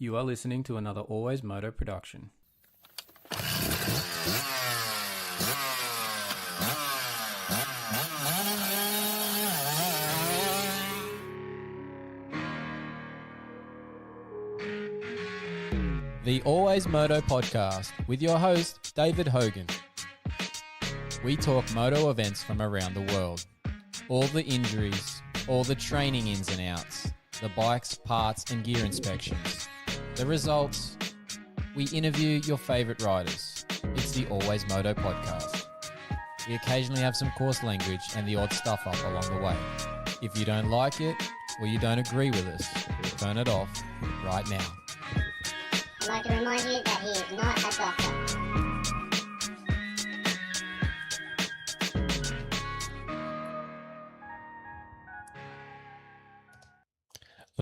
You are listening to another AlwaysMoto production. The AlwaysMoto podcast with your host, David Hogan. We talk moto events from around the world. All the injuries, all the training ins and outs, the bikes, parts and gear inspections. The results, we interview your favourite riders. It's the AlwaysMoto podcast. We occasionally have some coarse language and the odd stuff up along the way. If you don't like it or you don't agree with us, turn it off right now. I'd like to remind you that he is not a doctor.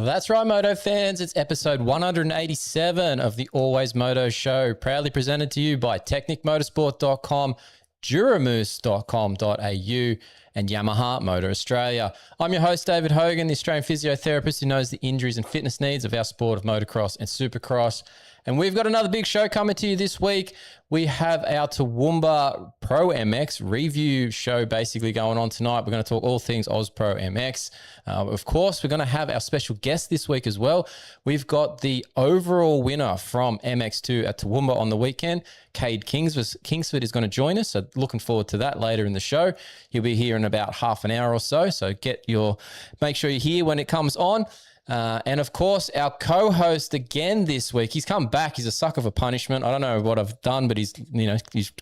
That's right, Moto fans. It's episode 187 of the AlwaysMoto show, proudly presented to you by TechnicMotorsport.com, Duramoose.com.au, and Yamaha Motor Australia. I'm your host, David Hogan, the Australian physiotherapist who knows the injuries and fitness needs of our sport of motocross and supercross. And we've got another big show coming to you this week. We have our Toowoomba Pro MX review show basically going on tonight. We're going to talk all things AusProMX. Of course, we're going to have our special guest this week as well. We've got the overall winner from MX2 at Toowoomba on the weekend. Kingsford is going to join us, so looking forward to that later in the show. He'll be here in about half an hour or so, so make sure you're here when it comes on. And of course, our co-host again this week, he's come back. He's a sucker for punishment. I don't know what I've done, but he's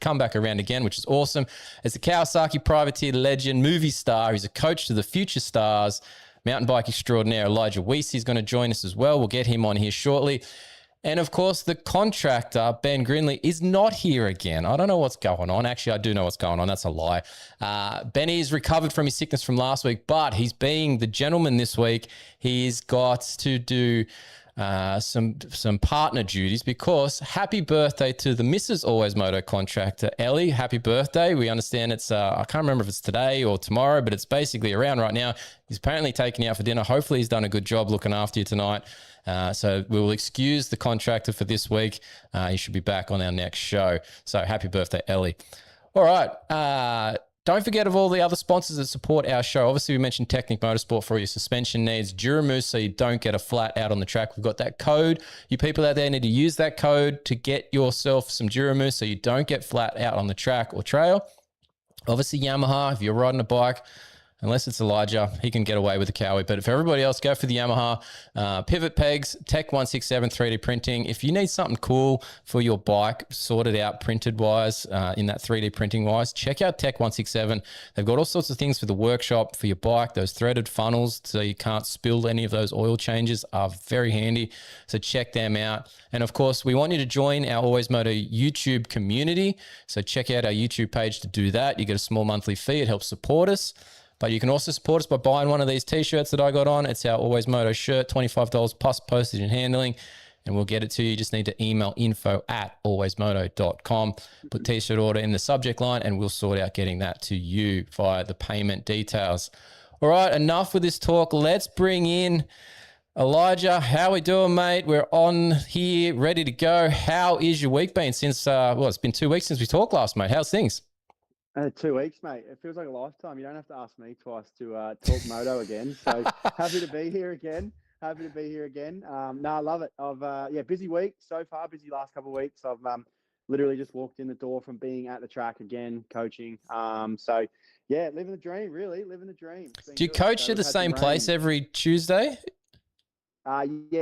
come back around again, which is awesome. As a Kawasaki privateer legend, movie star, he's a coach to the future stars, mountain bike extraordinaire Elijah Wiese is going to join us as well. We'll get him on here shortly. And of course, the contractor, Ben Grinley, is not here again. I don't know what's going on. Actually, I do know what's going on. That's a lie. Benny is recovered from his sickness from last week, but he's being the gentleman this week. He's got to do some partner duties because happy birthday to the Mrs. AlwaysMoto contractor, Ellie. Happy birthday. We understand it's, I can't remember if it's today or tomorrow, but it's basically around right now. He's apparently taken you out for dinner. Hopefully he's done a good job looking after you tonight. So we'll excuse the contractor for this week. He should be back on our next show. So happy birthday, Ellie. All right. Don't forget of all the other sponsors that support our show. Obviously, we mentioned Technic Motorsport for your suspension needs. Duramoose, so you don't get a flat out on the track. We've got that code. You people out there need to use that code to get yourself some Duramoose so you don't get flat out on the track or trail. Obviously, Yamaha, if you're riding a bike, unless it's Elijah, he can get away with the Cowie. But if everybody else, go for the Yamaha. Pivot pegs, Tech 167 3D printing. If you need something cool for your bike, sorted out printed-wise, in that 3D printing-wise, check out Tech 167. They've got all sorts of things for the workshop, for your bike. Those threaded funnels so you can't spill any of those oil changes are very handy. So check them out. And of course, we want you to join our AlwaysMoto YouTube community. So check out our YouTube page to do that. You get a small monthly fee. It helps support us. But you can also support us by buying one of these t-shirts that I got on. It's our AlwaysMoto shirt, $25 plus postage and handling, and we'll get it to you. You just need to email info@alwaysmoto.com. Put t-shirt order in the subject line, and we'll sort out getting that to you via the payment details. All right, enough with this talk. Let's bring in Elijah. How we doing, mate? We're on here, ready to go. How is your week been since, it's been 2 weeks since we talked last, mate. How's things? 2 weeks, mate. It feels like a lifetime. You don't have to ask me twice to talk moto again. So happy to be here again. No, I love it. I've busy week so far. Busy last couple of weeks. I've literally just walked in the door from being at the track again, coaching. Living the dream. Really living the dream. Do you coach at the same place every Tuesday?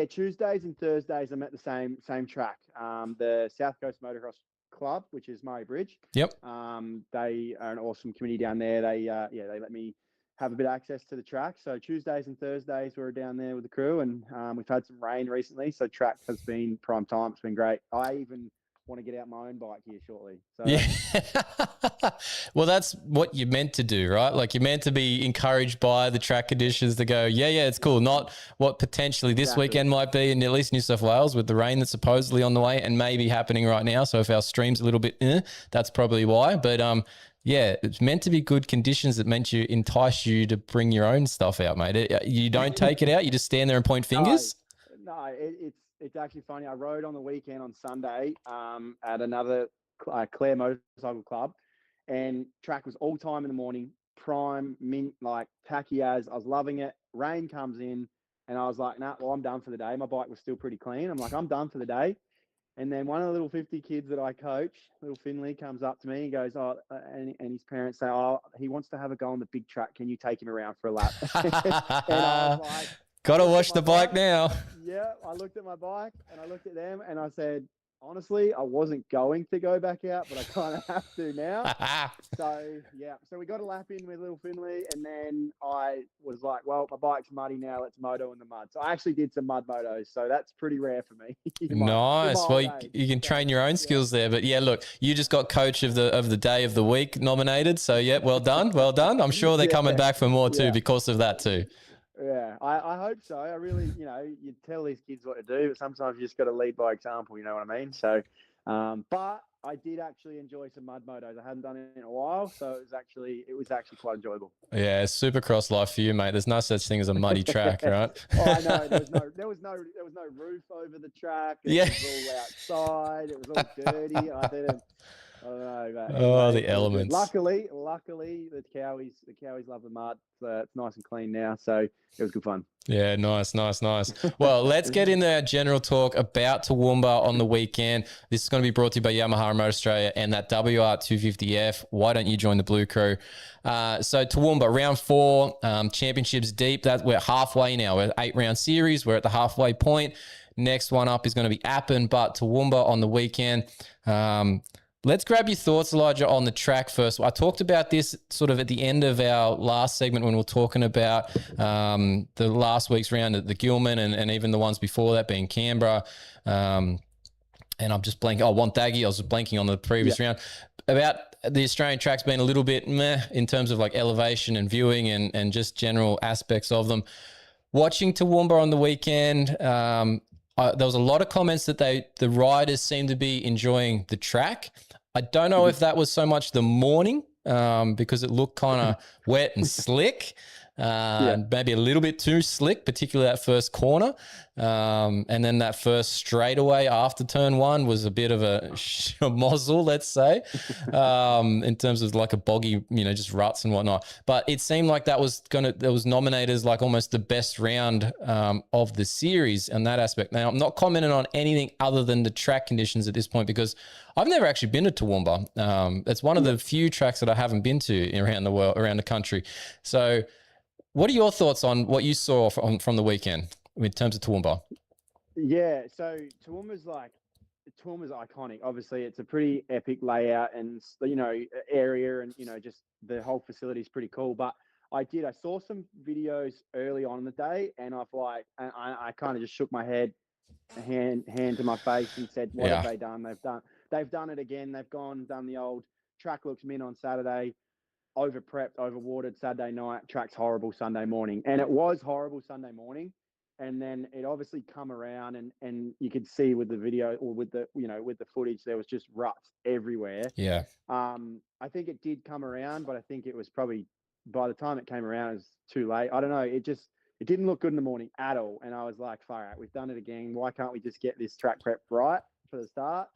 Tuesdays and Thursdays I'm at the same track. The South Coast Motocross Club, which is Murray Bridge. Yep. They are an awesome committee down there. They let me have a bit of access to the track. So Tuesdays and Thursdays we're down there with the crew, and we've had some rain recently, so track has been prime time. It's been great. I even want to get out my own bike here shortly. So. Yeah. Well, that's what you're meant to do, right? Like you're meant to be encouraged by the track conditions to go, yeah, it's cool. Not what potentially this weekend might be in at least New South Wales with the rain that's supposedly on the way and maybe happening right now. So if our stream's a little bit, that's probably why. But it's meant to be good conditions that meant you entice you to bring your own stuff out, mate. You don't take it out. You just stand there and point fingers. No, it's actually funny. I rode on the weekend on Sunday at another Clare Motorcycle Club, and track was all time in the morning, prime, mint, like tacky as. I was loving it. Rain comes in, and I was like, nah, well, I'm done for the day. My bike was still pretty clean. I'm like, I'm done for the day. And then one of the little 50 kids that I coach, little Finley, comes up to me. He goes, and his parents say, oh, he wants to have a go on the big track. Can you take him around for a lap? And I was like, gotta watch the bike now. Yeah, I looked at my bike and I looked at them and I said, honestly, I wasn't going to go back out, but I kind of have to now. So we got a lap in with little Finley, and then I was like, well, my bike's muddy now. Let's moto in the mud. So I actually did some mud motos. So that's pretty rare for me. Nice. Well, you can train your own skills there. But yeah, look, you just got coach of the day of the week nominated. So yeah, well done. Well done. I'm sure they're coming back for more too because of that too. Yeah, I hope so. I really, you tell these kids what to do, but sometimes you just got to lead by example, you know what I mean? So, but I did actually enjoy some mud motos. I hadn't done it in a while, so it was actually quite enjoyable. Yeah, supercross life for you, mate. There's no such thing as a muddy track, right? I know. There was no roof over the track. It was all outside. It was all dirty. I don't know. The elements. Luckily, the cowies love the mud. So it's nice and clean now. So it was good fun. Yeah, nice. Well, let's get into our general talk about Toowoomba on the weekend. This is going to be brought to you by Yamaha Remote Australia and that WR250F. Why don't you join the Blue Crew? So Toowoomba, round 4, championships deep. We're halfway now. We're 8-round series. We're at the halfway point. Next one up is going to be Appin, but Toowoomba on the weekend. Let's grab your thoughts, Elijah, on the track first. I talked about this sort of at the end of our last segment when we were talking about the last week's round at the Gilman and even the ones before that being Canberra. And I'm just blanking. Wonthaggi. I was blanking on the previous round. About the Australian tracks being a little bit meh in terms of like elevation and viewing and just general aspects of them. Watching Toowoomba on the weekend, there was a lot of comments that the riders seem to be enjoying the track. I don't know if that was so much the morning because it looked kind of wet and slick, and maybe a little bit too slick, particularly that first corner. And then that first straightaway after turn 1 was a bit of a mozzle, let's say, in terms of like a boggy, just ruts and whatnot. But it seemed like that was nominated as like almost the best round of the series in that aspect. Now, I'm not commenting on anything other than the track conditions at this point because I've never actually been to Toowoomba. It's one of the few tracks that I haven't been to around the world, around the country. So what are your thoughts on what you saw from the weekend in terms of Toowoomba? Yeah, so Toowoomba's iconic. Obviously, it's a pretty epic layout and, area and, just the whole facility is pretty cool. But I saw some videos early on in the day and I kind of just shook my head, hand to my face and said, what have they done? They've done it again. They've done the old track looks mint on Saturday, over prepped, over watered Saturday night, track's horrible Sunday morning. And it was horrible Sunday morning. And then it obviously come around and you could see with the video or with the, with the footage, there was just ruts everywhere. Yeah. I think it did come around, but I think it was probably by the time it came around, it was too late. I don't know. It didn't look good in the morning at all. And I was like, far out, we've done it again. Why can't we just get this track prep right for the start?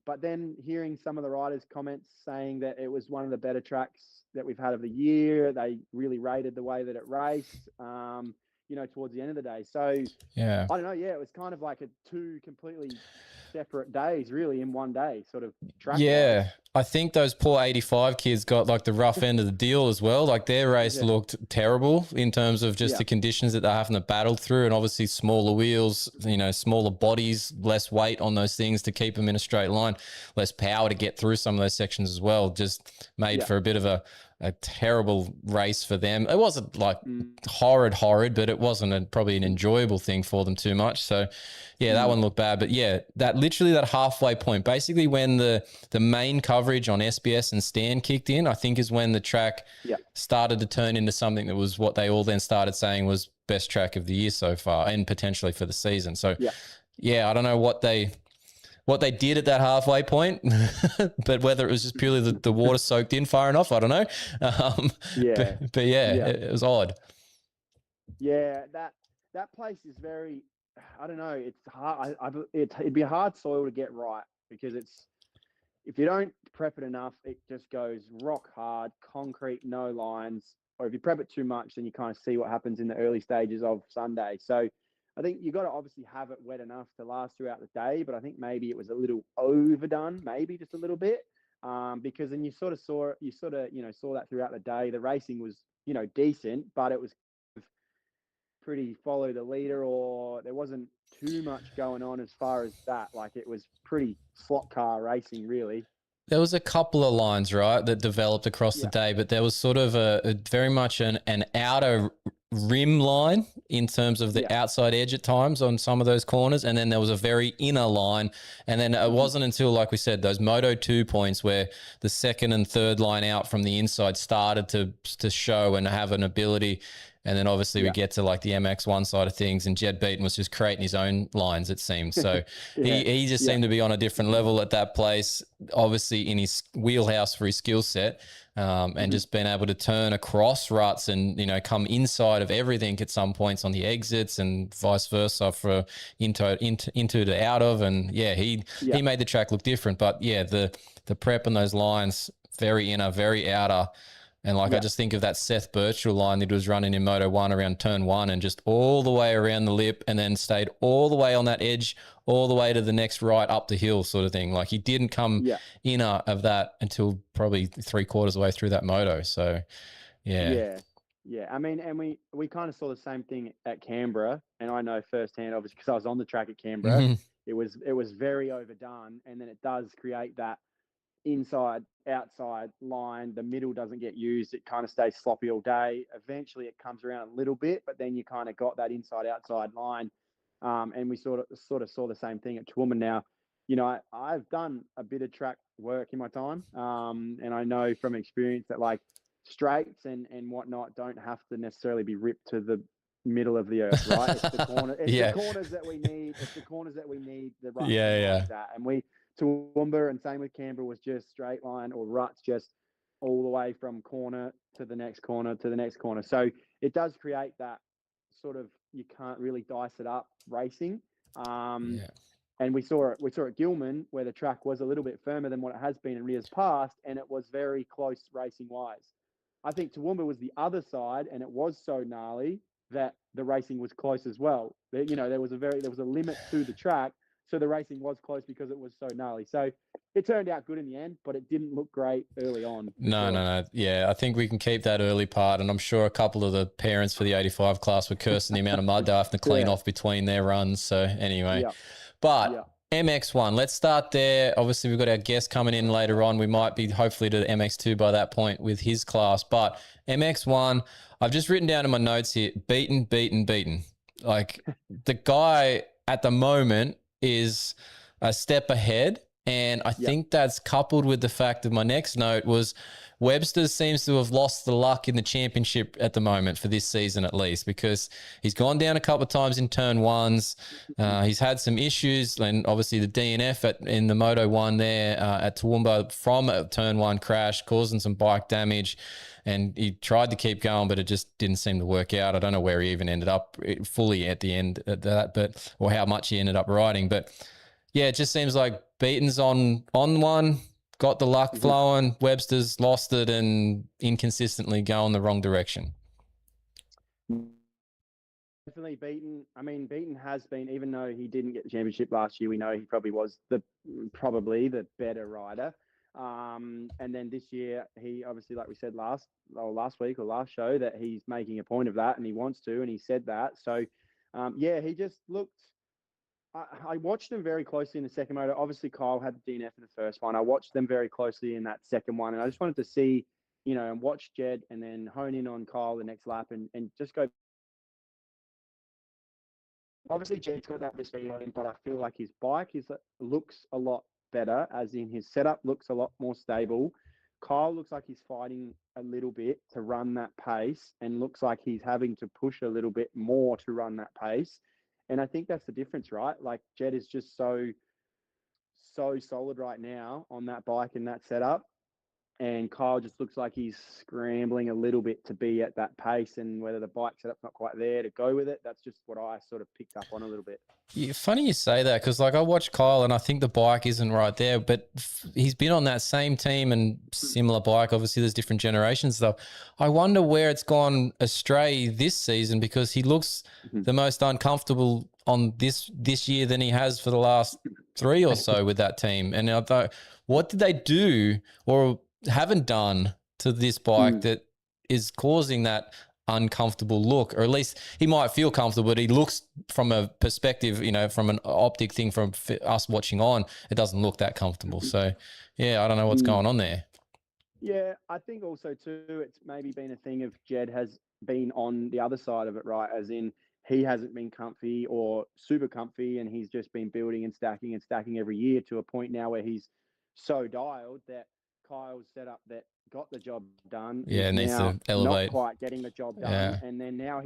But then hearing some of the riders' comments saying that it was one of the better tracks that we've had of the year, they really rated the way that it raced, towards the end of the day. So I don't know. Yeah, it was kind of like two completely separate days, really, in one day, sort of track. Yeah, wise. I think those poor 85 kids got like the rough end of the deal as well. Like their race looked terrible in terms of just the conditions that they're having to battle through, and obviously smaller wheels, smaller bodies, less weight on those things to keep them in a straight line, less power to get through some of those sections as well. Just made for a bit of a terrible race for them. It wasn't like horrid, but it wasn't probably an enjoyable thing for them too much. So yeah, that one looked bad. But yeah, that halfway point, basically when the main coverage on SBS and Stan kicked in, I think is when the track started to turn into something that was what they all then started saying was best track of the year so far and potentially for the season. So I don't know what they did at that halfway point, but whether it was just purely the water soaked in far enough, I don't know. But it was odd. Yeah, that place is very I don't know. It's hard. It'd be a hard soil to get right because if you don't prep it enough, it just goes rock hard, concrete, no lines. Or if you prep it too much, then you kind of see what happens in the early stages of Sunday. So I think you got to obviously have it wet enough to last throughout the day. But I think maybe it was a little overdone, maybe just a little bit, because then you sort of saw saw that throughout the day. The racing was decent, but it was pretty follow the leader, or there wasn't too much going on as far as that. Like it was pretty slot car racing, really. There was a couple of lines, right, that developed across the Yeah. day, but there was sort of a very much an outer rim line in terms of the Yeah. outside edge at times on some of those corners, and then there was a very inner line, and then it wasn't until, like we said, those Moto 2 points where the second and third line out from the inside started to show and have an ability. And then obviously we get to like the MX1 side of things, and Jed Beaton was just creating his own lines, it seems. So he just seemed to be on a different level at that place, obviously in his wheelhouse for his skill set, and just being able to turn across ruts and, come inside of everything at some points on the exits and vice versa for into to out of. And he made the track look different. But the prep and those lines, very inner, very outer. And I just think of that Seth Birchall line that was running in Moto 1 around turn 1 and just all the way around the lip and then stayed all the way on that edge, all the way to the next right up the hill sort of thing. Like he didn't come inner of that until probably 3/4 of the way through that moto. So, Yeah. I mean, and we kind of saw the same thing at Canberra, and I know firsthand, obviously, because I was on the track at Canberra. Mm-hmm. It was very overdone, and then it does create that inside outside line. The middle doesn't get used. It kind of stays sloppy all day. Eventually it comes around a little bit, but then you kind of got that inside outside line. And we sort of saw the same thing at Toowoomba. Now, I've done a bit of track work in my time, and I know from experience that like straights and whatnot don't have to necessarily be ripped to the middle of the earth, right? It's the the corners that we need. It's the corners that we need the ruts and that. And Toowoomba and same with Canberra was just straight line or ruts, just all the way from corner to the next corner to the next corner. So it does create that sort of, you can't really dice it up racing. And we saw at Gilman where the track was a little bit firmer than what it has been in years past, and it was very close racing wise. I think Toowoomba was the other side, and it was so gnarly that the racing was close as well. There was a limit to the track, so the racing was close because it was so gnarly. So it turned out good in the end, but it didn't look great early on. No. Yeah, I think we can keep that early part, and I'm sure a couple of the parents for the 85 class were cursing the amount of mud they have to clean off between their runs. So anyway, but MX1, let's start there. Obviously, we've got our guest coming in later on. We might be hopefully to the MX2 by that point with his class, but MX1, I've just written down in my notes here, beaten. Like the guy at the moment is a step ahead. And I think that's coupled with the fact that my next note was Webster seems to have lost the luck in the championship at the moment for this season, at least, because he's gone down a couple of times in turn ones. He's had some issues, and obviously the DNF in the Moto 1 there at Toowoomba from a turn 1 crash, causing some bike damage. And he tried to keep going, but it just didn't seem to work out. I don't know where he even ended up fully at the end of that, or how much he ended up riding. But yeah, it just seems like Beaton's on one, got the luck flowing. Webster's lost it and inconsistently going the wrong direction. Definitely Beaton. I mean, Beaton has been, even though he didn't get the championship last year, we know he probably was probably the better rider. And then this year, he obviously, like we said last week or last show, that he's making a point of that and he wants to, and he said that. So, he just looked. I watched them very closely in the second moto. Obviously, Kyle had the DNF in the first one. I watched them very closely in that second one, and I just wanted to see, and watch Jed and then hone in on Kyle the next lap and just go. Obviously, Jed's got that speed on him, but I feel like his bike looks a lot better, as in his setup looks a lot more stable. Kyle looks like he's fighting a little bit to run that pace and looks like he's having to push a little bit more to run that pace. And I think that's the difference, right? Like Jed is just so solid right now on that bike and that setup. And Kyle just looks like he's scrambling a little bit to be at that pace, and whether the bike setup's not quite there to go with it, that's just what I sort of picked up on a little bit. Yeah, funny you say that, because like I watched Kyle and I think the bike isn't right there, but he's been on that same team and similar bike. Obviously, there's different generations stuff. I wonder where it's gone astray this season, because he looks the most uncomfortable on this year than he has for the last 3 or so with that team. And I thought, what did they do or haven't done to this bike that is causing that uncomfortable look? Or at least he might feel comfortable, but he looks from a perspective, from an optic thing from us watching on, it doesn't look that comfortable. So yeah, I don't know what's going on there. Yeah, I think also too, it's maybe been a thing of Jed has been on the other side of it, right? As in, he hasn't been comfy or super comfy, and he's just been building and stacking every year to a point now where he's so dialed that Kyle's setup that got the job done Yeah, is needs now to elevate. not quite getting the job done. Yeah. And then now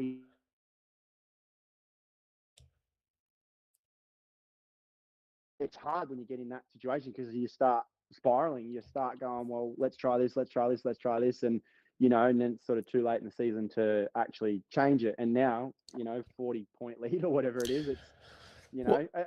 it's hard when you get in that situation, because you start spiraling, you start going, well, let's try this. And, and then it's sort of too late in the season to actually change it. And now, 40-point lead or whatever it is, it's,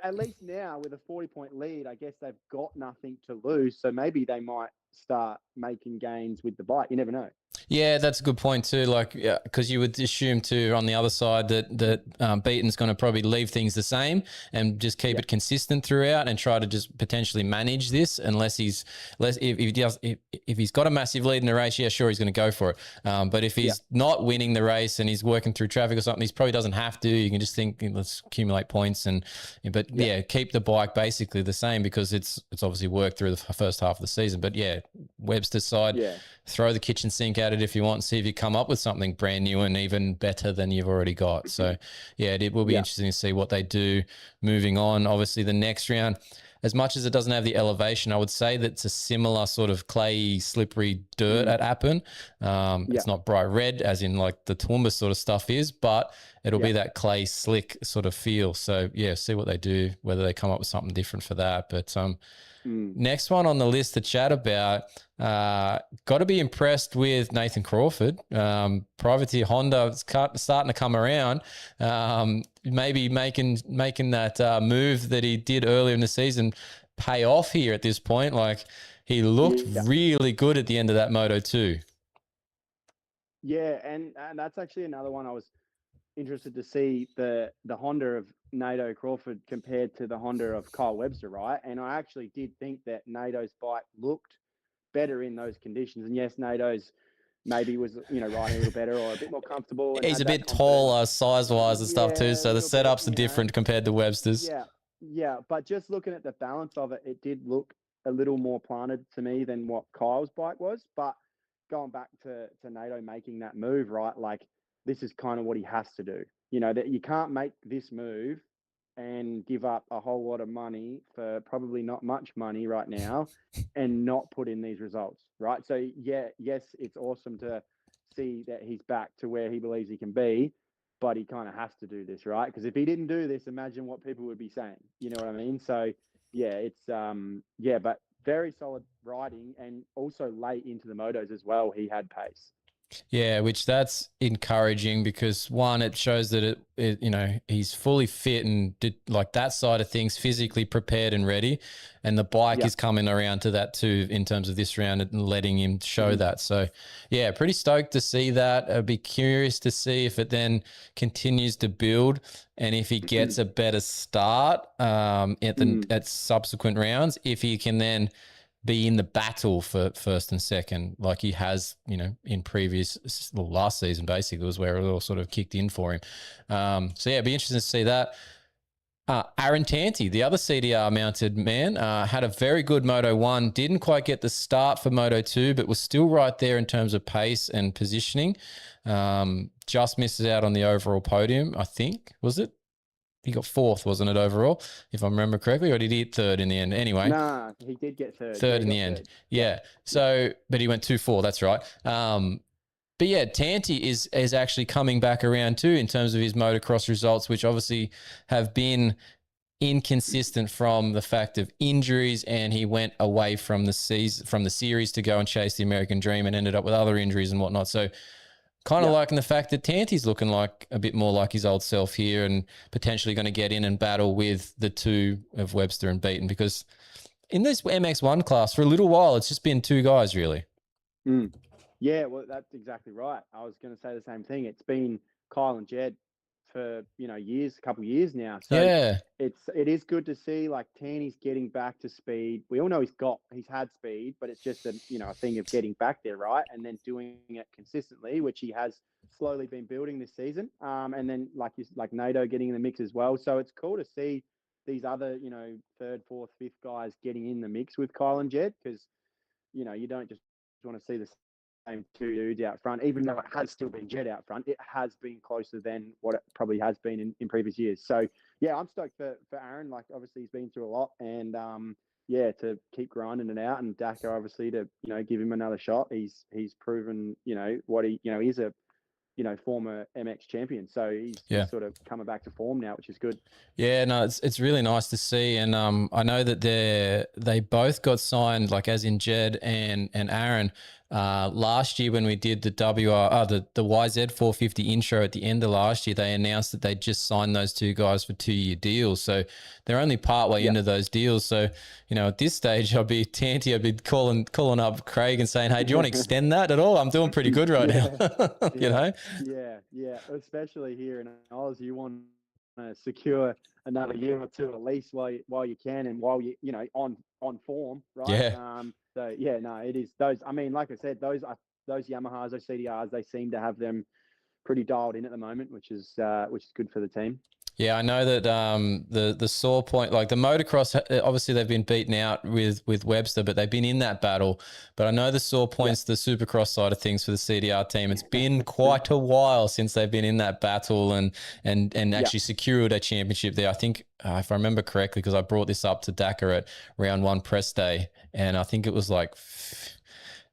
at least now with a 40-point lead, I guess they've got nothing to lose. So maybe they might start making gains with the bike. You never know. Yeah, that's a good point too. Like, yeah, because you would assume too on the other side that Beaton's going to probably leave things the same and just keep it consistent throughout and try to just potentially manage this. Unless if he's got a massive lead in the race, yeah, sure, he's going to go for it. But if he's not winning the race and he's working through traffic or something, he probably doesn't have to. You can just think, let's accumulate points but keep the bike basically the same, because it's obviously worked through the first half of the season. But yeah, Webster's side, throw the kitchen sink at it if you want, and see if you come up with something brand new and even better than you've already got. So yeah, it will be interesting to see what they do moving on. Obviously the next round, as much as it doesn't have the elevation, I would say that it's a similar sort of clayey, slippery dirt at Appin. It's not bright red as in like the Toowoomba sort of stuff is, but it'll be that clay slick sort of feel. So yeah, see what they do, whether they come up with something different for that. But next one on the list to chat about, got to be impressed with Nathan Crawford. Privateer Honda starting to come around, maybe making that move that he did earlier in the season pay off here at this point. Like, he looked really good at the end of that Moto 2. Yeah, and that's actually another one I was interested to see, the Honda of Nato Crawford compared to the Honda of Kyle Webster, right? And I actually did think that Nato's bike looked better in those conditions. And yes, Nato's maybe was, riding a little better or a bit more comfortable. He's a bit taller size-wise and stuff too, so the setups are different compared to Webster's. Yeah, but just looking at the balance of it, it did look a little more planted to me than what Kyle's bike was. But going back to Nato making that move, right, like, this is kind of what he has to do. That you can't make this move and give up a whole lot of money for probably not much money right now and not put in these results, right? So, yes, it's awesome to see that he's back to where he believes he can be, but he kind of has to do this, right? Because if he didn't do this, imagine what people would be saying. You know what I mean? So, yeah, it's, but very solid riding, and also late into the motos as well, he had pace. Yeah, which that's encouraging, because one, it shows that he's fully fit and did like that side of things, physically prepared and ready, and the bike is coming around to that too in terms of this round and letting him show that. So yeah, pretty stoked to see that. I'd be curious to see if it then continues to build and if he gets a better start at subsequent rounds, if he can then be in the battle for first and second, like he has, in last season, basically, was where it all sort of kicked in for him. So yeah, it'd be interesting to see that. Aaron Tanti, the other CDR mounted man, had a very good Moto 1, didn't quite get the start for Moto 2, but was still right there in terms of pace and positioning. Just misses out on the overall podium, I think, was it? He got fourth, wasn't it, overall, if I remember correctly, or did he get third in the end? Anyway. Nah, he did get third. Third in the end. Yeah. So, but he went 2-4, that's right. But yeah, Tanti is actually coming back around too in terms of his motocross results, which obviously have been inconsistent from the fact of injuries, and he went away from the series to go and chase the American dream and ended up with other injuries and whatnot. So kind of liking the fact that Tanti's looking like a bit more like his old self here and potentially going to get in and battle with the two of Webster and Beaton, because in this MX1 class for a little while, it's just been two guys really. Yeah, well, that's exactly right. I was going to say the same thing. It's been Kyle and Jed for, a couple of years now. So Yeah. it is good to see like Tanny's getting back to speed. We all know he's had speed, but it's just a thing of getting back there, right? And then doing it consistently, which he has slowly been building this season. And then like Nato getting in the mix as well. So it's cool to see these other, third, fourth, fifth guys getting in the mix with Kyle and Jed, because you don't just want to see the same two dudes out front, even though it has still been Jed out front. It has been closer than what it probably has been in previous years. So yeah, I'm stoked for Aaron. Like obviously he's been through a lot, and to keep grinding it out, and Dakar obviously to give him another shot. He's proven what he is a former MX champion. So he's sort of coming back to form now, which is good. Yeah, no, it's really nice to see. And I know that they both got signed, like as in Jed and Aaron, last year when we did the the YZ 450 intro at the end of last year. They announced that they just signed those two guys for 2-year deals. So they're only partway into those deals. So, at this stage, I'd be calling up Craig and saying, hey, do you want to extend that at all? I'm doing pretty good right now. Yeah. Especially here in Oz, you want to secure another year or two at least while you can, and while you on form, right? Yeah. So yeah, no, it is those. I mean, like I said, those Yamahas, those CDRs, they seem to have them pretty dialed in at the moment, which is good for the team. Yeah, I know that the sore point, like the motocross, obviously they've been beaten out with Webster, but they've been in that battle. But I know the sore points, the supercross side of things for the CDR team. It's been quite a while since they've been in that battle and actually secured a championship there. I think, if I remember correctly, because I brought this up to Dakar at round 1 press day, and I think it was like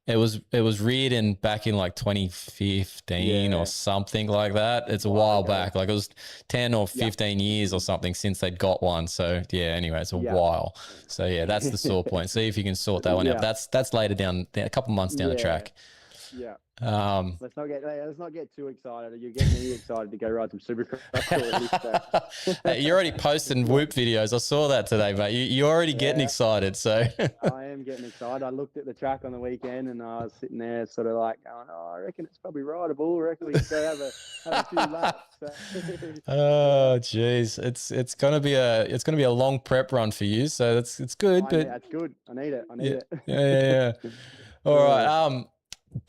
it was reared back in like 2015 or something like that. It's a while back. Like it was 10 or 15 years or something since they'd got one. So yeah, anyway, it's a while. So yeah, that's the sore point. See if you can sort that one out. That's later down, a couple months down the track. Yeah. Let's not get too excited. You're getting me excited to go ride some supercross. Hey, you're already posting Whoop videos. I saw that today, mate. You're already getting excited. So I am getting excited. I looked at the track on the weekend, and I was sitting there, sort of like going, "Oh, I reckon it's probably rideable. I reckon we can go have a few laps." Oh, geez, it's gonna be a long prep run for you. So it's good, but that's good. I need it. Yeah. All right.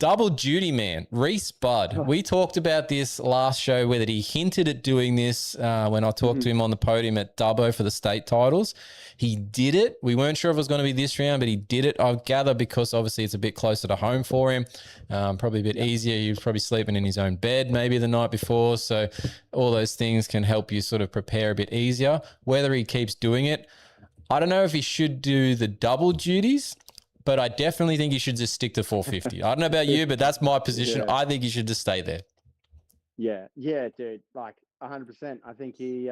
Double duty man, Reese Budd. We talked about this last show, whether he hinted at doing this when I talked to him on the podium at Dubbo for the state titles. He did it. We weren't sure if it was going to be this round, but he did it, I gather, because obviously it's a bit closer to home for him. Probably a bit easier. He was probably sleeping in his own bed maybe the night before. So all those things can help you sort of prepare a bit easier. Whether he keeps doing it, I don't know if he should do the double duties, but I definitely think you should just stick to 450. I don't know about you, but that's my position. I think you should just stay there. Yeah, dude, like 100%. I think he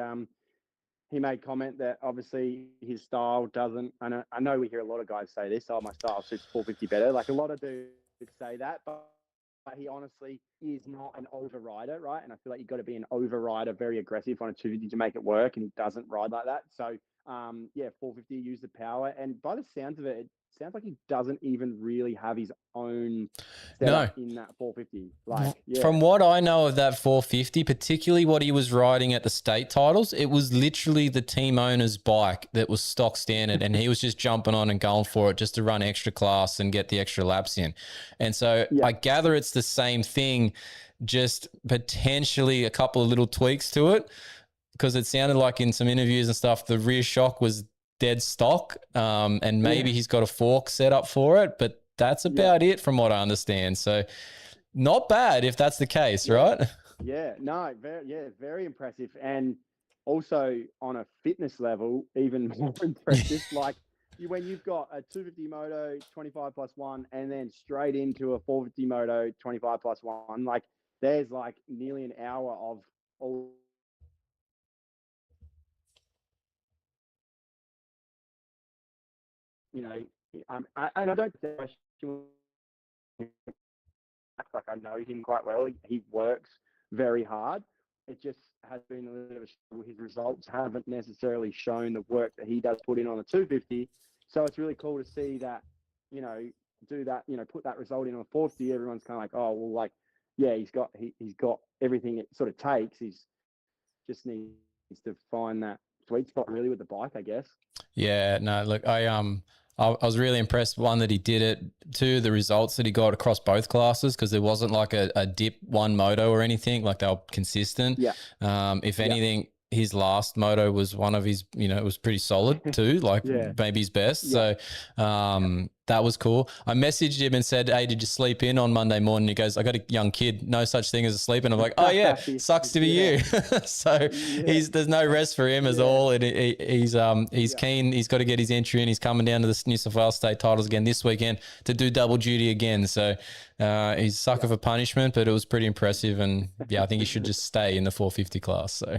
made comment that obviously his style doesn't. I know we hear a lot of guys say this. Oh, my style suits 450 better. Like a lot of dudes say that, but he honestly is not an overrider, right? And I feel like you've got to be an overrider, very aggressive on a 250 to make it work, and he doesn't ride like that. So 450, use the power, and by the sounds of it sounds like he doesn't even really have his own setup in that 450. From what I know of that 450, particularly what he was riding at the state titles, it was literally the team owner's bike that was stock standard, and he was just jumping on and going for it just to run extra class and get the extra laps in. And so I gather it's the same thing, just potentially a couple of little tweaks to it, because it sounded like in some interviews and stuff, the rear shock was dead stock, and maybe he's got a fork set up for it, but that's about it from what I understand. So not bad if that's the case, right? Very impressive. And also on a fitness level, even more impressive. Like when you've got a 250 moto 25+1 and then straight into a 450 moto 25+1, like there's like nearly an hour of all you know, and I don't question, like I know him quite well. He works very hard. It just has been a little bit of a struggle. His results haven't necessarily shown the work that he does put in on the 250. So it's really cool to see that, you know, do that, you know, put that result in on the 450. Everyone's kind of like, oh, well, like, yeah, he's got everything it sort of takes. He's just needs to find that sweet spot really with the bike, I guess. Yeah, no, look, I was really impressed. One, that he did it. Two, the results that he got across both classes, because there wasn't like a dip one moto or anything. Like, they were consistent. Yeah. If anything, his last moto was one of his, you know, it was pretty solid too, like maybe his best. Yeah. So that was cool. I messaged him and said, hey, did you sleep in on Monday morning? He goes, I got a young kid, no such thing as a sleep in. I'm like, oh yeah, sucks to be you. So there's no rest for him at all. And he's keen. He's got to get his entry in. He's coming down to the New South Wales state titles again this weekend to do double duty again. So he's sucker for punishment, but it was pretty impressive. And yeah, I think he should just stay in the 450 class. So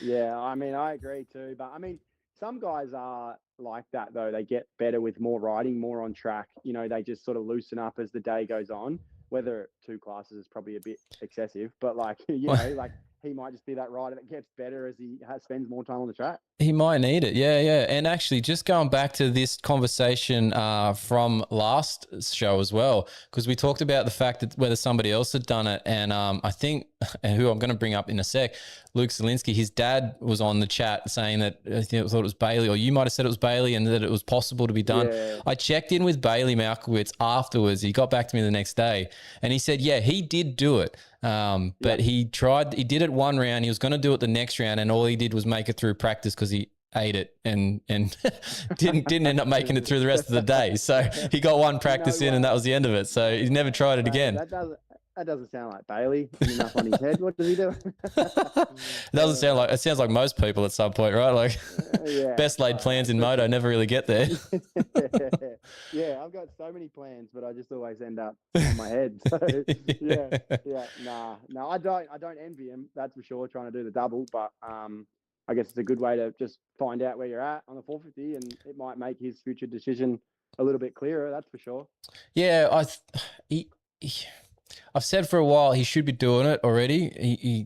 yeah, I mean, I agree too. But I mean, some guys are like that though. They get better with more riding, more on track. You know, they just sort of loosen up as the day goes on. Whether 2 classes is probably a bit excessive, but like, you know, like he might just be that rider that gets better as he spends more time on the track. He might need it. Yeah, yeah. And actually, just going back to this conversation from last show as well, because we talked about the fact that whether somebody else had done it. And I think, and who I'm going to bring up in a sec, Luke Zielinski, his dad was on the chat saying that I thought it was Bailey, or you might have said it was Bailey, and that it was possible to be done. Yeah. I checked in with Bailey Malkowitz afterwards. He got back to me the next day and he said, yeah, he did do it. But he did it one round. He was going to do it the next round, and all he did was make it through practice because he ate it and didn't end up making it through the rest of the day. So he got one practice in and that was the end of it. So he's never tried it again. That doesn't sound like Bailey. Enough on his head. What does he do? It sounds like most people at some point, right? Like best laid plans in moto never really get there. Yeah, I've got so many plans, but I just always end up on my head. So no, I don't envy him. That's for sure. Trying to do the double, but I guess it's a good way to just find out where you're at on the 450, and it might make his future decision a little bit clearer. That's for sure. Yeah, I've said for a while he should be doing it already.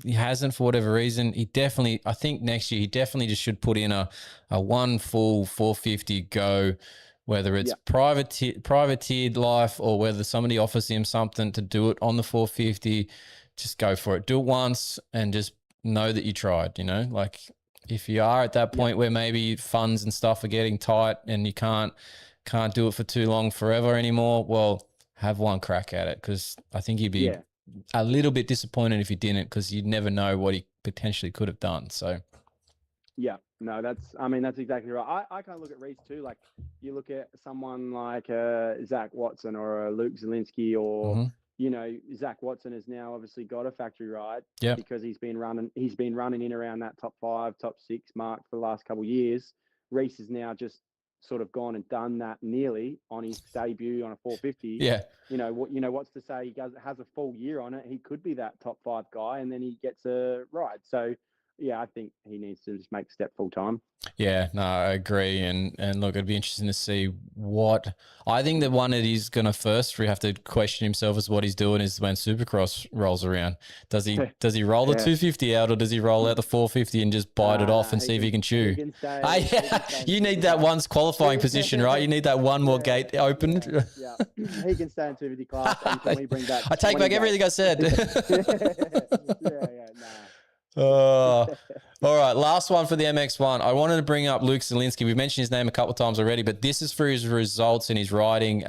He hasn't for whatever reason. I think next year he definitely just should put in a one full 450 go, whether it's privateered life or whether somebody offers him something to do it on the 450. Just go for it. Do it once and just know that you tried, you know, like if you are at that point where maybe funds and stuff are getting tight and you can't do it for too long forever anymore, well, have one crack at it, because I think you'd be a little bit disappointed if you didn't, because you'd never know what he potentially could have done. So yeah, no, that's exactly right. I kind of look at Reese too. Like you look at someone like Zach Watson or Luke Zielinski, or you know, Zach Watson has now obviously got a factory ride because he's been running in around that top 5, top 6 mark for the last couple of years. Reese is now just sort of gone and done that nearly on his debut on a 450. Yeah. What's to say he has a full year on it. He could be that top 5 guy and then he gets a ride. So yeah, I think he needs to just make the step full time. Yeah, no, I agree. And look, it'd be interesting to see what I think the one that he's going to first have to question himself is what he's doing is when Supercross rolls around. Does he roll the 250 out, or does he roll out the 450 and just bite it off and see if he can chew? You need that one's qualifying position, right? You need that one more gate open. Yeah. He can stay in 250 class. And we bring back I take back everything I said. Nah. All right, last one for the MX1. I wanted to bring up Luke Zielinski. We've mentioned his name a couple of times already, but this is for his results and his riding.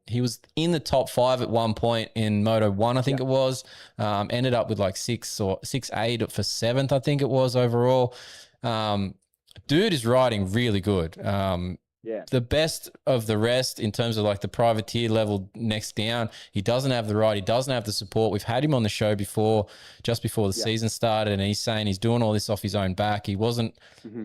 He was in the top 5 at one point in Moto 1, I think it was. Ended up with like 6 or 6-8 for 7th, I think it was overall. Dude is riding really good. The best of the rest in terms of like the privateer level next down. He doesn't have the ride. He doesn't have the support. We've had him on the show before, just before the season started, and he's saying he's doing all this off his own back. He wasn't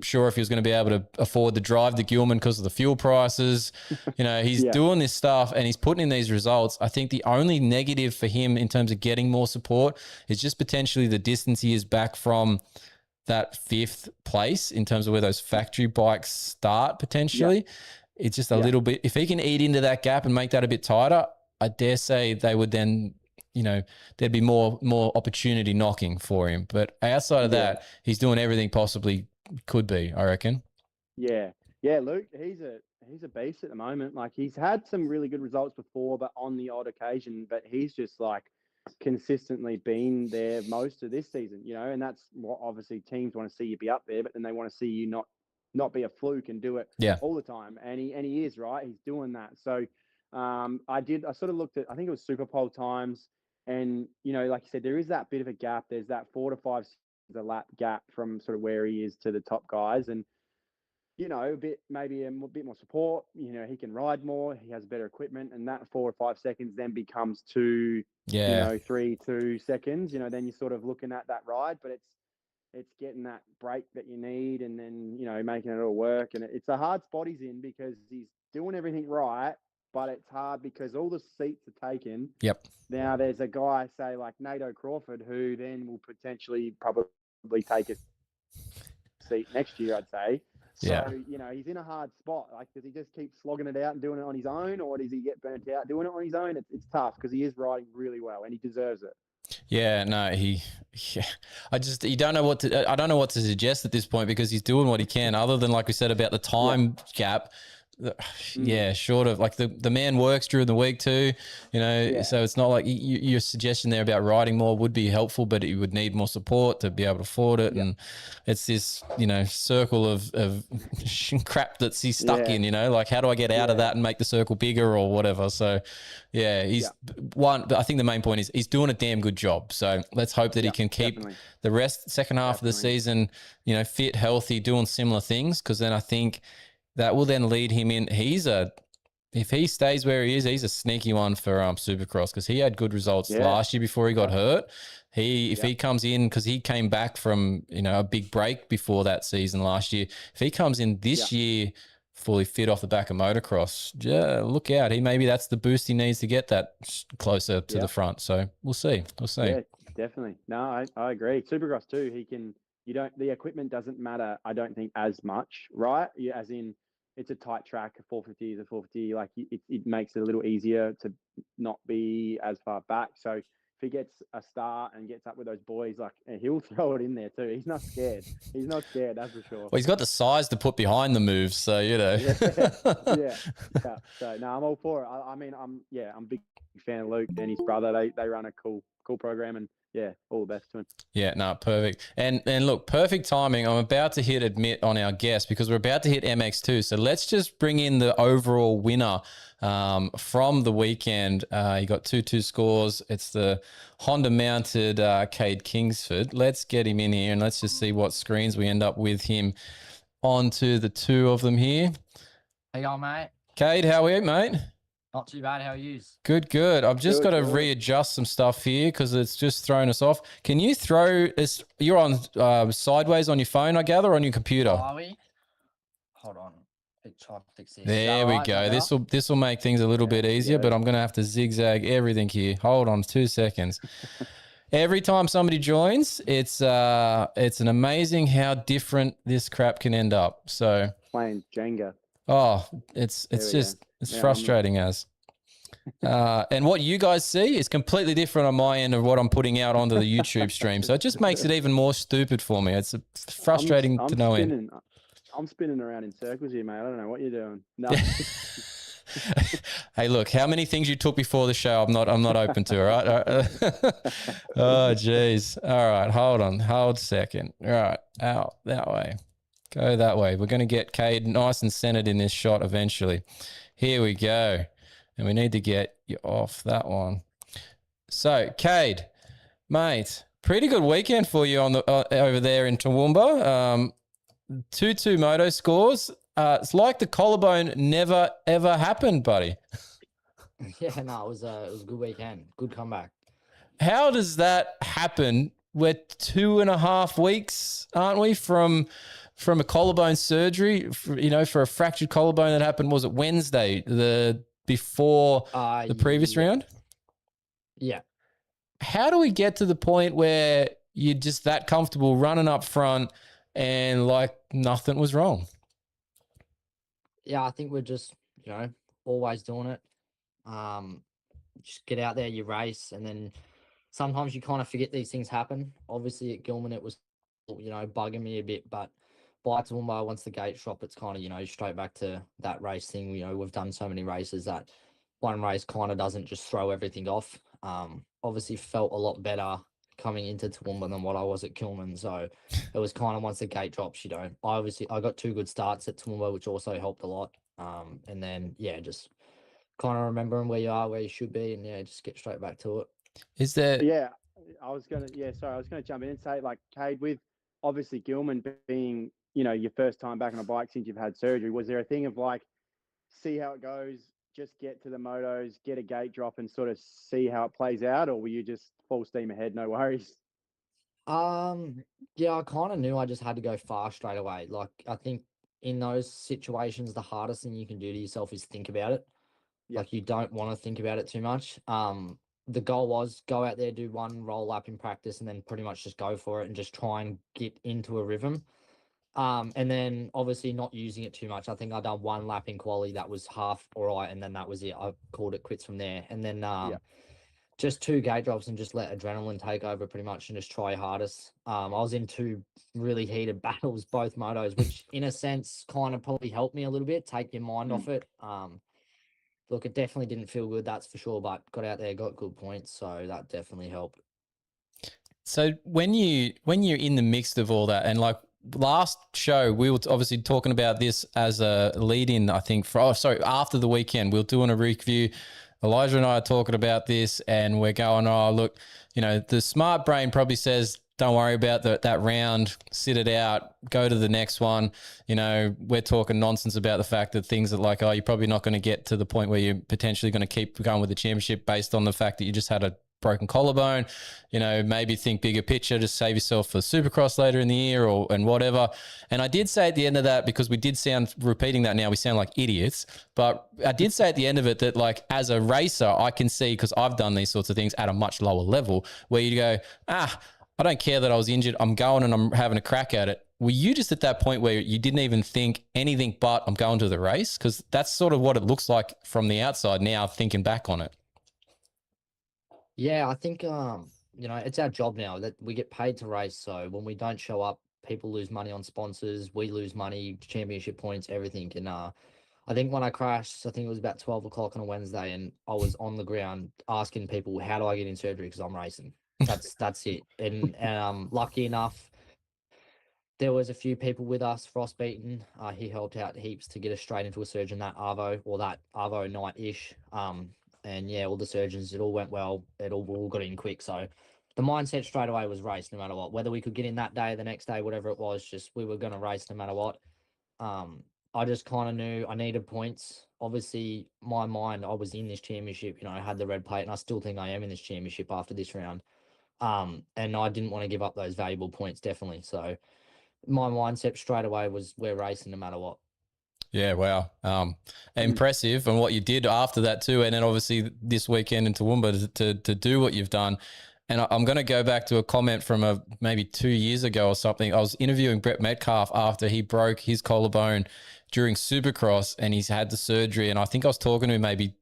sure if he was going to be able to afford to drive the Gilman because of the fuel prices. You know, he's doing this stuff and he's putting in these results. I think the only negative for him in terms of getting more support is just potentially the distance he is back from that 5th place in terms of where those factory bikes start potentially. it's just a little bit. If he can eat into that gap and make that a bit tighter, I dare say they would then, there'd be more opportunity knocking for him. But outside of that, he's doing everything possibly could be, I reckon. Yeah. Yeah, Luke, he's a beast at the moment. Like, he's had some really good results before, but on the odd occasion, but he's just like consistently been there most of this season, and that's what obviously teams want to see you be up there, but then they want to see you not be a fluke and do it all the time. And he is, right. He's doing that. So I sort of looked at, I think it was Super Pole times, and like you said, there is that bit of a gap. There's that 4 to 5 seconds a lap gap from sort of where he is to the top guys, and maybe a bit more support. He can ride more. He has better equipment, and that 4 or 5 seconds then becomes 2, 3, 2 seconds. Then you're sort of looking at that ride, but it's getting that break that you need, and then making it all work. And it's a hard spot he's in because he's doing everything right, but it's hard because all the seats are taken. Yep. Now there's a guy, say like Nato Crawford, who then will potentially probably take a seat next year, I'd say. So, he's in a hard spot. Like, does he just keep slogging it out and doing it on his own, or does he get burnt out doing it on his own? It's tough because he is riding really well and he deserves it. Yeah, no, I don't know what to suggest at this point because he's doing what he can, other than, like we said, about the time gap. Short of, like, the man works during the week too, so it's not like your suggestion there about riding more would be helpful, but he would need more support to be able to afford it. And it's this, circle of crap that he's stuck in, like, how do I get out of that and make the circle bigger or whatever? So but I think the main point is he's doing a damn good job. So let's hope that he can keep the second half of the season, fit, healthy, doing similar things. Cause then I think that will then lead him in. If he stays where he is, he's a sneaky one for Supercross because he had good results last year before he got hurt. If he comes in, because he came back from a big break before that season last year, if he comes in this year fully fit off the back of motocross, look out. Maybe that's the boost he needs to get that closer to the front. So we'll see. Yeah, definitely. No, I agree. Supercross too. The equipment doesn't matter, I don't think, as much, right? As in, it's a tight track. A 450 is a 450. Like, it makes it a little easier to not be as far back. So if he gets a start and gets up with those boys, like, he'll throw it in there too. He's not scared. That's for sure. Well, he's got the size to put behind the moves, so yeah. So no, I'm all for it. I'm a big fan of Luke and his brother. They run a cool program, and all the best to him. Yeah, no, perfect. And look, perfect timing. I'm about to hit admit on our guest because we're about to hit MX2. So let's just bring in the overall winner from the weekend. He got 2-2 scores. It's the Honda Mounted Cade Kingsford. Let's get him in here and let's just see what screens we end up with him onto the two of them here. How you going, mate? Cade, how are you, mate? Not too bad. How are you? Good. I've just got to readjust some stuff here because it's just thrown us off. Can you throw this? You're on sideways on your phone, I gather, or on your computer? Are we? Hold on. Try to fix this. There we go. This will make things a little bit easier, but I'm going to have to zigzag everything here. Hold on 2 seconds. Every time somebody joins, it's an amazing how different this crap can end up. So playing Jenga. Oh, it's frustrating and what you guys see is completely different on my end of what I'm putting out onto the YouTube stream. So it just makes it even more stupid for me. It's frustrating to no end. I'm spinning around in circles here, mate. I don't know what you're doing. No. Hey, look, how many things you took before the show I'm not open to, all right? Oh, geez. All right, hold a second. All right, out that way. Go that way. We're going to get Cade nice and centered in this shot eventually. Here we go. And we need to get you off that one. So, Cade, mate, pretty good weekend for you on the over there in Toowoomba. 2-2 moto scores. It's like the collarbone never, ever happened, buddy. Yeah, no, it was a good weekend. Good comeback. How does that happen? We're 2.5 weeks, aren't we, from a collarbone surgery, for a fractured collarbone that happened, was it Wednesday, before the previous round? Yeah. How do we get to the point where you're just that comfortable running up front and like nothing was wrong? Yeah, I think we're just, always doing it. Um, just get out there, you race, and then sometimes you kind of forget these things happen. Obviously, at Gilman, it was, bugging me a bit, but by Toowoomba, once the gates drop, it's kind of, straight back to that race thing. We've done so many races that one race kind of doesn't just throw everything off. Obviously, felt a lot better coming into Toowoomba than what I was at Kilman. So it was kind of once the gate drops, I got 2 good starts at Toowoomba, which also helped a lot. And then, yeah, just kind of remembering where you are, where you should be, and yeah, just get straight back to it. Is there? Yeah, I was gonna. Yeah, sorry, I was gonna jump in and say, like, Cade, with obviously Gilman being, your first time back on a bike since you've had surgery, was there a thing of like, see how it goes, just get to the motos, get a gate drop, and sort of see how it plays out, or were you just full steam ahead, no worries? Yeah, I kind of knew I just had to go fast straight away. Like, I think in those situations, the hardest thing you can do to yourself is think about it. Yep. Like, you don't want to think about it too much. The goal was go out there, do 1 roll lap in practice, and then pretty much just go for it and just try and get into a rhythm. And then obviously not using it too much. I think I done 1 lap in quali that was half all right, and then that was it. I called it quits from there. And then Yep. just 2 gate drops and just let adrenaline take over pretty much and just try hardest. I was in 2 really heated battles, both motos, which in a sense kind of probably helped me a little bit, take your mind off it. Look, it definitely didn't feel good, that's for sure, but got out there, got good points, so that definitely helped. So when you're in the mix of all that, and like last show, we were obviously talking about this as a lead in, I think, after the weekend, we were doing a review. Elijah and I are talking about this, and we're going, oh, look, the smart brain probably says, don't worry about that round, sit it out, go to the next one. We're talking nonsense about the fact that things are like, oh, you're probably not going to get to the point where you're potentially going to keep going with the championship based on the fact that you just had a broken collarbone. Maybe think bigger picture, just save yourself for Supercross later in the year and whatever. And I did say at the end of that, because we did sound, repeating that now, we sound like idiots, but I did say at the end of it that, like, as a racer, I can see, because I've done these sorts of things at a much lower level, where you go, I don't care that I was injured, I'm going and I'm having a crack at it. Were you just at that point where you didn't even think anything but I'm going to the race? Because that's sort of what it looks like from the outside now, thinking back on it. Yeah, I think it's our job now that we get paid to race. So when we don't show up, people lose money on sponsors, we lose money, championship points, everything. And I think when I crashed, I think it was about 12 o'clock on a Wednesday, and I was on the ground asking people, how do I get in surgery? Because I'm racing. That's it. And lucky enough, there was a few people with us, frostbeaten. He helped out heaps to get us straight into a surgeon that Arvo night-ish. And yeah, all the surgeons, it all went well. We all got in quick. So the mindset straight away was race no matter what. Whether we could get in that day, the next day, whatever it was, just we were going to race no matter what. I just kind of knew I needed points. Obviously, my mind, I was in this championship, I had the red plate, and I still think I am in this championship after this round. And I didn't want to give up those valuable points, definitely. So my mindset straight away was we're racing no matter what. Yeah, wow. Impressive. And what you did after that too. And then obviously this weekend in Toowoomba to do what you've done. And I'm going to go back to a comment from maybe 2 years ago or something. I was interviewing Brett Metcalf after he broke his collarbone during Supercross, and he's had the surgery. And I think I was talking to him maybe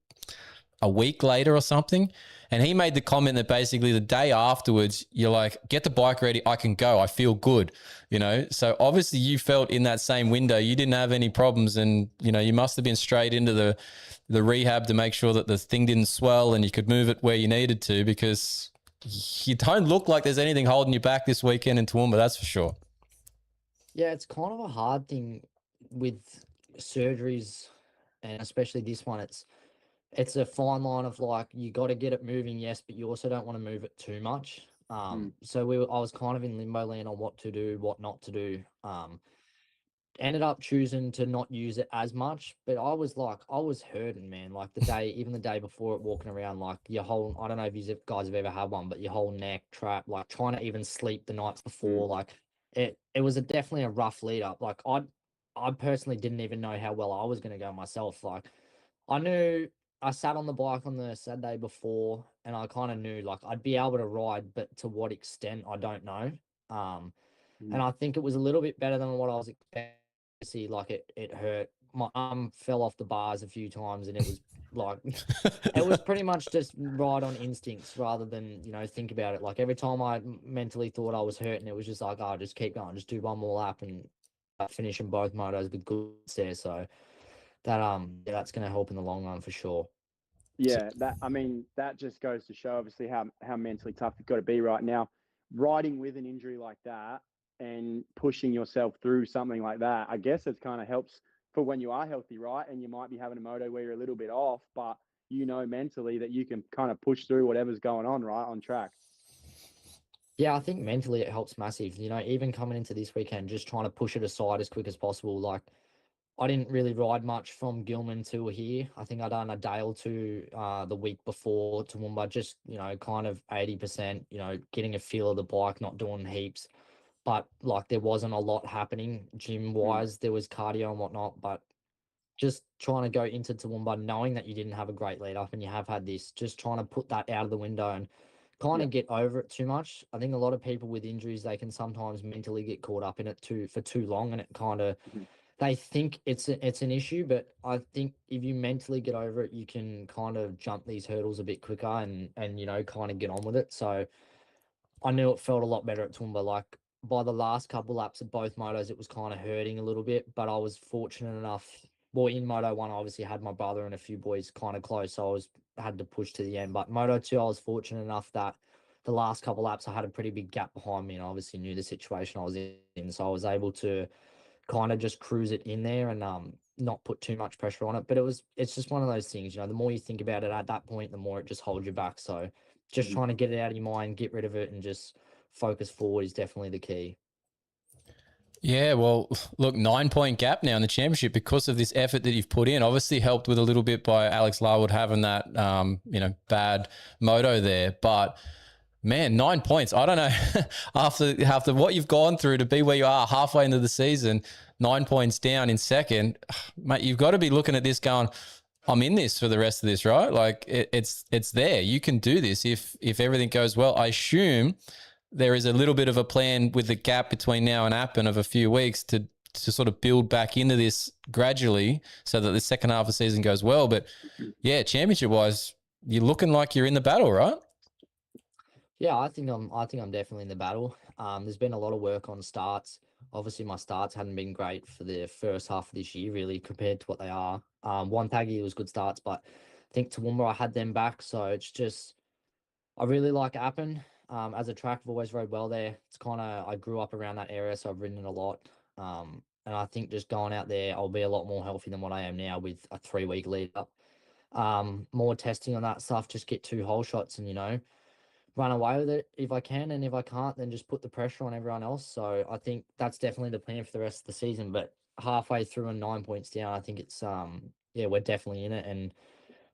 a week later or something. And he made the comment that basically the day afterwards, you're like, get the bike ready. I can go. I feel good, So obviously you felt in that same window, you didn't have any problems. And, you must have been straight into the rehab to make sure that the thing didn't swell and you could move it where you needed to, because you don't look like there's anything holding you back this weekend in Toowoomba, that's for sure. Yeah, it's kind of a hard thing with surgeries, and especially this one. It's a fine line of, like, you got to get it moving, yes, but you also don't want to move it too much. So I was kind of in limbo land on what to do, what not to do. Ended up choosing to not use it as much, but I was hurting, man. Like even the day before it, walking around, like your whole, I don't know if you guys have ever had one, but your whole neck trap, like trying to even sleep the nights before, like it was definitely a rough lead up. Like I personally didn't even know how well I was going to go myself. Like I knew I sat on the bike on the Saturday before, and I kind of knew like I'd be able to ride, but to what extent, I don't know. And I think it was a little bit better than what I was expecting to see. Like it hurt my arm fell off the bars a few times, and it was like it was pretty much just ride on instincts rather than, think about it. Like every time I mentally thought I was hurting, it was just like, oh, just keep going, just do one more lap and finishing both motos with good there. So yeah, that's going to help in the long run for sure. Yeah, that just goes to show obviously how mentally tough you've got to be right now. Riding with an injury like that and pushing yourself through something like that, I guess it kind of helps for when you are healthy, right? And you might be having a moto where you're a little bit off, but mentally that you can kind of push through whatever's going on, right, on track. Yeah, I think mentally it helps massive. Even coming into this weekend, just trying to push it aside as quick as possible. Like I didn't really ride much from Gilman to here. I think I done a day or two the week before Toowoomba, just, kind of 80%, getting a feel of the bike, not doing heaps. But like there wasn't a lot happening gym wise. There was cardio and whatnot, but just trying to go into Toowoomba knowing that you didn't have a great lead up and you have had this, just trying to put that out of the window and kind Yeah. of get over it too much. I think a lot of people with injuries, they can sometimes mentally get caught up in it for too long, and it kind of Mhm. they think it's an issue, but I think if you mentally get over it, you can kind of jump these hurdles a bit quicker and kind of get on with it. So I knew it felt a lot better at Toowoomba. Like by the last couple laps of both motos, it was kind of hurting a little bit, but I was fortunate enough. Well, in Moto 1, I obviously had my brother and a few boys kind of close, so had to push to the end. But Moto 2, I was fortunate enough that the last couple laps I had a pretty big gap behind me, and I obviously knew the situation I was in, so I was able to kind of just cruise it in there and not put too much pressure on it. But it's just one of those things, the more you think about it at that point, the more it just holds you back. So just Mhm. trying to get it out of your mind, get rid of it, and just focus forward is definitely the key. Yeah, well, look, 9-point gap now in the championship because of this effort that you've put in. Obviously, helped with a little bit by Alex Larwood having that, bad moto there. But man, 9 points. I don't know. after what you've gone through to be where you are halfway into the season, 9 points down in second, mate, you've got to be looking at this going, I'm in this for the rest of this, right? Like it's there. You can do this if everything goes well. I assume there is a little bit of a plan with the gap between now and Appen of a few weeks to sort of build back into this gradually so that the second half of the season goes well. But yeah, championship wise, you're looking like you're in the battle, right? Yeah, I think I'm definitely in the battle. There's been a lot of work on starts. Obviously, my starts hadn't been great for the first half of this year, really, compared to what they are. Wonthaggi was good starts, but I think Toowoomba I had them back. So it's just I really like Appen. As a track, I've always rode well there. It's kind of I grew up around that area, so I've ridden it a lot. And I think just going out there, I'll be a lot more healthy than what I am now with a 3 week lead up. More testing on that stuff, just get 2 hole shots and run away with it if I can, and if I can't, then just put the pressure on everyone else. So I think that's definitely the plan for the rest of the season. But halfway through and 9 points down, I think it's yeah, we're definitely in it, and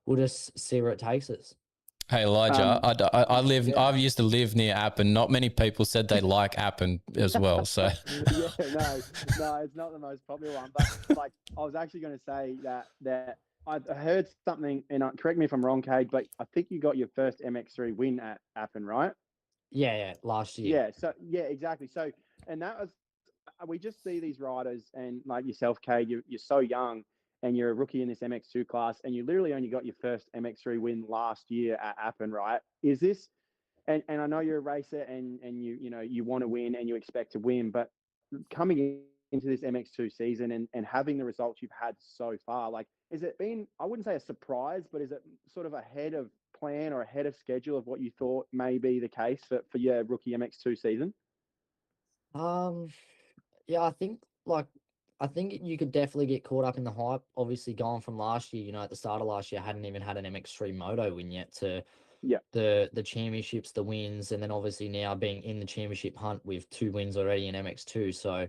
we'll just see where it takes us. Hey Elijah, I live. Yeah. I've used to live near Appen. Not many people said they like Appen as well. So Yeah, no, it's not the most popular one. But like, I was actually going to say that I heard something, and correct me if I'm wrong, Cade, but I think you got your first MX3 win at Appen, right? Yeah, last year. Yeah. So yeah, exactly. So, and that was we just see these riders, and like yourself, Cade, you're so young, and you're a rookie in this MX2 class, and you literally only got your first MX3 win last year at Appen, right? Is this and I know you're a racer and you want to win and you expect to win, but coming into this MX2 season and having the results you've had so far, like, is it been, I wouldn't say a surprise, but is it sort of ahead of plan or ahead of schedule of what you thought may be the case for your rookie MX2 season? Um, yeah, I think you could definitely get caught up in the hype. Obviously, going from last year, at the start of last year, I hadn't even had an MX3 Moto win yet to Yeah. the championships, the wins, and then obviously now being in the championship hunt with 2 wins already in MX2. So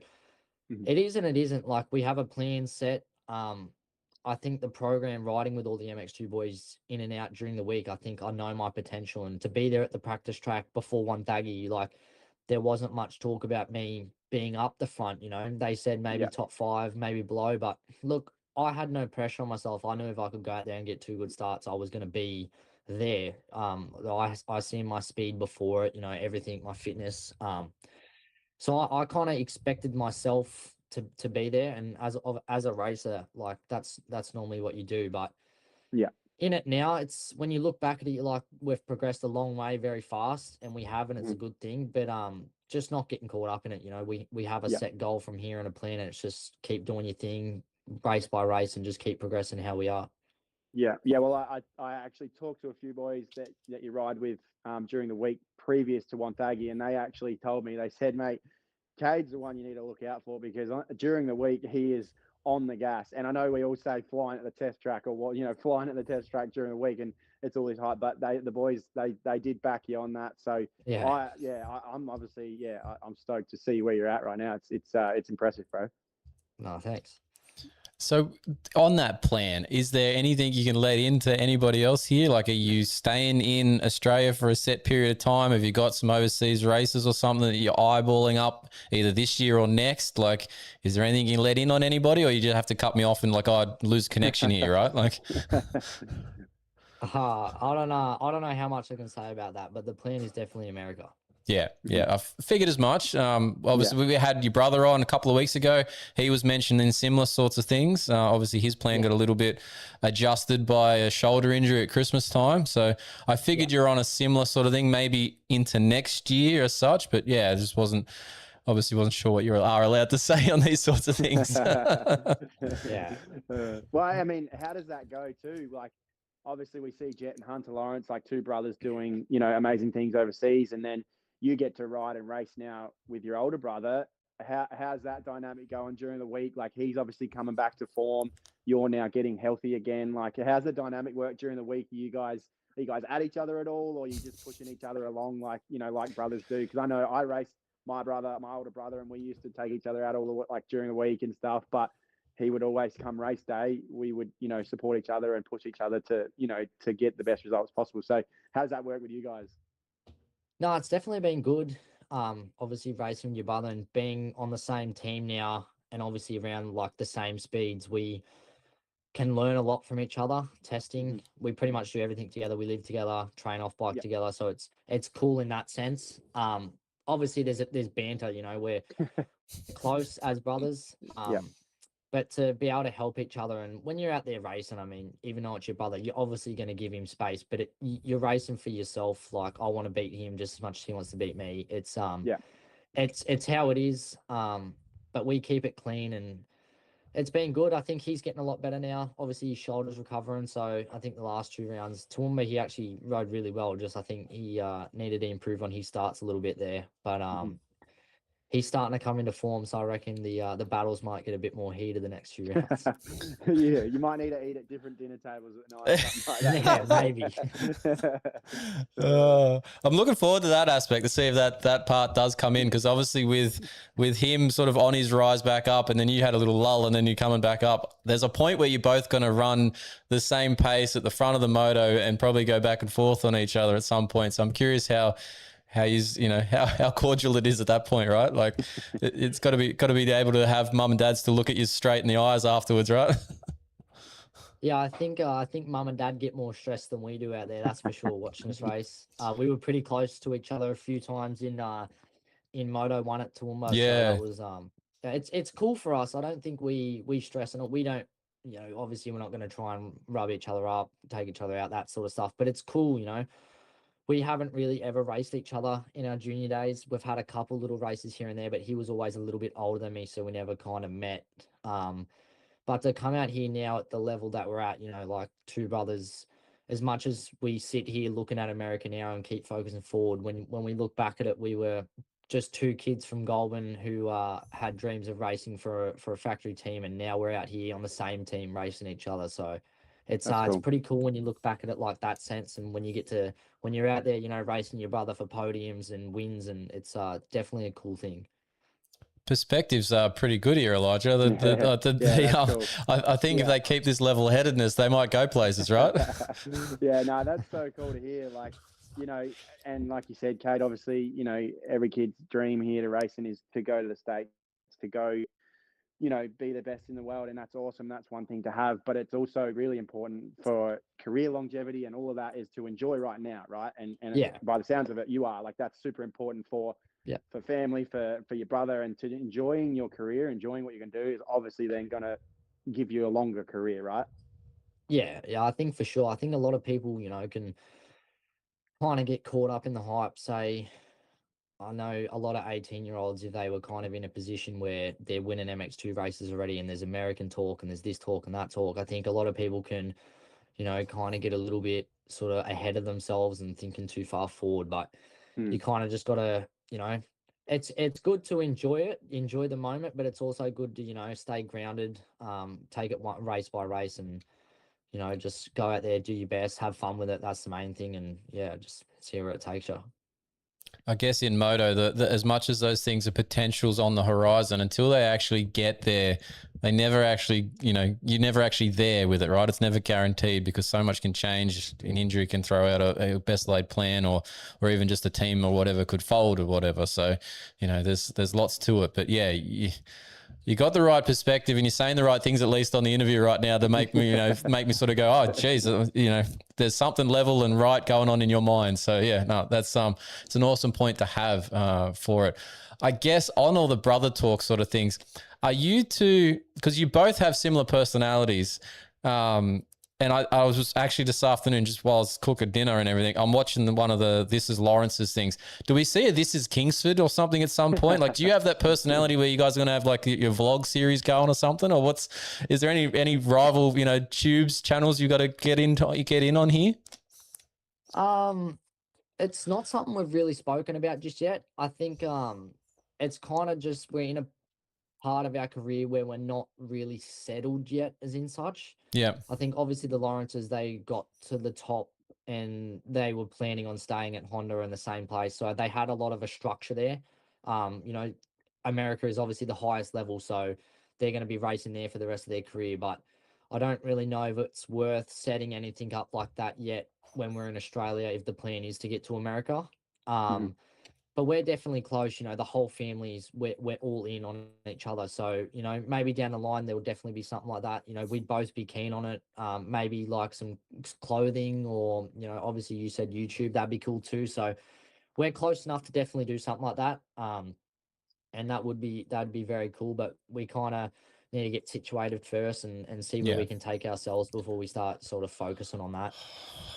Mhm. it is and it isn't. Like we have a plan set. I think the program riding with all the MX2 boys in and out during the week, I think I know my potential, and to be there at the practice track before Wonthaggi, like there wasn't much talk about me being up the front. They said maybe Yeah. top 5, maybe below, but look, I had no pressure on myself. I knew if I could go out there and get 2 good starts, I was going to be there. I seen my speed before it, everything, my fitness. So I kind of expected myself to be there. And as a racer, like that's normally what you do. But Yeah. in it now, it's when you look back at it, you're like, we've progressed a long way very fast, and we have, and it's a good thing. But just not getting caught up in it. You know, we have a Yeah. set goal from here and a plan, and it's just keep doing your thing, race by race, and just keep progressing how we are. Yeah, yeah. Well, I actually talked to a few boys that you ride with during the week previous to Wonthaggi, and they actually told me, they said, mate, Cade's the one you need to look out for, because during the week he is on the gas. And I know we all say flying at the test track, or what, flying at the test track during the week, and it's always hype. But the boys they did back you on that. So Yeah. I'm obviously I'm stoked to see where you're at right now. It's impressive, bro. No, thanks. So on that plan, is there anything you can let into anybody else here? Like, are you staying in Australia for a set period of time? Have you got some overseas races or something that you're eyeballing up either this year or next? Like, is there anything you can let in on anybody, or you just have to cut me off and like, I'd lose connection here, right? Like, I don't know. I don't know how much I can say about that, but the plan is definitely America. yeah. I figured as much. Obviously, we had your brother on a couple of weeks ago. He was mentioning similar sorts of things. Obviously, his plan got a little bit adjusted by a shoulder injury at Christmas time. So I figured you're on a similar sort of thing, maybe into next year as such. But yeah, I just wasn't sure what you are allowed to say on these sorts of things. Yeah. Well, I mean, how does that go too? Like, obviously, we see Jet and Hunter Lawrence, like two brothers doing, amazing things overseas, and then you get to ride and race now with your older brother. How's that dynamic going during the week? Like, he's obviously coming back to form. You're now getting healthy again. Like, how's the dynamic work during the week? Are you guys at each other at all, or are you just pushing each other along like like brothers do? Because I know I raced my older brother, and we used to take each other out all the like during the week and stuff. But he would always come race day. We would support each other and push each other to to get the best results possible. So how's that work with you guys? No, it's definitely been good. Obviously racing with your brother and being on the same team now, and obviously around like the same speeds, we can learn a lot from each other. Testing, we pretty much do everything together. We live together, train off bike together, so it's cool in that sense. Obviously there's banter. We're close as brothers. But to be able to help each other, and when you're out there racing, I mean, even though it's your brother, you're obviously going to give him space, but you're racing for yourself. Like, I want to beat him just as much as he wants to beat me. It's how it is. But we keep it clean, and it's been good. I think he's getting a lot better now. Obviously, his shoulder's recovering, so I think the last 2 rounds, Toowoomba, he actually rode really well. Just I think he needed to improve on his starts a little bit there, but he's starting to come into form, so I reckon the battles might get a bit more heated the next few rounds. Yeah, you might need to eat at different dinner tables at night, something like that. Yeah, maybe. I'm looking forward to that aspect to see if that part does come in, because obviously with him sort of on his rise back up, and then you had a little lull, and then you're coming back up, there's a point where you're both going to run the same pace at the front of the moto and probably go back and forth on each other at some point. So I'm curious how he's how cordial it is at that point, right? Like it's got to be able to have mum and dad still look at you straight in the eyes afterwards, right? Yeah, I think mum and dad get more stressed than we do out there. That's for sure. Watching this race, we were pretty close to each other a few times in Moto 1 at Toowoomba. Yeah. So that was it's cool for us. I don't think we stress on it. We don't, obviously we're not going to try and rub each other up, take each other out, that sort of stuff. But it's cool, We haven't really ever raced each other in our junior days. We've had a couple little races here and there, but he was always a little bit older than me, so we never kind of met. But to come out here now at the level that we're at, like two brothers, as much as we sit here looking at America now and keep focusing forward, when we look back at it, we were just two kids from Goulburn who had dreams of racing for a factory team, and now we're out here on the same team racing each other. So it's That's it's cool. pretty cool when you look back at it like that sense, and when you're out there, racing your brother for podiums and wins, and it's definitely a cool thing. Perspectives are pretty good here, Elijah. Cool. I think if they keep this level headedness, they might go places, right? Yeah, no, that's so cool to hear. Like, and like you said, Kate, obviously, every kid's dream here to racing is to go to the States, to go, be the best in the world. And that's awesome. That's one thing to have, but it's also really important for career longevity and all of that is to enjoy right now. Right. And Yeah. by the sounds of it, you are like, that's super important for for family, for your brother, and to enjoying your career, enjoying what you can do is obviously then going to give you a longer career, right? Yeah, I think for sure. I think a lot of people, can kind of get caught up in the hype. Say, I know a lot of 18-year-olds, if they were kind of in a position where they're winning MX2 races already and there's American talk and there's this talk and that talk, I think a lot of people can, kind of get a little bit sort of ahead of themselves and thinking too far forward. But you kind of just got to, it's good to enjoy the moment, but it's also good to, stay grounded, take it race by race and, just go out there, do your best, have fun with it. That's the main thing. And yeah, just see where it takes you. I guess in moto, as much as those things are potentials on the horizon, until they actually get there, they never actually, you're never actually there with it, right? It's never guaranteed because so much can change. An injury can throw out a best laid plan, or even just a team or whatever could fold or whatever. So, there's lots to it. But yeah, you got the right perspective and you're saying the right things, at least on the interview right now, that make me, make me sort of go, oh, geez, there's something level and right going on in your mind. So yeah, no, that's it's an awesome point to have for it. I guess on all the brother talk sort of things, are you two, because you both have similar personalities, and I was just actually this afternoon, just while I was cooking dinner and everything, I'm watching one of the This Is Lawrence's things. Do we see a This Is Kingsford or something at some point? Like, do you have that personality where you guys are going to have like your vlog series going or something? Or is there any rival, tubes channels you got to get in on here? It's not something we've really spoken about just yet. I think it's kind of just we're in a part of our career where we're not really settled yet as in such. Yeah. I think obviously the Lawrences, they got to the top and they were planning on staying at Honda in the same place. So they had a lot of a structure there. America is obviously the highest level, so they're going to be racing there for the rest of their career. But I don't really know if it's worth setting anything up like that yet when we're in Australia, if the plan is to get to America. But we're definitely close, the whole family's, we're all in on each other. So, maybe down the line, there will definitely be something like that. We'd both be keen on it. Maybe like some clothing or, obviously you said YouTube, that'd be cool too. So we're close enough to definitely do something like that. And that'd be very cool, but we kind of need to get situated first and see where we can take ourselves before we start sort of focusing on that.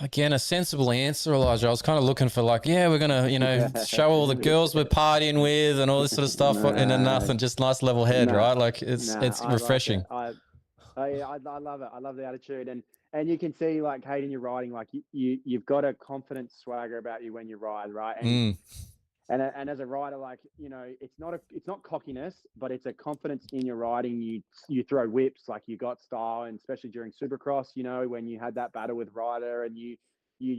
Again, a sensible answer, Elijah. I was kind of looking for like, yeah, we're going to, show all the girls we're partying with and all this sort of stuff. And then nothing, just nice level head, right? Like it's refreshing. Like I love it. I love the attitude. And you can see like, Kate, in your riding, like you've got a confident swagger about you when you ride, right? And as a rider, like, it's not cockiness, but it's a confidence in your riding. You throw whips, like you got style, and especially during Supercross, when you had that battle with Ryder and you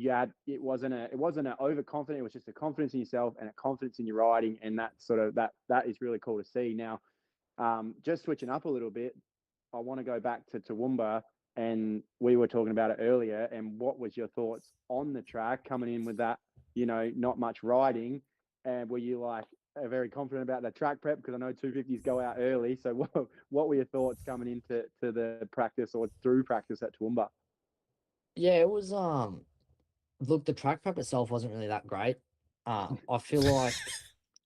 had, it wasn't an overconfident, it was just a confidence in yourself and a confidence in your riding. And that sort of, that is really cool to see. Now, just switching up a little bit, I want to go back to Toowoomba, and we were talking about it earlier. And what was your thoughts on the track coming in with that, not much riding? And were you like very confident about the track prep? Because I know 250s go out early. So what were your thoughts coming into the practice or through practice at Toowoomba? Yeah, it was look, the track prep itself wasn't really that great. I feel like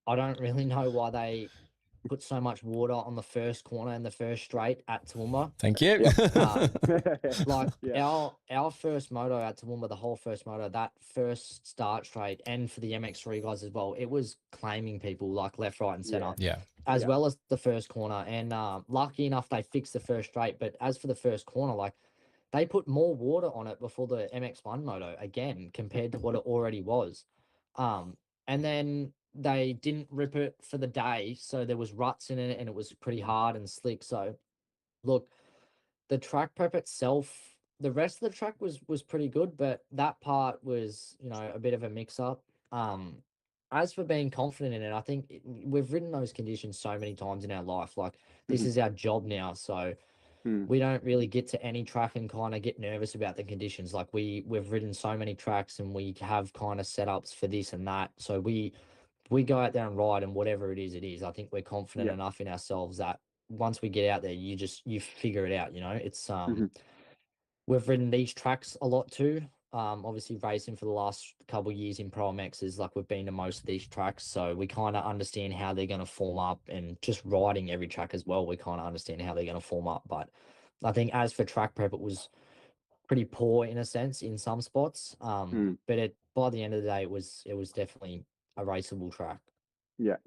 I don't really know why they put so much water on the first corner and the first straight at Toowoomba. Thank you. Our first moto at Toowoomba, the whole first moto, that first start straight, and for the MX3 guys as well, it was claiming people like left, right, and center. As well as the first corner. And lucky enough, they fixed the first straight. But as for the first corner, like they put more water on it before the MX1 moto again compared to what it already was. And then they didn't rip it for the day, so there was ruts in it and it was pretty hard and slick. So look, the track prep itself, the rest of the track was pretty good, but that part was, a bit of a mix up. As for being confident in it, I think we've ridden those conditions so many times in our life. Like this is our job now, so we don't really get to any track and kind of get nervous about the conditions. Like we've ridden so many tracks and we have kind of setups for this and that. So we go out there and ride, and whatever it is. I think we're confident enough in ourselves that once we get out there, you figure it out. It's we've ridden these tracks a lot too. Obviously racing for the last couple of years in Pro MXs, like we've been to most of these tracks, so we kind of understand how they're going to form up, and just riding every track as well, we kind of understand how they're going to form up. But I think as for track prep, it was pretty poor in a sense in some spots. But by the end of the day, it was definitely a raceable track. Yeah.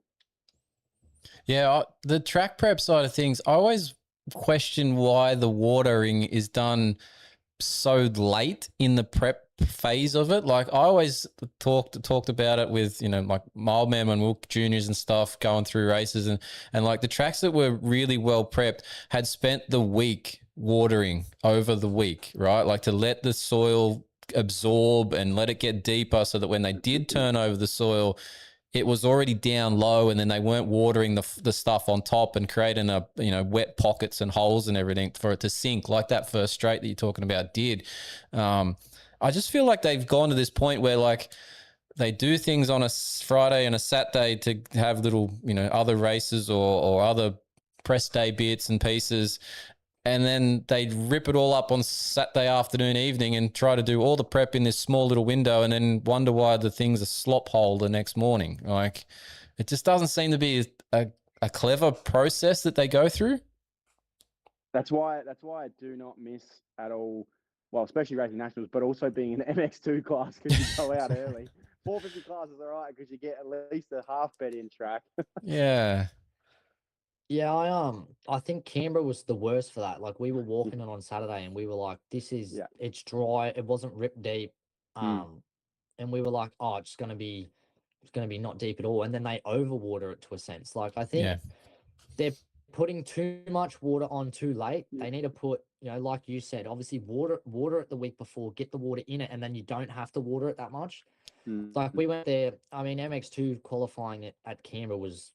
Yeah, the track prep side of things, I always question why the watering is done so late in the prep phase of it. Like I always talked about it with, you know, like my old man when we were juniors and stuff going through races, and like the tracks that were really well prepped had spent the week watering over the week, right? Like to let the soil absorb and let it get deeper so that when they did turn over the soil, it was already down low, and then they weren't watering the stuff on top and creating wet pockets and holes and everything for it to sink like that first straight that you're talking about did. I just feel like they've gone to this point where like they do things on a Friday and a Saturday to have little, you know, other races or other press day bits and pieces, and then they rip it all up on Saturday afternoon, evening, and try to do all the prep in this small little window, and then wonder why the things are slop hole the next morning. Like, it just doesn't seem to be a clever process that they go through. That's why I do not miss at all. Well, especially racing nationals, but also being in the MX2 class because you go out early. 450 class is all right because you get at least a half bed in track. Yeah. Yeah, I think Canberra was the worst for that. Like we were walking it on Saturday and we were like, this is it's dry. It wasn't ripped deep. And we were like, oh, it's gonna be not deep at all. And then they overwater it to a sense. Like I think they're putting too much water on too late. They need to put, you know, like you said, obviously water it the week before, get the water in it, and then you don't have to water it that much. Like we went there. I mean, MX2 qualifying at Canberra was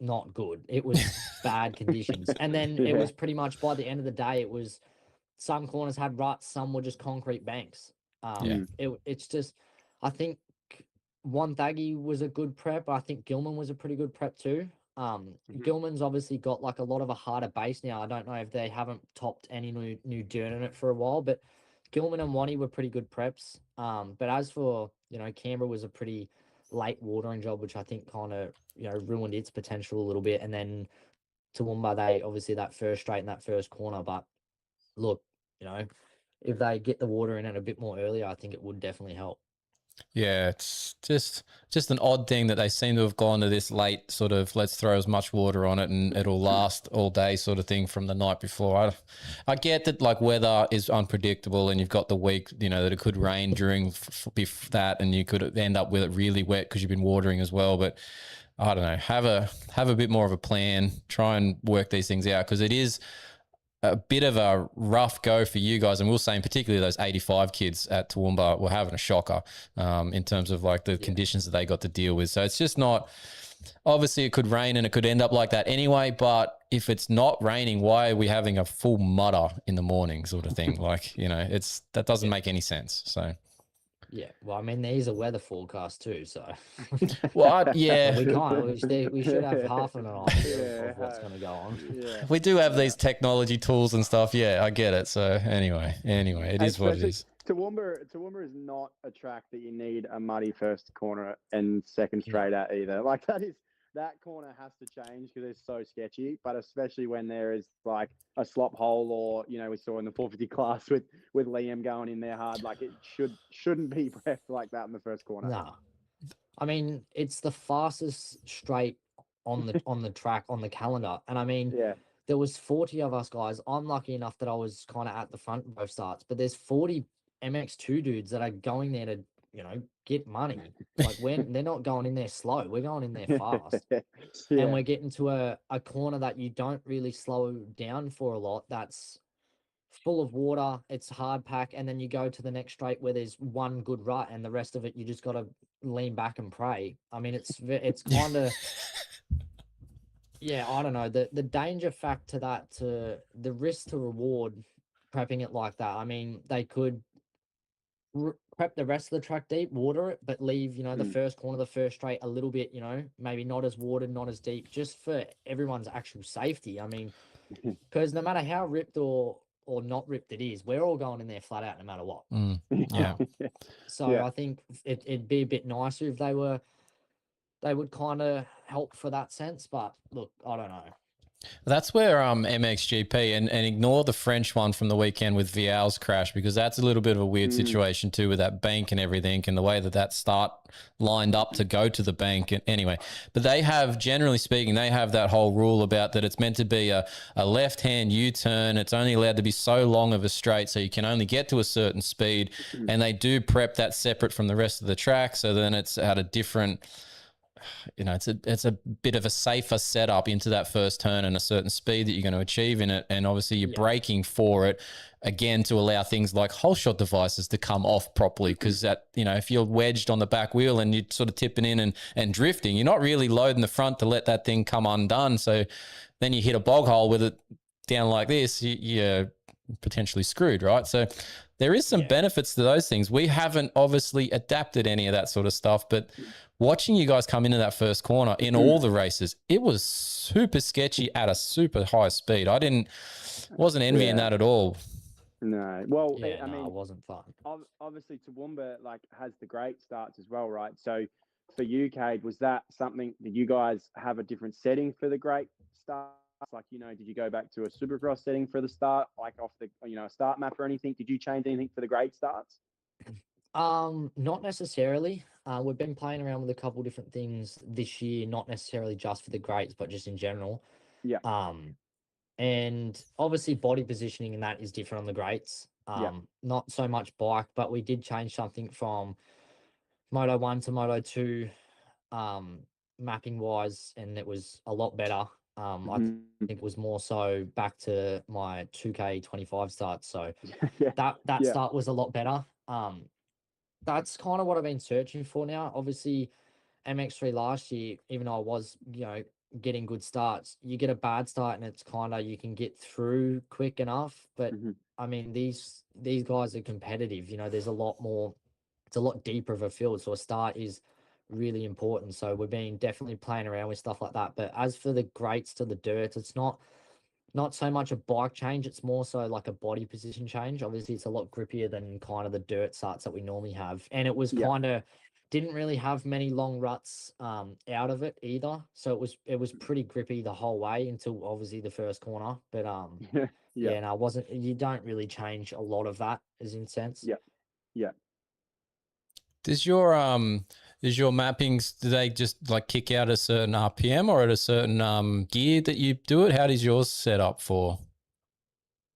not good. It was bad conditions. And then it was pretty much by the end of the day, it was some corners had ruts, some were just concrete banks. It's just, I think Wonthaggi was a good prep. I think Gilman was a pretty good prep too. Gilman's obviously got like a lot of a harder base now. I don't know if they haven't topped any new dirt in it for a while, but Gilman and Wani were pretty good preps. But as for, you know, Canberra was a pretty late watering job, which I think kind of, you know, ruined its potential a little bit. And then Toowoomba, they obviously that first straight and that first corner. But look, you know, if they get the water in it a bit more earlier, I think it would definitely help. Yeah, it's just an odd thing that they seem to have gone to this late sort of let's throw as much water on it and it'll last all day sort of thing from the night before. I get that like weather is unpredictable and you've got the week, you know, that it could rain during that and you could end up with it really wet because you've been watering as well. But I don't know, have a bit more of a plan, try and work these things out because it is a bit of a rough go for you guys. And we'll say in particularly those 85 kids at Toowoomba were having a shocker in terms of like the conditions that they got to deal with. So it's just not, obviously it could rain and it could end up like that anyway, but if it's not raining, why are we having a full mudder in the morning sort of thing? Like, you know, that doesn't make any sense. So. Yeah, well, I mean, there's a weather forecast too, so. Well, we can't. We should have half an idea of what's going to go on. Yeah. We do have these technology tools and stuff. Yeah, I get it. So anyway, it is what it is. Toowoomba is not a track that you need a muddy first corner and second straight at either. Like that corner has to change because it's so sketchy, but especially when there is like a slop hole or, you know, we saw in the 450 class with Liam going in there hard, like it shouldn't be prepped like that in the first corner. No. I mean, it's the fastest straight on the track, on the calendar. And I mean, there was 40 of us guys. I'm lucky enough that I was kind of at the front both starts, but there's 40 MX2 dudes that are going there to, you know, get money. Like they're not going in there slow. We're going in there fast. And we're getting to a corner that you don't really slow down for a lot. That's full of water. It's hard pack. And then you go to the next straight where there's one good rut and the rest of it, you just got to lean back and pray. I mean, it's kind of, I don't know. The danger factor to the risk to reward prepping it like that. I mean, they could prep the rest of the track deep, water it, but leave, you know, the first corner, the first straight a little bit, you know, maybe not as watered, not as deep, just for everyone's actual safety. I mean, because no matter how ripped or or not ripped it is, we're all going in there flat out no matter what. Yeah. So Yeah. I think it'd be a bit nicer if they would kind of help for that sense. But look, I don't know. That's where MXGP and ignore the French one from the weekend with Vial's crash, because that's a little bit of a weird situation too with that bank and everything and the way that start lined up to go to the bank. And anyway, but they have, generally speaking, they have that whole rule about that it's meant to be a left-hand U-turn. It's only allowed to be so long of a straight, so you can only get to a certain speed. And they do prep that separate from the rest of the track, so then it's at a different... it's a bit of a safer setup into that first turn and a certain speed that you're going to achieve in it. And obviously you're braking for it again to allow things like whole shot devices to come off properly. Because that, if you're wedged on the back wheel and you're sort of tipping in and drifting, you're not really loading the front to let that thing come undone. So then you hit a bog hole with it down like this, you're potentially screwed, right? So there is some benefits to those things. We haven't obviously adapted any of that sort of stuff, but watching you guys come into that first corner in all the races, it was super sketchy at a super high speed. Wasn't envying that at all. No. Well, Yeah, I mean, it wasn't fun. obviously Toowoomba has the great starts as well, right? So for you, Cade, was that something that you guys have a different setting for the great starts? Like, did you go back to a Supercross setting for the start, like off the, a start map or anything? Did you change anything for the great starts? Not necessarily. We've been playing around with a couple different things this year, not necessarily just for the greats, but just in general. Yeah. And obviously body positioning and that is different on the greats. Not so much bike, but we did change something from Moto 1 to Moto 2, mapping wise, and it was a lot better. I think it was more so back to my 2K25 start. So that start was a lot better. That's kind of what I've been searching for now. Obviously, MX3 last year, even though I was, getting good starts, you get a bad start and it's kind of, you can get through quick enough. But I mean, these guys are competitive. There's a lot more. It's a lot deeper of a field, so a start is really important. So we've been definitely playing around with stuff like that. But as for the greats to the dirt, it's not so much a bike change. It's more so like a body position change. Obviously, it's a lot grippier than kind of the dirt starts that we normally have. And it was kind of didn't really have many long ruts out of it either. So it was pretty grippy the whole way until obviously the first corner. But no, it wasn't. You don't really change a lot of that, as in sense. Yeah. Does your mappings, do they just like kick out a certain RPM or at a certain gear that you do it? How does yours set up for?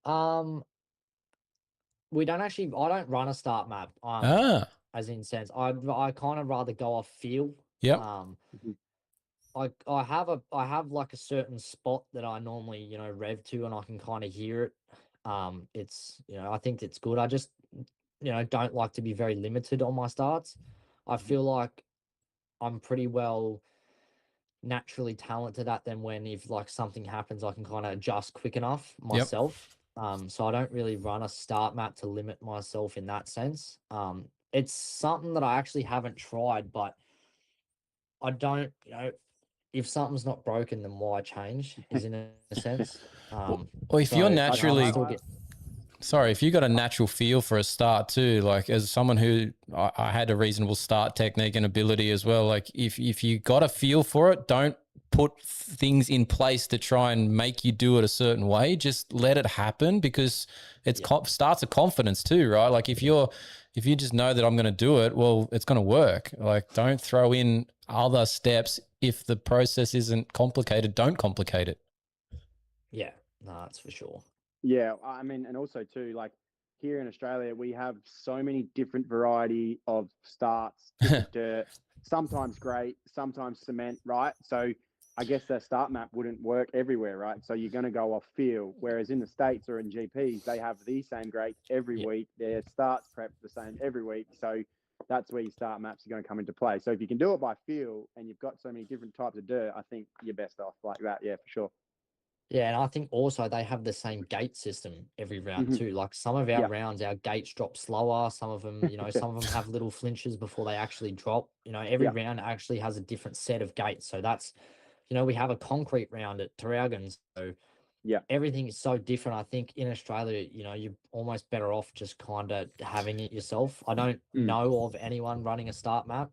We don't actually. I don't run a start map. As in sense, I kind of rather go off feel. Yep. I have like a certain spot that I normally rev to, and I can kind of hear it. It's I think it's good. I just don't like to be very limited on my starts. I feel like I'm pretty well naturally talented at them when if like something happens, I can kind of adjust quick enough myself. So I don't really run a start map to limit myself in that sense. It's something that I actually haven't tried, but I don't, if something's not broken, then why change is in a sense. Or if you're naturally... Sorry, if you got a natural feel for a start too, like as someone who I had a reasonable start technique and ability as well, like if you got a feel for it, don't put things in place to try and make you do it a certain way. Just let it happen, because it's starts a confidence too, right? Like if you just know that I'm going to do it, well, it's going to work. Like don't throw in other steps. If the process isn't complicated, don't complicate it. Yeah, no, that's for sure. Yeah, I mean, and also too, like here in Australia, we have so many different variety of starts, different dirt, sometimes great, sometimes cement, right? So I guess the start map wouldn't work everywhere, right? So you're going to go off feel, whereas in the States or in GPs, they have the same greats every week. Their starts prep the same every week. So that's where your start maps are going to come into play. So if you can do it by feel and you've got so many different types of dirt, I think you're best off like that. Yeah, for sure. Yeah, and I think also they have the same gate system every round too. Like some of our rounds, our gates drop slower. Some of them, some of them have little flinches before they actually drop. Every round actually has a different set of gates. So that's, we have a concrete round at Tarragons. So Yeah. everything is so different. I think in Australia, you know, you're almost better off just kind of having it yourself. I don't know of anyone running a start map.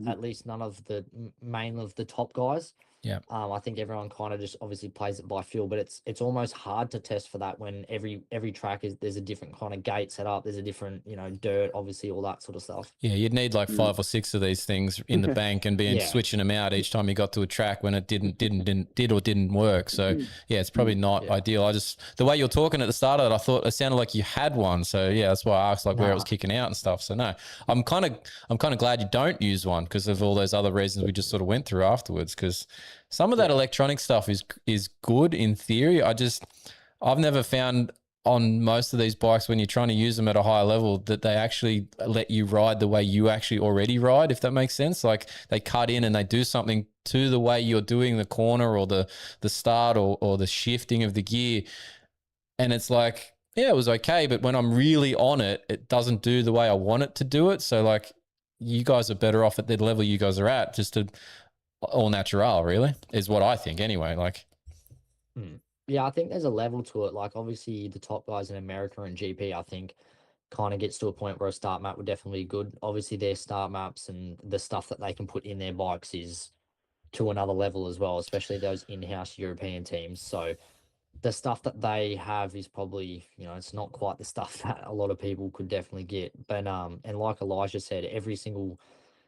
At least none of the main of the top guys. Yeah. I think everyone kind of just obviously plays it by feel, but it's almost hard to test for that when every track there's a different kind of gate set up. There's a different, you know, dirt, obviously, all that sort of stuff. Yeah, you'd need like 5 or 6 of these things in the bank and being switching them out each time you got to a track when it didn't work. So yeah, it's probably not ideal. The way you're talking at the start of it, I thought it sounded like you had one. So yeah, that's why I asked like where it was kicking out and stuff. So no, I'm kind of glad you don't use one because of all those other reasons we just sort of went through afterwards. Because some of that electronic stuff is good in theory. I've never found on most of these bikes when you're trying to use them at a higher level that they actually let you ride the way you actually already ride, if that makes sense. Like they cut in and they do something to the way you're doing the corner or the start or the shifting of the gear. And it's like, yeah, it was okay. But when I'm really on it, it doesn't do the way I want it to do it. So like you guys are better off at the level you guys are at, just to all natural, really, is what I think anyway. Like, yeah, I think there's a level to it. Like obviously the top guys in America and GP, I think kind of gets to a point where a start map would definitely be good. Obviously their start maps and the stuff that they can put in their bikes is to another level as well, especially those in-house European teams. So the stuff that they have is probably, you know, it's not quite the stuff that a lot of people could definitely get. But and like Elijah said, every single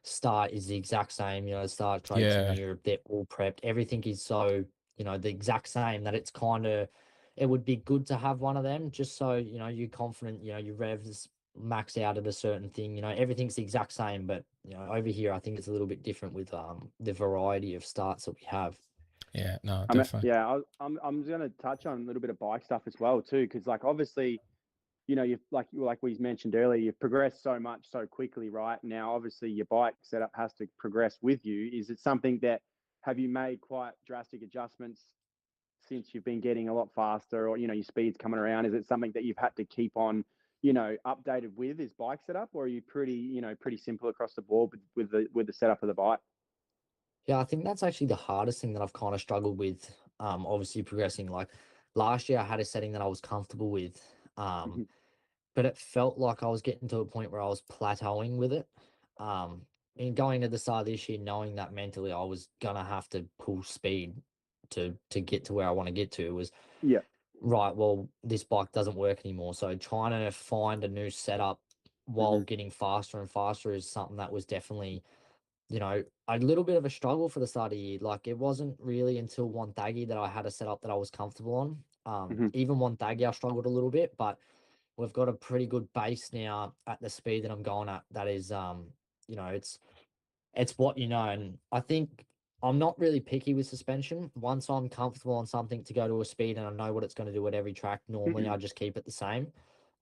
start is the exact same. You know, start traits in Europe, they're all prepped. Everything is so, you know, the exact same that it's kind of, it would be good to have one of them just so, you know, you're confident, you know, your revs max out at a certain thing, you know, everything's the exact same. But, you know, over here, I think it's a little bit different with the variety of starts that we have. Yeah, no, definitely. I'm going to touch on a little bit of bike stuff as well too, because like obviously, you know, you've like we mentioned earlier, you've progressed so much so quickly, right? Now, obviously, your bike setup has to progress with you. Is it something that have you made quite drastic adjustments since you've been getting a lot faster, or you know, your speed's coming around? Is it something that you've had to keep on, you know, updated with is bike setup, or are you pretty simple across the board with the setup of the bike? Yeah, I think that's actually the hardest thing that I've kind of struggled with. Obviously progressing. Like last year, I had a setting that I was comfortable with, but it felt like I was getting to a point where I was plateauing with it. And going to the start of this year, knowing that mentally I was gonna have to pull speed to get to where I want to get to was right. Well, this bike doesn't work anymore, so trying to find a new setup while getting faster and faster is something that was definitely, you know, a little bit of a struggle for the start of the year. Like it wasn't really until Wonthaggi that I had a setup that I was comfortable on. Even Wonthaggi, I struggled a little bit, but we've got a pretty good base now at the speed that I'm going at. That is, you know, it's what you know. And I think I'm not really picky with suspension. Once I'm comfortable on something to go to a speed and I know what it's going to do at every track, normally I just keep it the same.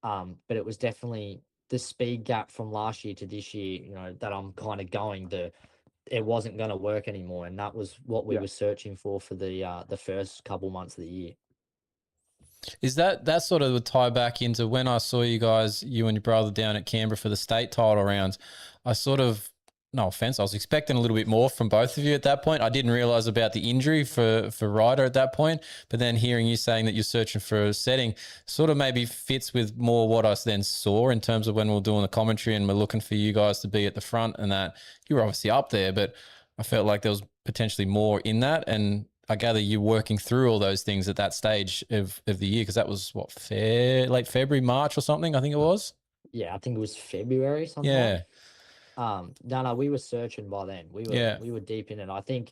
But it was definitely the speed gap from last year to this year, you know, that I'm kind of going it wasn't going to work anymore. And that was what we were searching for the first couple months of the year. Is that sort of would tie back into when I saw you guys, you and your brother down at Canberra for the state title rounds? I sort of, no offense, I was expecting a little bit more from both of you at that point. I didn't realize about the injury for Ryder at that point, but then hearing you saying that you're searching for a setting sort of maybe fits with more what I then saw in terms of when we were doing the commentary and we're looking for you guys to be at the front, and that you were obviously up there, but I felt like there was potentially more in that. And I gather you're working through all those things at that stage of the year, because that was what, late February, March or something, I think it was. Yeah, I think it was February sometime. Yeah. No, we were searching by then. We were deep in it. I think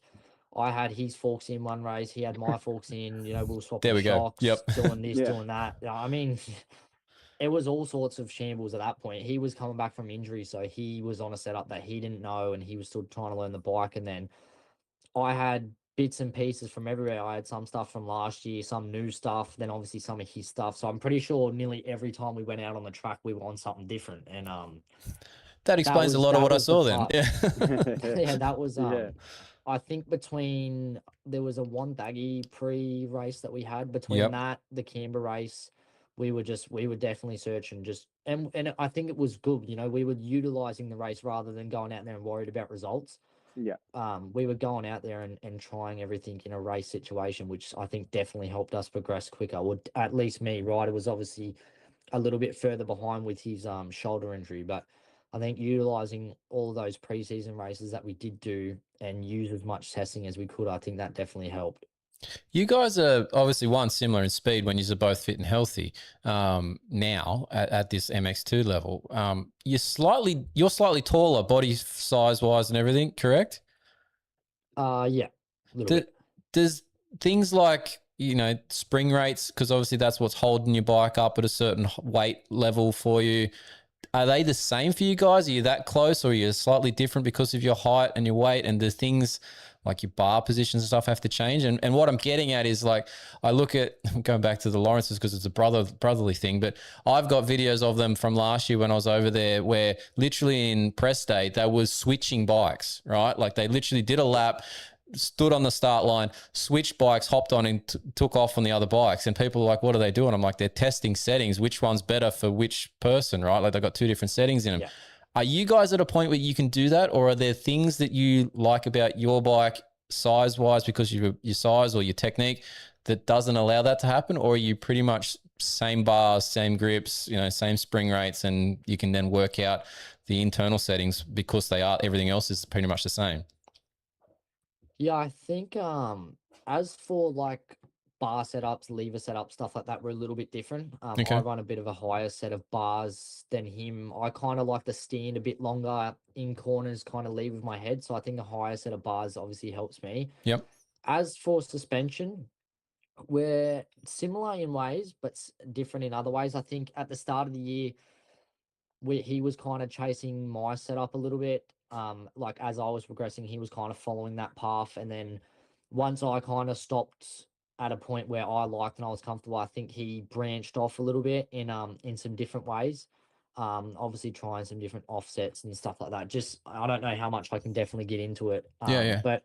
I had his forks in one race. He had my forks in. You know, we were swapping shocks, doing this, doing that. I mean, it was all sorts of shambles at that point. He was coming back from injury, so he was on a setup that he didn't know, and he was still trying to learn the bike. And then I had bits and pieces from everywhere. I had some stuff from last year, some new stuff, then obviously some of his stuff. So I'm pretty sure nearly every time we went out on the track, we were on something different. And that explains a lot of what I saw then. Yeah. Yeah, that was I think there was a Wonthaggi pre-race that we had between that, the Canberra race, we were definitely searching and I think it was good, you know, we were utilizing the race rather than going out there and worried about results. Yeah. we were going out there and trying everything in a race situation, which I think definitely helped us progress quicker. Or at least me. Ryder was obviously a little bit further behind with his shoulder injury, but I think utilizing all of those preseason races that we did do and use as much testing as we could, I think that definitely helped. You guys are obviously one similar in speed when you're both fit and healthy. Now at this MX2 level, you're slightly taller, body size wise and everything. Correct? Yeah, a little bit. Does things like spring rates, because obviously that's what's holding your bike up at a certain weight level for you. Are they the same for you guys? Are you that close, or are you slightly different because of your height and your weight, and the things like your bar positions and stuff have to change? And what I'm getting at is, like, I look at going back to the Lawrences because it's a brotherly thing, but I've got videos of them from last year when I was over there where literally in press day, they was switching bikes, right? Like they literally did a lap, stood on the start line, switched bikes, hopped on and took off on the other bikes. And people are like, what are they doing? I'm like, they're testing settings. Which one's better for which person, right? Like they've got two different settings in them. Yeah. Are you guys at a point where you can do that? Or are there things that you like about your bike size-wise because of your size or your technique that doesn't allow that to happen? Or are you pretty much same bars, same grips, same spring rates, and you can then work out the internal settings because everything else is pretty much the same? Yeah, I think as for like bar setups, lever setups, stuff like that, we're a little bit different. Okay. I run a bit of a higher set of bars than him. I kind of like to stand a bit longer in corners, kind of lead with my head. So I think a higher set of bars obviously helps me. Yep. As for suspension, we're similar in ways, but different in other ways. I think at the start of the year, he was kind of chasing my setup a little bit. Like as I was progressing, he was kind of following that path. And then once I kind of stopped at a point where I liked and I was comfortable, I think he branched off a little bit in some different ways. Obviously trying some different offsets and stuff like that. Just I don't know how much I can definitely get into it. Yeah. But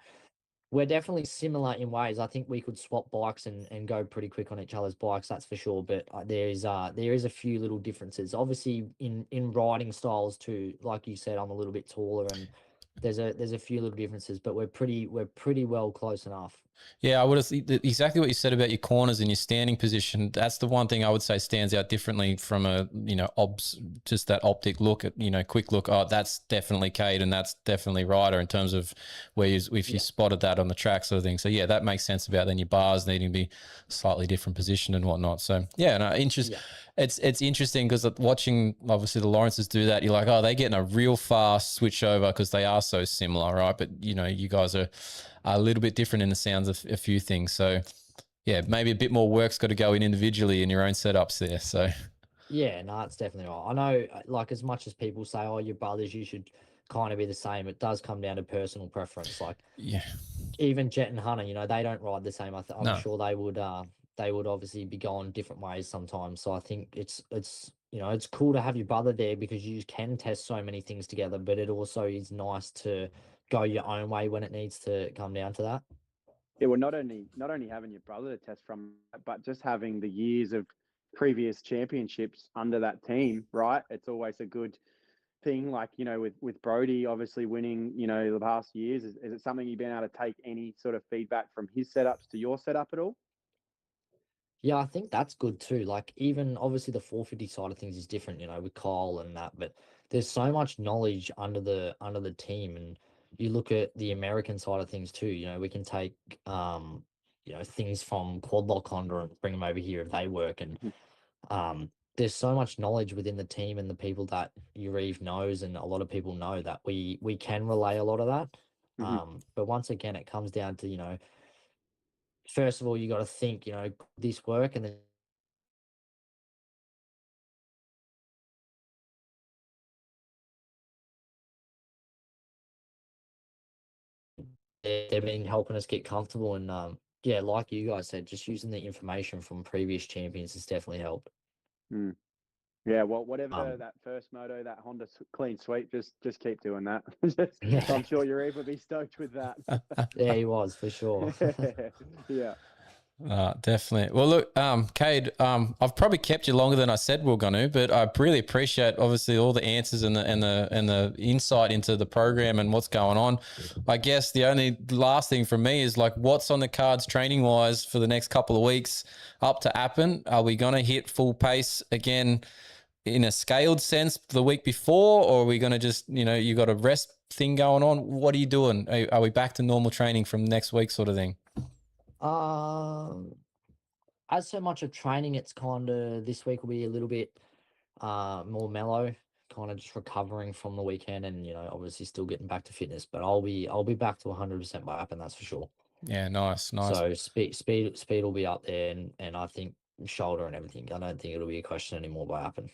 we're definitely similar in ways. I think we could swap bikes and go pretty quick on each other's bikes, that's for sure. But there is a few little differences. Obviously, in riding styles too. Like you said, I'm a little bit taller, and there's a few little differences. But we're pretty well close enough. Yeah, I would have exactly what you said about your corners and your standing position. That's the one thing I would say stands out differently from a just that optic look at quick look. Oh, that's definitely Cade and that's definitely Ryder in terms of if you spotted that on the track sort of thing. So yeah, that makes sense about then your bars needing to be slightly different position and whatnot. So yeah, no, interesting. Yeah. It's interesting because watching obviously the Lawrences do that, you're like, oh, they're getting a real fast switch over because they are so similar, right? But you guys are a little bit different in the sounds of a few things. So yeah, maybe a bit more work's got to go in individually in your own setups there. So yeah, no, it's definitely right. I know, like as much as people say, oh, your brothers, you should kind of be the same. It does come down to personal preference. Like yeah, even Jet and Hunter, they don't ride the same. I'm no. sure they would obviously be going different ways sometimes. So I think it's cool to have your brother there because you can test so many things together, but it also is nice to go your own way when it needs to come down to that. Yeah, well, not only having your brother to test from, but just having the years of previous championships under that team, right? It's always a good thing. Like with Brody obviously winning, the past years. Is it something you've been able to take any sort of feedback from his setups to your setup at all? Yeah, I think that's good too. Like even obviously the 450 side of things is different, with Kyle and that, but there's so much knowledge under the team, and you look at the American side of things too. We can take things from Quad Lock Honda and bring them over here if they work, and there's so much knowledge within the team and the people that Urive knows, and a lot of people know that we can relay a lot of that. But once again, it comes down to first of all, you got to think, this work, and then they've been helping us get comfortable. And yeah, like you guys said, just using the information from previous champions has definitely helped. Yeah, well, whatever that first moto, that Honda clean sweep, just keep doing that. I'm sure Urive would be stoked with that. Yeah, he was for sure. Yeah. Definitely. Well, look, Cade, I've probably kept you longer than I said we are going to, but I really appreciate obviously all the answers and the insight into the program and what's going on. I guess the only last thing from me is like, what's on the cards training wise for the next couple of weeks up to Appen? Are we going to hit full pace again in a scaled sense the week before, or are we going to just, you got a rest thing going on? What are you doing? Are we back to normal training from next week sort of thing? As so much of training, it's kind of this week will be a little bit more mellow, kind of just recovering from the weekend, and obviously still getting back to fitness. But I'll be back to 100% by Appen, that's for sure. Yeah, nice. So speed will be up there, and I think shoulder and everything. I don't think it'll be a question anymore by Appen.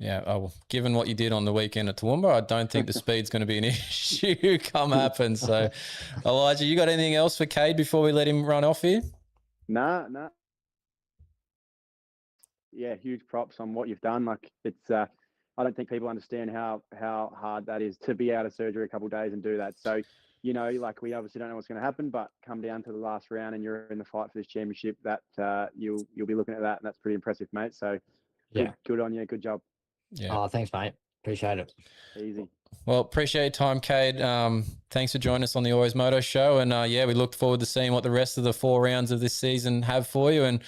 Yeah, well, given what you did on the weekend at Toowoomba, I don't think the speed's going to be an issue come Appen. So, Elijah, you got anything else for Cade before we let him run off here? Nah. Yeah, huge props on what you've done. Like it's, I don't think people understand how hard that is to be out of surgery a couple of days and do that. So, like we obviously don't know what's going to happen, but come down to the last round and you're in the fight for this championship, that you'll be looking at that, and that's pretty impressive, mate. So, good on you, good job. Yeah. Thanks, mate. Appreciate it. Easy. Well, appreciate your time, Cade. Thanks for joining us on the AlwaysMoto show. And we look forward to seeing what the rest of the 4 rounds of this season have for you. And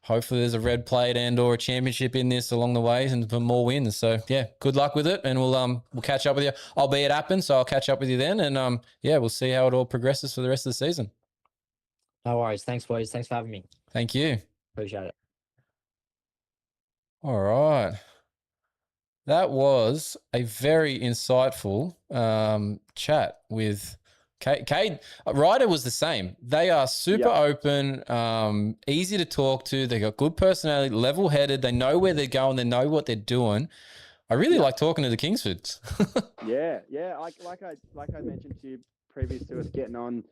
hopefully there's a red plate and or a championship in this along the way and for more wins. So, good luck with it. And we'll catch up with you. I'll be at Appen, so I'll catch up with you then. And, we'll see how it all progresses for the rest of the season. No worries. Thanks, boys. Thanks for having me. Thank you. Appreciate it. All right. That was a very insightful chat with Cade. Ryder was the same. They are super open, easy to talk to. They got good personality, level-headed. They know where they're going. They know what they're doing. I really like talking to the Kingsfords. Yeah. Like I mentioned to you previous to us getting on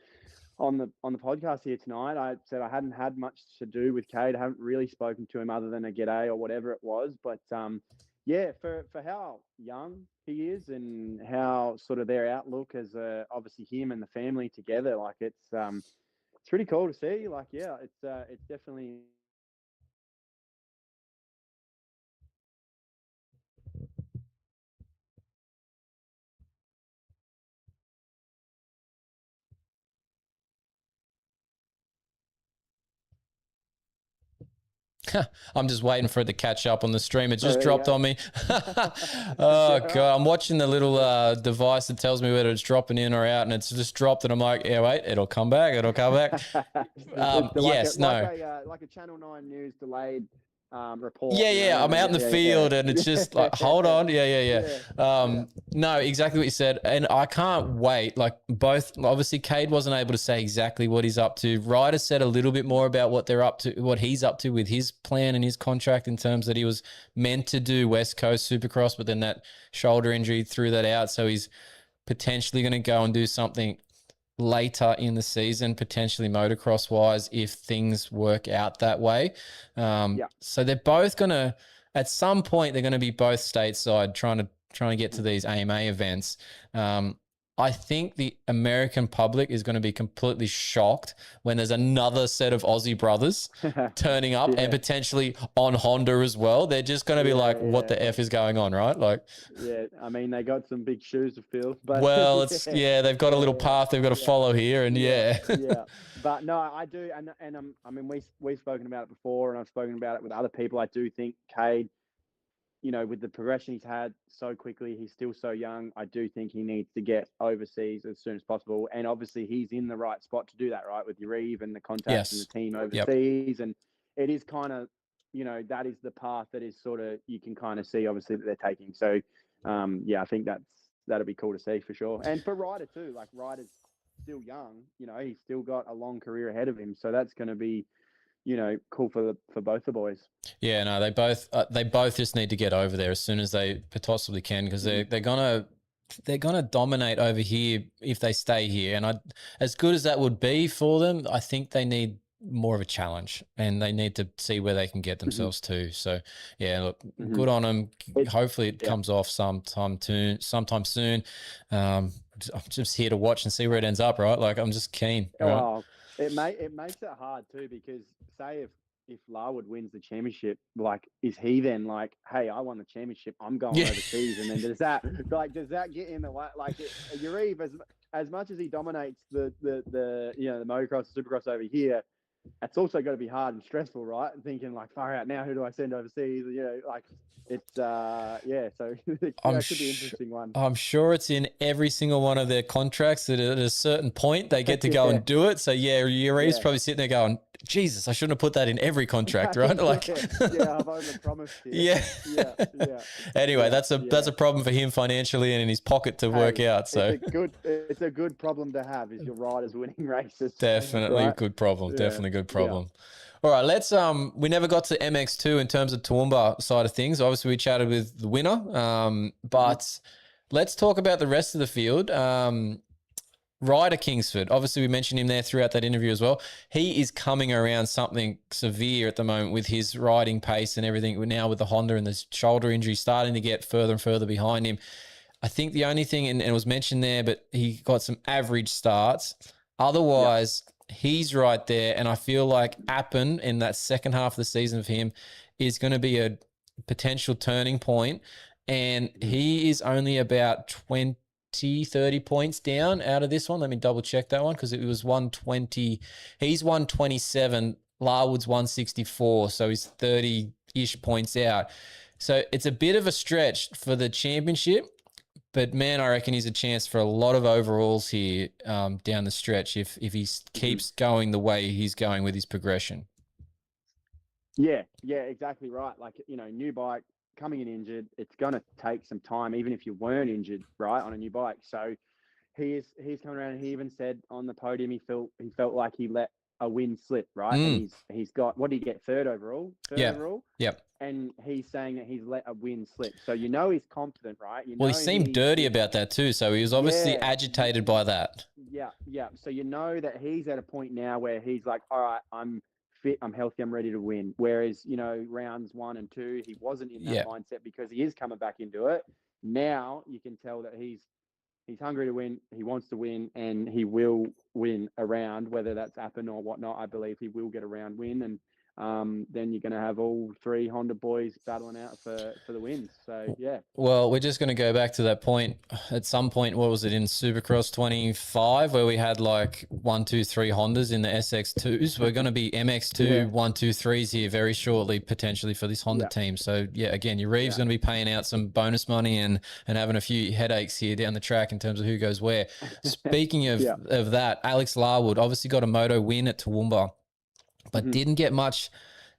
the podcast here tonight, I said I hadn't had much to do with Cade. I haven't really spoken to him other than a g'day or whatever it was, but for how young he is and how sort of their outlook as obviously him and the family together, like it's pretty cool to see. Like, it's definitely. I'm just waiting for it to catch up on the stream. It just dropped on me. Oh, God. I'm watching the little device that tells me whether it's dropping in or out, and it's just dropped, and I'm like, wait, it'll come back. It'll come back. Like a Channel 9 News delayed report. I'm out in the field and it's just like, hold on. No, exactly what you said. And I can't wait. Like both, obviously Cade wasn't able to say exactly what he's up to. Ryder said a little bit more about what they're up to, what he's up to with his plan and his contract, in terms that he was meant to do West Coast Supercross, but then that shoulder injury threw that out. So he's potentially going to go and do something later in the season, potentially motocross wise, if things work out that way. So they're both going to, at some point, they're going to be both stateside trying to get to these AMA events. I think the American public is going to be completely shocked when there's another set of Aussie brothers turning up and potentially on Honda as well. They're just going to be like, what the F is going on, right? Like, I mean, they got some big shoes to fill. But it's they've got a little path they've got to follow here, and But no, I do, and I mean, we've spoken about it before, and I've spoken about it with other people. I do think Cade, with the progression he's had so quickly, he's still so young. I do think he needs to get overseas as soon as possible. And obviously he's in the right spot to do that, right? With Uribe and the contacts and the team overseas. And it is kind of, that is the path that is sort of, you can kind of see obviously that they're taking. So, I think that'll be cool to see for sure. And for Ryder too, like Ryder's still young, he's still got a long career ahead of him. So that's going to be, cool for both the boys. Yeah, no, they both just need to get over there as soon as they possibly can, because they're gonna dominate over here if they stay here. And as good as that would be for them, I think they need more of a challenge, and they need to see where they can get themselves to. So look, good on them. Hopefully it comes off sometime soon. I'm just here to watch and see where it ends up, right? Like, I'm just keen. Right? it makes it hard too, because say if Larwood wins the championship, like, is he then like, hey, I won the championship, I'm going Yeah. overseas, and then does that get in the way? Like, Uribe, as much as he dominates the the motocross, supercross over here, it's also got to be hard and stressful, right? And thinking like, far out now, who do I send overseas? Like, it's yeah. So that could be an interesting one. I'm sure it's in every single one of their contracts that at a certain point they get to go and do it. So yeah, Uribe's Yeah. probably sitting there going, Jesus, I shouldn't have put that in every contract, right? Like, yeah, I've overpromised here. Yeah. Anyway, Yeah, that's a problem for him financially and in his pocket to work Hey, out. So it's a good problem to have, is your riders winning races. definitely a right? good problem. Yeah, Definitely a good yeah. problem. All right, let's we never got to MX2 in terms of Toowoomba side of things. Obviously, we chatted with the winner, but let's talk about the rest of the field. Ryder Kingsford, obviously we mentioned him there throughout that interview as well. He is coming around something severe at the moment with his riding pace and everything. Now with the Honda and the shoulder injury starting to get further and further behind him. I think the only thing, and it was mentioned there, but he got some average starts. Otherwise, he's right there. And I feel like Appen in that second half of the season of him is going to be a potential turning point. And he is only about 30 points down out of this one. Let me double check that one, because it was 120. He's 127. Larwood's 164. So he's 30-ish points out. So it's a bit of a stretch for the championship. But man, I reckon he's a chance for a lot of overalls here down the stretch if he keeps going the way he's going with his progression. Yeah, exactly right. Like, new bike, coming in injured, it's going to take some time, even if you weren't injured, right, on a new bike. So he's coming around, and he even said on the podium he felt like he let a win slip, right? And he's got, what did he get, third overall? Overall? Yep. And he's saying that he's let a win slip. So he's confident, right? Well, he seemed dirty about that too, so he was obviously agitated by that. Yeah. So that he's at a point now where he's like, all right, I'm fit, I'm healthy, I'm ready to win. Whereas, rounds 1 and 2, he wasn't in that mindset, because he is coming back into it. Now you can tell that he's hungry to win, he wants to win, and he will win a round, whether that's Appen or whatnot. I believe he will get a round win, and then you're going to have all 3 Honda boys battling out for the wins. So, yeah. Well, we're just going to go back to that point. At some point, what was it, in Supercross 25, where we had like 1, 2, 3 Hondas in the SX2s? We're going to be MX2 1, 2, 3s here very shortly, potentially, for this Honda team. So, yeah, again, your Reeves going to be paying out some bonus money and having a few headaches here down the track in terms of who goes where. Speaking of that, Alex Larwood obviously got a Moto win at Toowoomba, but didn't get much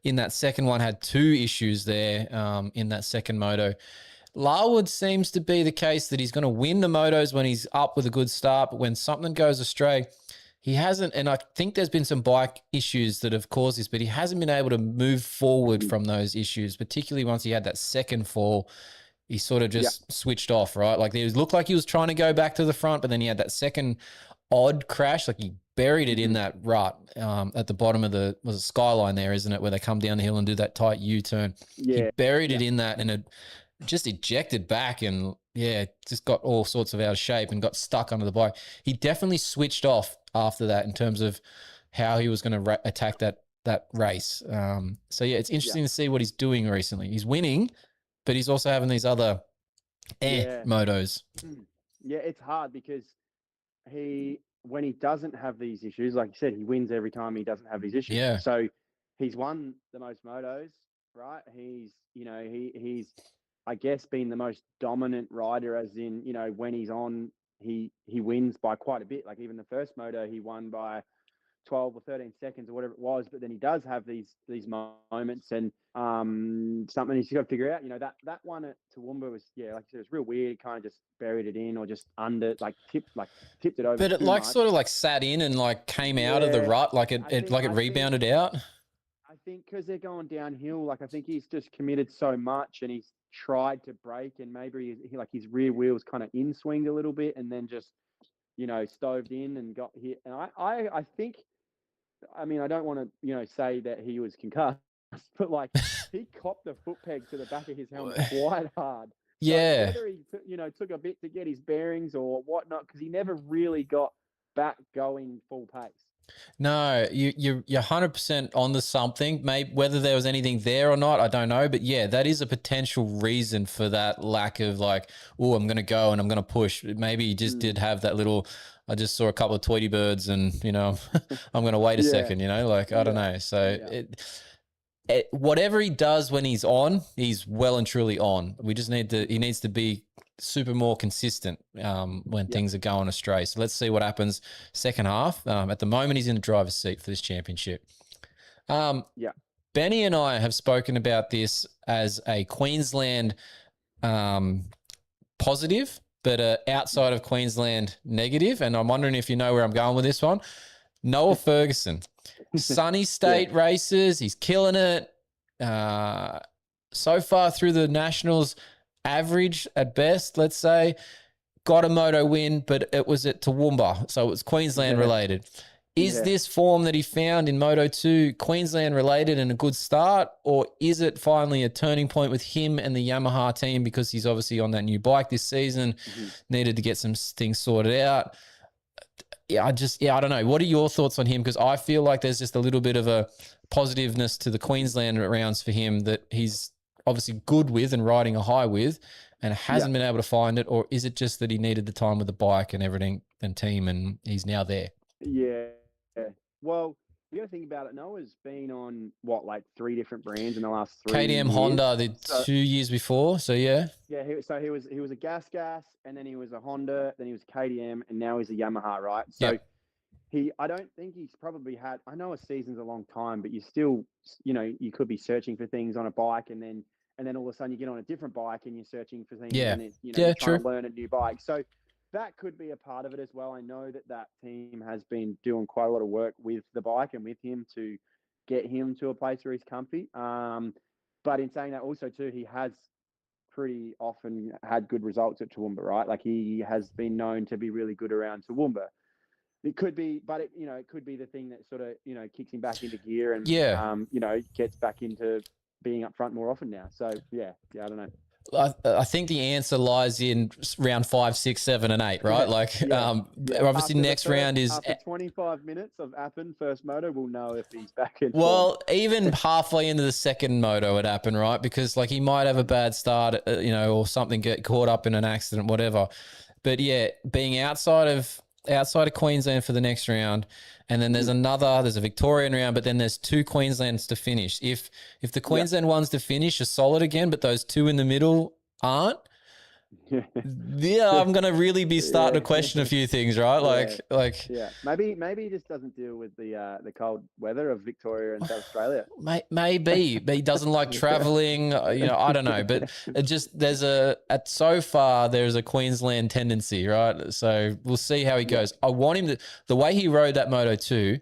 in that second one, had 2 issues there in that second Moto. Larwood seems to be the case that he's going to win the Motos when he's up with a good start, but when something goes astray, he hasn't, and I think there's been some bike issues that have caused this, but he hasn't been able to move forward from those issues, particularly once he had that second fall. He sort of just switched off, right? Like, it looked like he was trying to go back to the front, but then he had that second odd crash, like he buried it in that rut at the bottom of the skyline there, isn't it, where they come down the hill and do that tight U-turn. He buried it in that, and it just ejected back, and just got all sorts of out of shape and got stuck under the bike. He definitely switched off after that in terms of how he was going to attack that race. So yeah, it's interesting to see what he's doing recently. He's winning, but he's also having these other motos. Yeah, it's hard because when he doesn't have these issues, like you said, he wins every time he doesn't have these issues. Yeah. So he's won the most motos, right? He's I guess been the most dominant rider, as in, when he's on, he wins by quite a bit. Like, even the first moto, he won by 12 or 13 seconds or whatever it was, but then he does have these moments, and something he's got to figure out. That one at Toowoomba was, like I said, it was real weird. Kind of just buried it in, or just tipped it over. But it sort of sat in and came out of the rut, it rebounded out. I think because they're going downhill, I think he's just committed so much, and he's tried to brake, and maybe his rear wheels kind of in swinged a little bit, and then just stoved in and got hit. And I think, I mean, I don't want to say that he was concussed, but he copped a foot peg to the back of his helmet quite hard. So whether he took a bit to get his bearings or whatnot, because he never really got back going full pace. No, you're 100% onto something. Maybe whether there was anything there or not, I don't know. But yeah, that is a potential reason for that lack of like, oh, I'm going to go and I'm going to push. Maybe he just did have that little. I just saw a couple of Tweety birds, and I'm going to wait a Yeah. second. Like I don't Yeah. know. So Yeah. whatever he does when he's on, he's well and truly on. We just he needs to be super more consistent when things are going astray. So let's see what happens second half. At the moment, he's in the driver's seat for this championship. Yeah. Benny and I have spoken about this as a Queensland positive, but outside of Queensland negative. And I'm wondering if you know where I'm going with this one. Noah Ferguson. Sunny State races. He's killing it. So far through the Nationals, average at best, let's say. Got a moto win, but it was at Toowoomba, so it was Queensland related. Is this form that he found in Moto 2 Queensland related and a good start, or is it finally a turning point with him and the Yamaha team because he's obviously on that new bike this season, needed to get some things sorted out? I don't know. What are your thoughts on him? Because I feel like there's just a little bit of a positiveness to the Queensland rounds for him that he's obviously good with and riding a high with and hasn't been able to find it, or is it just that he needed the time with the bike and everything and team and he's now there? Yeah. Well, you got to think about it. Noah's been on like 3 different brands in the last 3 KTM years. Honda the 2 years before. So yeah. Yeah. He was a gas, and then he was a Honda, then he was KTM, and now he's a Yamaha, right? So I don't think he's probably had. I know a season's a long time, but you still, you could be searching for things on a bike, and then all of a sudden you get on a different bike and you're searching for things, and you're trying to learn a new bike. So that could be a part of it as well. I know that team has been doing quite a lot of work with the bike and with him to get him to a place where he's comfy. But in saying that, also too, he has pretty often had good results at Toowoomba, right? Like he has been known to be really good around Toowoomba. It could be, but it could be the thing that sort of, kicks him back into gear and, gets back into being up front more often now. So I don't know. I think the answer lies in round 5, 6, 7, and 8, right? Obviously After next round is after 25 minutes of Appen first moto, we'll know if he's back in. Well, even halfway into the second moto it happened, right? Because like he might have a bad start, or something, get caught up in an accident, whatever. But yeah, being outside of Queensland for the next round, and then there's a Victorian round, but then there's 2 Queenslands to finish. If the Queensland ones to finish are solid again, but those 2 in the middle aren't, I'm gonna really be starting to question a few things, right? Maybe he just doesn't deal with the cold weather of Victoria and South Australia. Maybe, but he doesn't like traveling. I don't know, but it just so far there's a Queensland tendency, right? So we'll see how he goes. I want him the way he rode that Moto 2,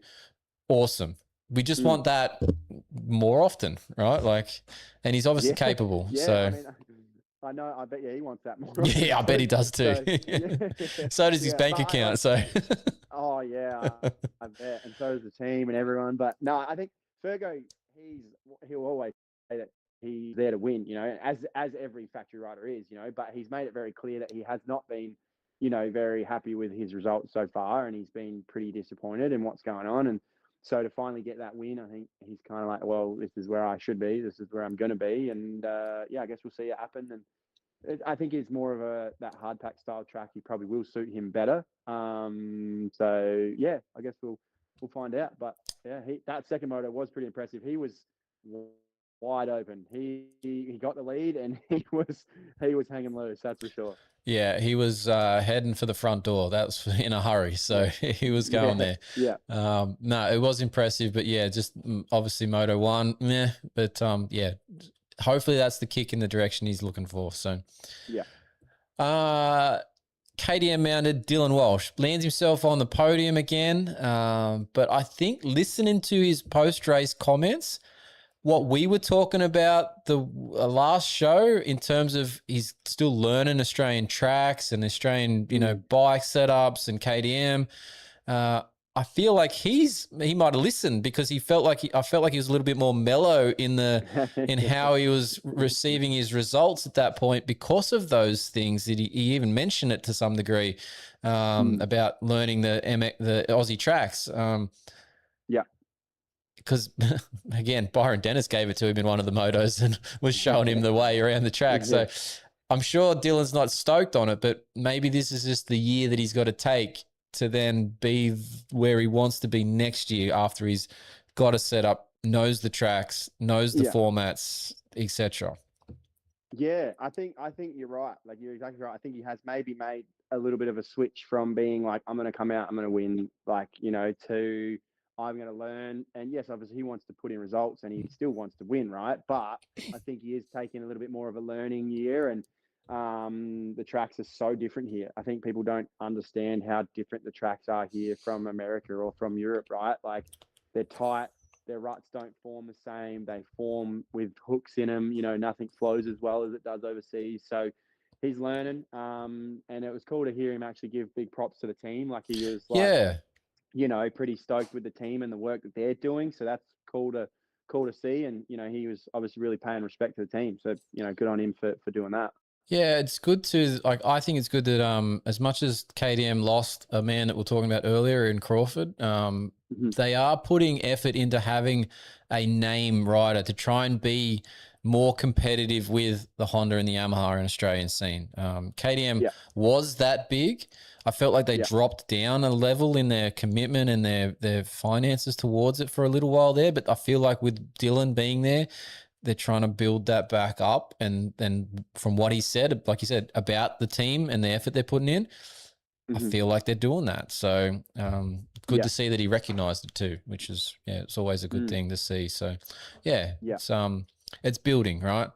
awesome. We just want that more often, right? And he's obviously capable. Yeah, so. I know. I bet he wants that more. Yeah, I bet he does too. So does his bank account. So. Oh yeah, I bet, and so does the team and everyone. But no, I think Fergo, he'll always say that he's there to win. As every factory rider is. But he's made it very clear that he has not been, very happy with his results so far, and he's been pretty disappointed in what's going on. And so to finally get that win, I think he's kind of like, well, this is where I should be. This is where I'm going to be. And I guess we'll see it happen. And I think it's more of that hard pack style track. He probably will suit him better. So yeah, I guess we'll find out. But yeah, that second moto was pretty impressive. He was wide open. He got the lead and he was hanging loose. That's for sure. Yeah, he was heading for the front door. That was in a hurry, so he was going there. Yeah. No, it was impressive, but yeah, just obviously Moto 1, meh. But yeah, hopefully that's the kick in the direction he's looking for. So yeah. KTM mounted Dylan Walsh lands himself on the podium again. But I think listening to his post-race comments, what we were talking about the last show in terms of he's still learning Australian tracks and Australian, bike setups and KTM. I I feel like he might have listened because I felt like he was a little bit more mellow in how he was receiving his results at that point because of those things. That he even mentioned it to some degree about learning the Aussie tracks. Yeah. Because again, Byron Dennis gave it to him in one of the motos and was showing him the way around the track. So I'm sure Dylan's not stoked on it, but maybe this is just the year that he's got to take to then be where he wants to be next year after he's got a setup, knows the tracks, knows the formats, etc. Yeah, I think you're right. Like, you're exactly right. I think he has maybe made a little bit of a switch from being like, I'm going to come out, I'm going to win, like, you know, to I'm going to learn. And yes, obviously he wants to put in results and he still wants to win, right? But I think he is taking a little bit more of a learning year, and the tracks are so different here. I think people don't understand how different the tracks are here from America or from Europe, right? Like, they're tight. Their ruts don't form the same. They form with hooks in them. You know, nothing flows as well as it does overseas. So he's learning. And it was cool to hear him actually give big props to the team. Like, he was like, you know, pretty stoked with the team and the work that they're doing. So that's cool to see. And, you know, he was obviously really paying respect to the team. So, you know, good on him for doing that. Yeah, it's good to, like, I think it's good that as much as KTM lost a man that we're talking about earlier in Crawford, they are putting effort into having a name rider to try and be more competitive with the Honda and the Yamaha in Australian scene. KTM was that big. I felt like they dropped down a level in their commitment and their finances towards it for a little while there. But I feel like with Dylan being there, they're trying to build that back up. And then from what he said, like you said, about the team and the effort they're putting in, I feel like they're doing that. So good to see that he recognized it too, which is, it's always a good thing to see. So it's building, right?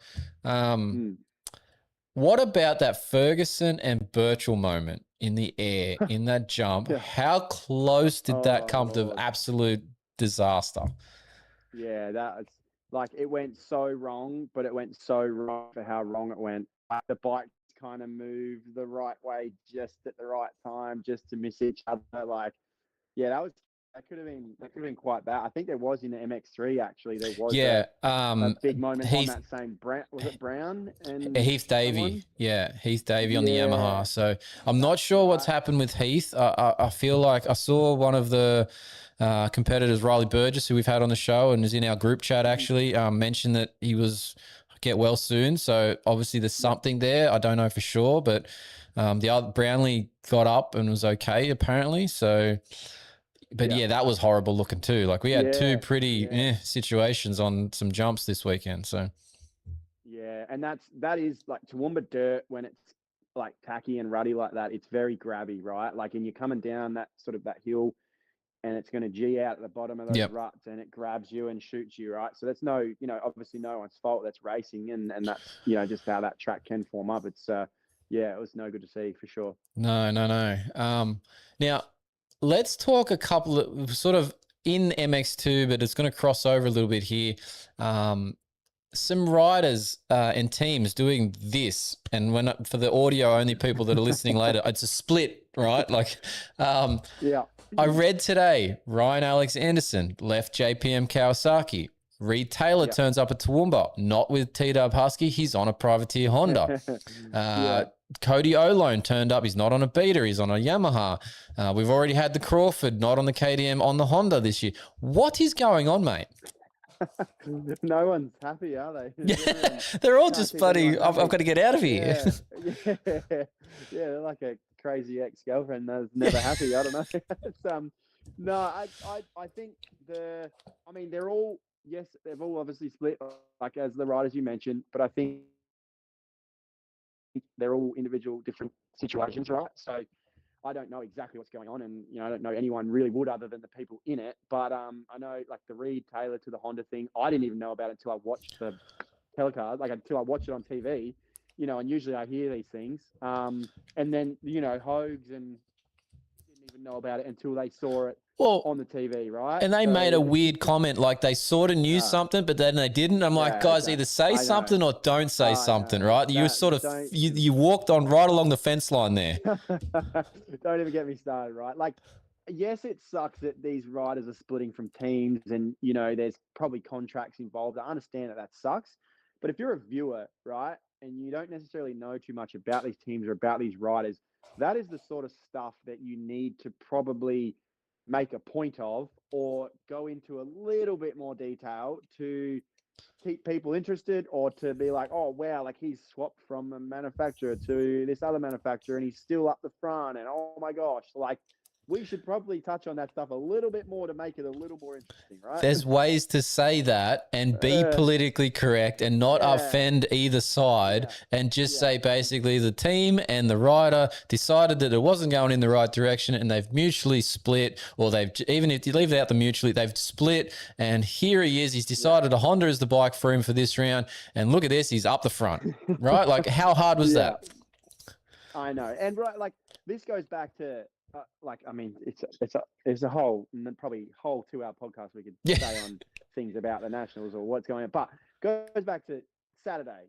What about that Ferguson and Birchall moment in the air, in that jump? How close did that come to absolute disaster? Yeah, that's like, it went so wrong, but it went so wrong for how wrong it went. The bike kind of moved the right way just at the right time, just to miss each other. Like, yeah, that could have been quite bad. I think there was in the MX3 actually. There was a big moment on that same Brown. Was it Brown and Heath Davey? Yeah, Heath Davey on the Yamaha. So I'm not sure what's happened with Heath. I feel like I saw one of the competitors, Riley Burgess, who we've had on the show and is in our group chat actually, mentioned that he was get well soon. So obviously there's something there. I don't know for sure, but the other Brownlee got up and was okay apparently. So, but yeah, that was horrible looking too. Like, we had two pretty situations on some jumps this weekend. So yeah, and that is like Toowoomba dirt when it's like tacky and ruddy like that. It's very grabby, right? Like, and you're coming down that sort of that hill, and it's going to G out at the bottom of those ruts, and it grabs you and shoots you, right? So that's obviously no one's fault. That's racing, and that's, just how that track can form up. It's, it was no good to see for sure. No. Now, let's talk a couple of sort of in MX2, but it's going to cross over a little bit here. Some riders and teams doing this, and for the audio only people that are listening later, it's a split, right? Like, I read today, Ryan Alex Anderson left JPM Kawasaki. Reed Taylor turns up at Toowoomba, not with T-Dub Husky. He's on a privateer Honda. Cody Olone turned up. He's not on a Beta. He's on a Yamaha. We've already had the Crawford, not on the KTM, on the Honda this year. What is going on, mate? No one's happy, are they? They're all just bloody, I've got to get out of here. Yeah, they're like a crazy ex-girlfriend that's never happy. I don't know. It's, no, I think they're all, yes, they've all obviously split, like as the riders you mentioned, but I think they're all individual different situations, right? So I don't know exactly what's going on, and I don't know anyone really would other than the people in it. But I know, like, the Reed Taylor to the Honda thing, I didn't even know about it until I watched the telecast, like until I watched it on TV. And usually I hear these things. And then Hogs and didn't even know about it until they saw it on the TV, right? And they made a weird comment, like they sort of knew something, but then they didn't. I'm like, guys, either say something or don't say something, right? You sort of you walked on right along the fence line there. Don't even get me started, right? Like, yes, it sucks that these riders are splitting from teams and, there's probably contracts involved. I understand that sucks. But if you're a viewer, right, and you don't necessarily know too much about these teams or about these riders, that is the sort of stuff that you need to probably make a point of or go into a little bit more detail to keep people interested or to be like, oh, wow, like he's swapped from a manufacturer to this other manufacturer and he's still up the front. And oh my gosh, like we should probably touch on that stuff a little bit more to make it a little more interesting, right? There's ways to say that and be politically correct and not offend either side and just say basically the team and the rider decided that it wasn't going in the right direction and they've mutually split, or they've, even if you leave it out the mutually, they've split, and here he is, he's decided a Honda is the bike for him for this round, and look at this, he's up the front, right? Like how hard was that? I know. And right, like this goes back to it's a whole probably whole 2-hour podcast we could say on things about the nationals or what's going on, but goes back to Saturday.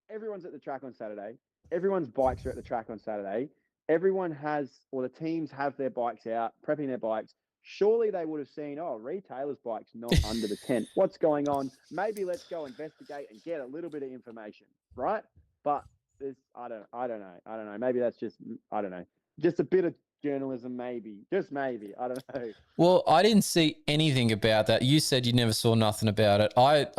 Everyone's at the track on Saturday. Everyone's bikes are at the track on Saturday. Everyone has, or the teams have their bikes out, prepping their bikes. Surely they would have seen, oh, retailer's bike's not under the tent. What's going on? Maybe let's go investigate and get a little bit of information, right? But there's, I don't know. Maybe that's just, I don't know. Just a bit of journalism, maybe. Just maybe. I don't know. Well, I didn't see anything about that. You said you never saw nothing about it. I've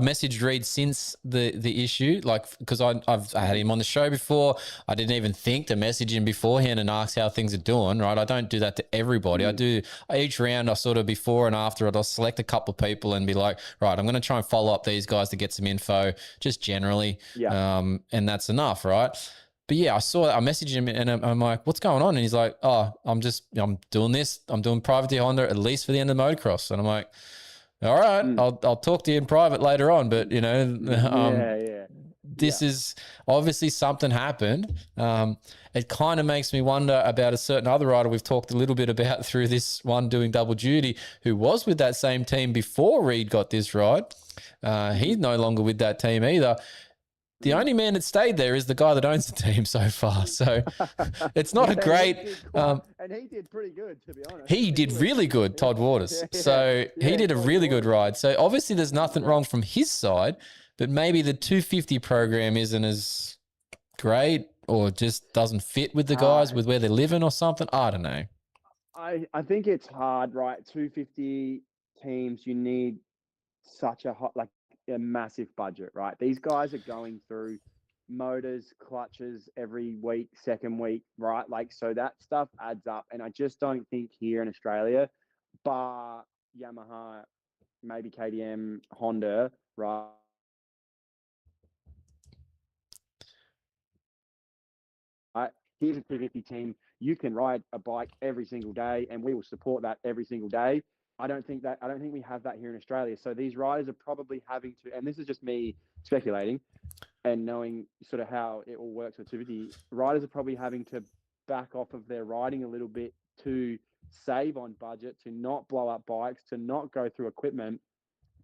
messaged Reed since the issue, like, because I had him on the show before. I didn't even think to message him beforehand and ask how things are doing, right? I don't do that to everybody. I do each round. I sort of before and after it, I'll select a couple of people and be like, right, I'm going to try and follow up these guys to get some info, just generally. And that's enough, right? But yeah, I saw that. I messaged him and I'm like, what's going on? And he's like, oh, I'm doing this. I'm doing private to Honda at least for the end of the motocross. And I'm like, all right, I'll talk to you in private later on. But, this is obviously something happened. It kind of makes me wonder about a certain other rider we've talked a little bit about through this one doing double duty, who was with that same team before Reed got this ride. He's no longer with that team either. The only man that stayed there is the guy that owns the team so far. So it's not a great... and he did pretty good, to be honest. He did really good, Todd Waters. So he did a really good ride. So obviously there's nothing wrong from his side, but maybe the 250 program isn't as great or just doesn't fit with the guys with where they're living or something. I don't know. I think it's hard, right? 250 teams, you need such a massive budget, right? These guys are going through motors, clutches every week, second week, right? Like, so that stuff adds up. And I just don't think here in Australia, bar Yamaha, maybe KTM, Honda, right? Here's a 250 team. You can ride a bike every single day, and we will support that every single day. I don't think we have that here in Australia. So these riders are probably having to, and this is just me speculating and knowing sort of how it all works with 250, riders are probably having to back off of their riding a little bit to save on budget, to not blow up bikes, to not go through equipment,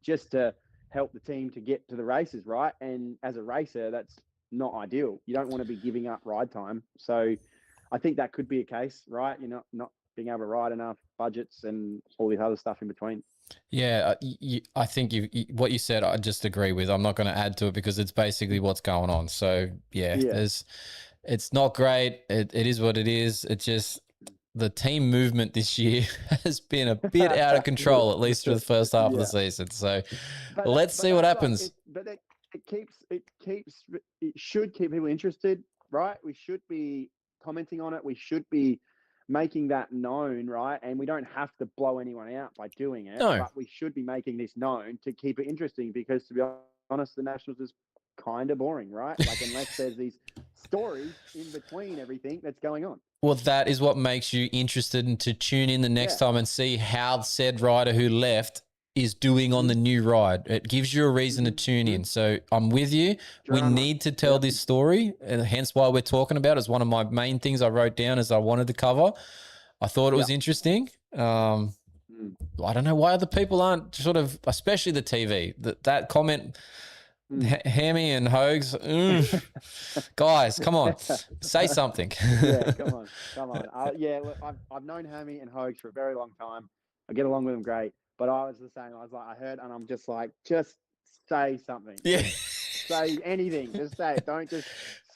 just to help the team to get to the races, right? And as a racer, that's not ideal. You don't want to be giving up ride time. So I think that could be a case, right? You're not being able to ride enough, budgets and all the other stuff in between. Yeah, I think what you said, I just agree with. I'm not going to add to it because it's basically what's going on. So it's not great. It is what it is. It's just the team movement this year has been a bit out of control, at least for the first half of the season. So let's see what happens. It should keep people interested, right? We should be commenting on it. We should be making that known, right? And we don't have to blow anyone out by doing it, but we should be making this known to keep it interesting, because to be honest, the Nationals is kind of boring, right? Like, unless there's these stories in between everything that's going on. Well, that is what makes you interested and to tune in the next time and see how said rider who left is doing on the new ride. It gives you a reason to tune in. So I'm with you. Drama. We need to tell this story, and hence why we're talking about it. It's one of my main things I wrote down as I wanted to cover. I thought it was interesting. I don't know why other people aren't sort of, especially the TV. That comment Hammy and Hogs. Guys, come on. Say something. Yeah, come on. Yeah, look, I've known Hammy and Hogs for a very long time. I get along with them great. But I was the same. I was like, I heard, and I'm just like, just say something. Yeah. Just say anything. Just say it. Don't just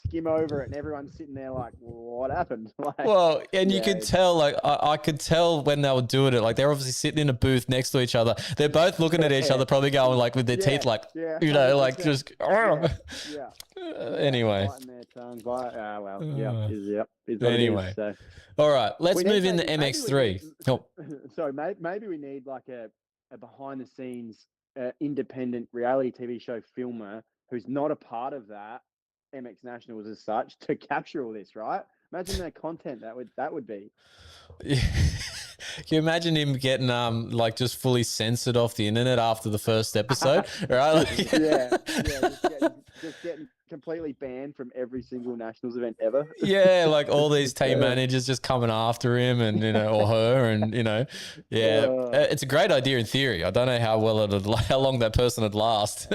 skim over it. And everyone's sitting there like, what happened? Like, Well, and you yeah, could tell, like, I could tell when they were doing it, like, they're obviously sitting in a booth next to each other. They're both looking at each other, probably going, like, with their teeth, like, you know, like, 100%. just, Yeah. Anyway. Biting their tongues. Is what Anyway. it is. So. All right, let's We need move into maybe we MX3. need- Oh, Sorry, maybe we need like a behind the scenes independent reality TV show filmer who's not a part of that MX Nationals as such to capture all this, right? Imagine the content that would be. Can you imagine him getting like just fully censored off the internet after the first episode, right? Like, just getting completely banned from every single nationals event ever. Yeah, like all these team managers just coming after him, and or her, and it's a great idea in theory. I don't know how long that person would last.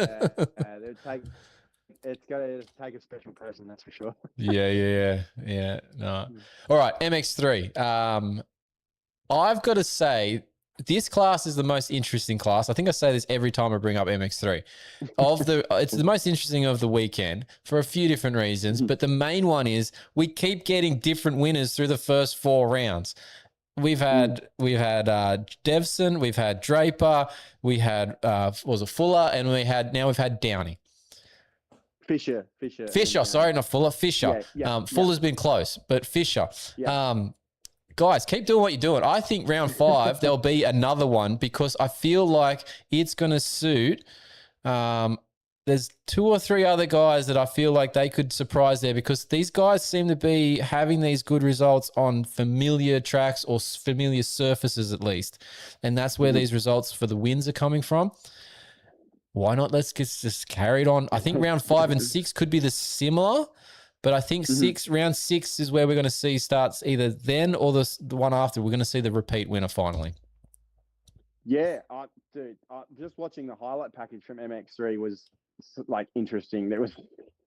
It's got to take a special person, that's for sure. Yeah. No. All right, MX3. I've got to say, this class is the most interesting class. I think I say this every time I bring up MX3. It's the most interesting of the weekend for a few different reasons, but the main one is we keep getting different winners through the first 4 rounds. We've had Devson, we've had Draper, we had was it Fuller, and we've had Downey. Fisher. Sorry, not Fuller. Fisher. Fuller's been close, but Fisher. Yeah. Guys, keep doing what you're doing. I think round 5, there'll be another one because I feel like it's going to suit. There's 2 or 3 other guys that I feel like they could surprise there because these guys seem to be having these good results on familiar tracks or familiar surfaces at least. And that's where these results for the wins are coming from. Why not? Let's just carry it on. I think round 5 and 6 could be the similar. But I think round 6 is where we're going to see starts either then or the one after. We're going to see the repeat winner finally. Yeah, dude, just watching the highlight package from MX3 was like interesting. There was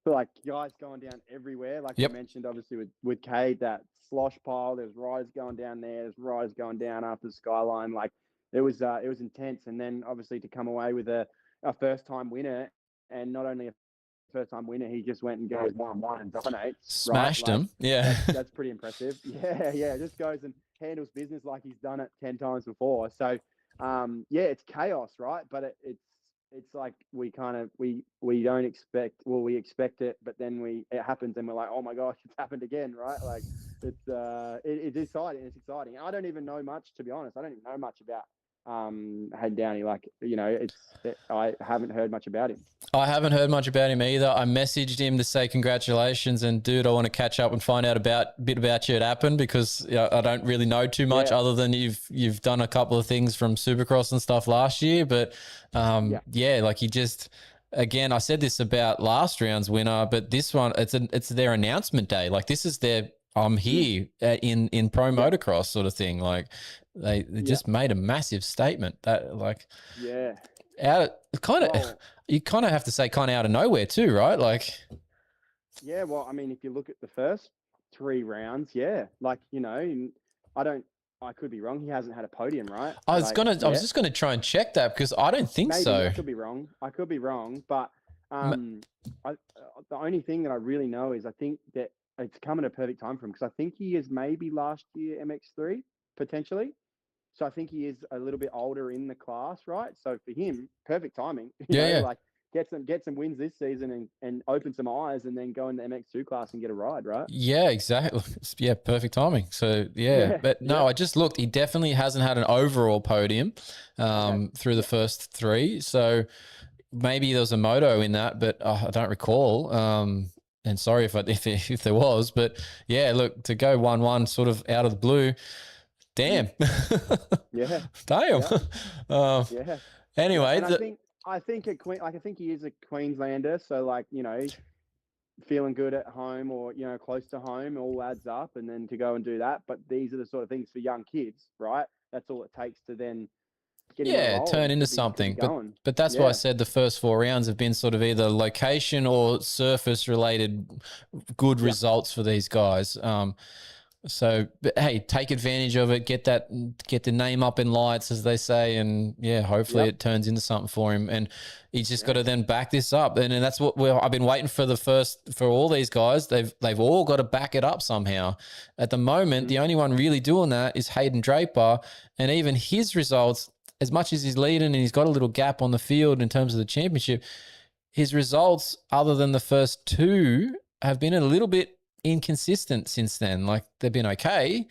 like guys going down everywhere. Like you mentioned, obviously with Cade, that slosh pile. There's riders going down there. There's riders going down after the skyline. Like it was intense. And then obviously to come away with a first time winner, and not only a first time winner, he just went and goes 1-1 and dominates. Smashed him. Yeah. That's pretty impressive. Yeah. Just goes and handles business like he's done it 10 times before. So, it's chaos, right? But it's like we don't expect, we expect it, but then it happens and we're like, oh my gosh, it's happened again, right? Like it's exciting. It's exciting. I don't even know much, to be honest. I don't even know much about Hayden Downey. Like, I haven't heard much about him. I haven't heard much about him either. I messaged him to say congratulations and dude, I want to catch up and find out a bit about you at Appen because I don't really know too much other than you've done a couple of things from Supercross and stuff last year. But like he just, again, I said this about last round's winner, but this one, it's their announcement day. Like this is their I'm here in pro motocross sort of thing. Like they just made a massive statement that you kind of have to say kind of out of nowhere too, right? Like, yeah, well, I mean, if you look at the first 3 rounds, like, I could be wrong. He hasn't had a podium, right? I was just gonna try and check that because I don't think so. I could be wrong, but the only thing that I really know is I think that it's come at a perfect time for him because I think he is maybe last year MX3 potentially. So I think he is a little bit older in the class, right? So for him, perfect timing. Like get some wins this season and open some eyes and then go in the MX2 class and get a ride, right? Yeah, exactly. Yeah, perfect timing. So I just looked. He definitely hasn't had an overall podium through the first 3. So maybe there was a moto in that, but I don't recall. And sorry if there was, but yeah, look, to go 1-1 sort of out of the blue. Damn. Yeah. Damn. Anyway, I think he is a Queenslander, so like, feeling good at home or, close to home all adds up, and then to go and do that. But these are the sort of things for young kids, right? That's all it takes to then get him on a roll. turn into Should be something. going. But that's why I Yeah. said the first 4 rounds have been sort of either location or surface related good results for these guys. So, but hey, take advantage of it. Get the name up in lights, as they say, and hopefully it turns into something for him. And he's just got to then back this up, and that's what I've been waiting for for all these guys. They've all got to back it up somehow. At the moment, the only one really doing that is Hayden Draper, and even his results, as much as he's leading and he's got a little gap on the field in terms of the championship, his results, other than the first 2, have been a little bit inconsistent since then. Like they've been okay,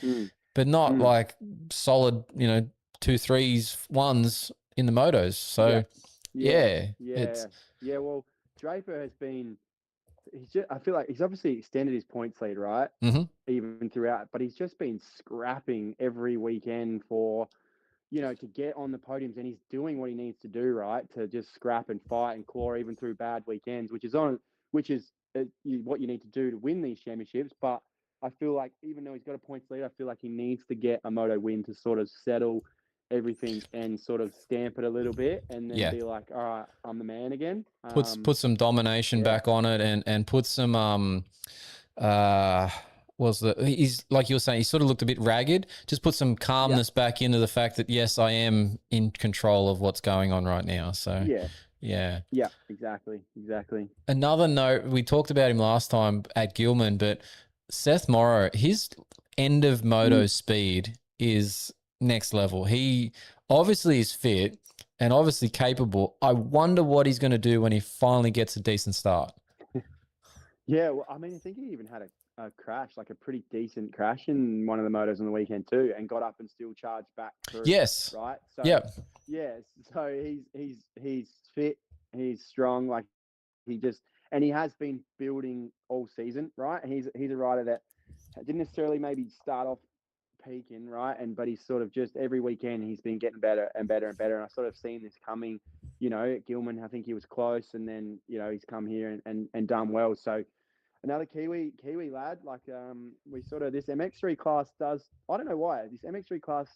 but not like solid, 2 3s, 1s in the motos. So Well, Draper has been. I feel like he's obviously extended his points lead, right? Even throughout, but he's just been scrapping every weekend for, to get on the podiums, and he's doing what he needs to do, right, to just scrap and fight and claw even through bad weekends, which is what you need to do to win these championships. But I feel like even though he's got a points lead, I feel like he needs to get a moto win to sort of settle everything and sort of stamp it a little bit, and then be like, all right, I'm the man again. Put some domination back on it, and put some he's like you were saying, he sort of looked a bit ragged. Just put some calmness back into the fact that yes, I am in control of what's going on right now. So yeah, exactly. Another note, we talked about him last time at Gilman, but Seth Morrow, his end of moto speed is next level. He obviously is fit and obviously capable. I wonder what he's going to do when he finally gets a decent start. Yeah, well, I mean, I think he even had a crash, like a pretty decent crash in one of the motos on the weekend too, and got up and still charged back through. Yes. Right. So yeah. So he's fit, he's strong, like he has been building all season, right? He's a rider that didn't necessarily maybe start off peaking, right? But he's sort of just every weekend he's been getting better and better and better. And I sort of seen this coming, at Gilman. I think he was close, and then he's come here and done well. So another Kiwi lad, like we sort of, this MX3 class does, I don't know why this MX3 class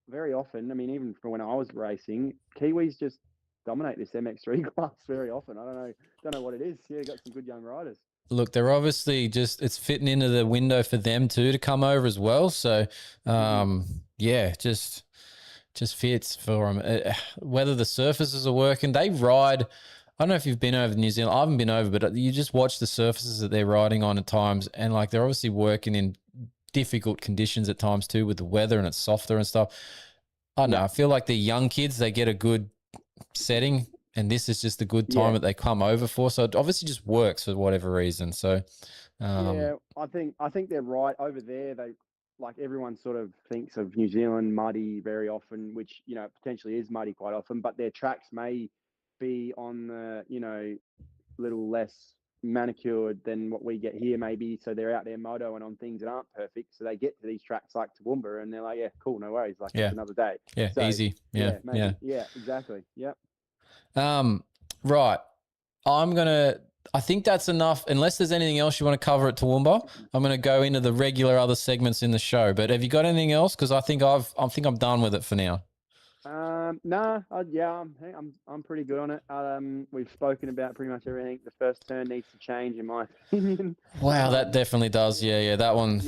very often, I mean, even from when I was racing, Kiwis just dominate this MX3 class very often. I don't know what it is. Yeah, got some good young riders. Look, they're obviously it's fitting into the window for them too to come over as well. So, just fits for them. Whether the surfaces are working, they ride. I don't know if you've been over New Zealand. I haven't been over, but you just watch the surfaces that they're riding on at times, and like they're obviously working in difficult conditions at times too with the weather, and it's softer and stuff. I don't know. I feel like the young kids, they get a good setting, and this is just a good time that they come over for. So it obviously just works for whatever reason. So I think they're right over there. They, like, everyone sort of thinks of New Zealand muddy very often, which potentially is muddy quite often, but their tracks may be on the little less manicured than what we get here maybe, so they're out there moto and on things that aren't perfect, so they get to these tracks like Toowoomba and they're like, yeah, cool, no worries, like it's another day. So, easy. Yeah, exactly. Right, I think that's enough, unless there's anything else you want to cover at Toowoomba. I'm going to go into the regular other segments in the show, but have you got anything else? Because I think I'm done with it for now. I'm pretty good on it. We've spoken about pretty much everything. The first turn needs to change, in my opinion. Wow, that definitely does. Yeah, that one.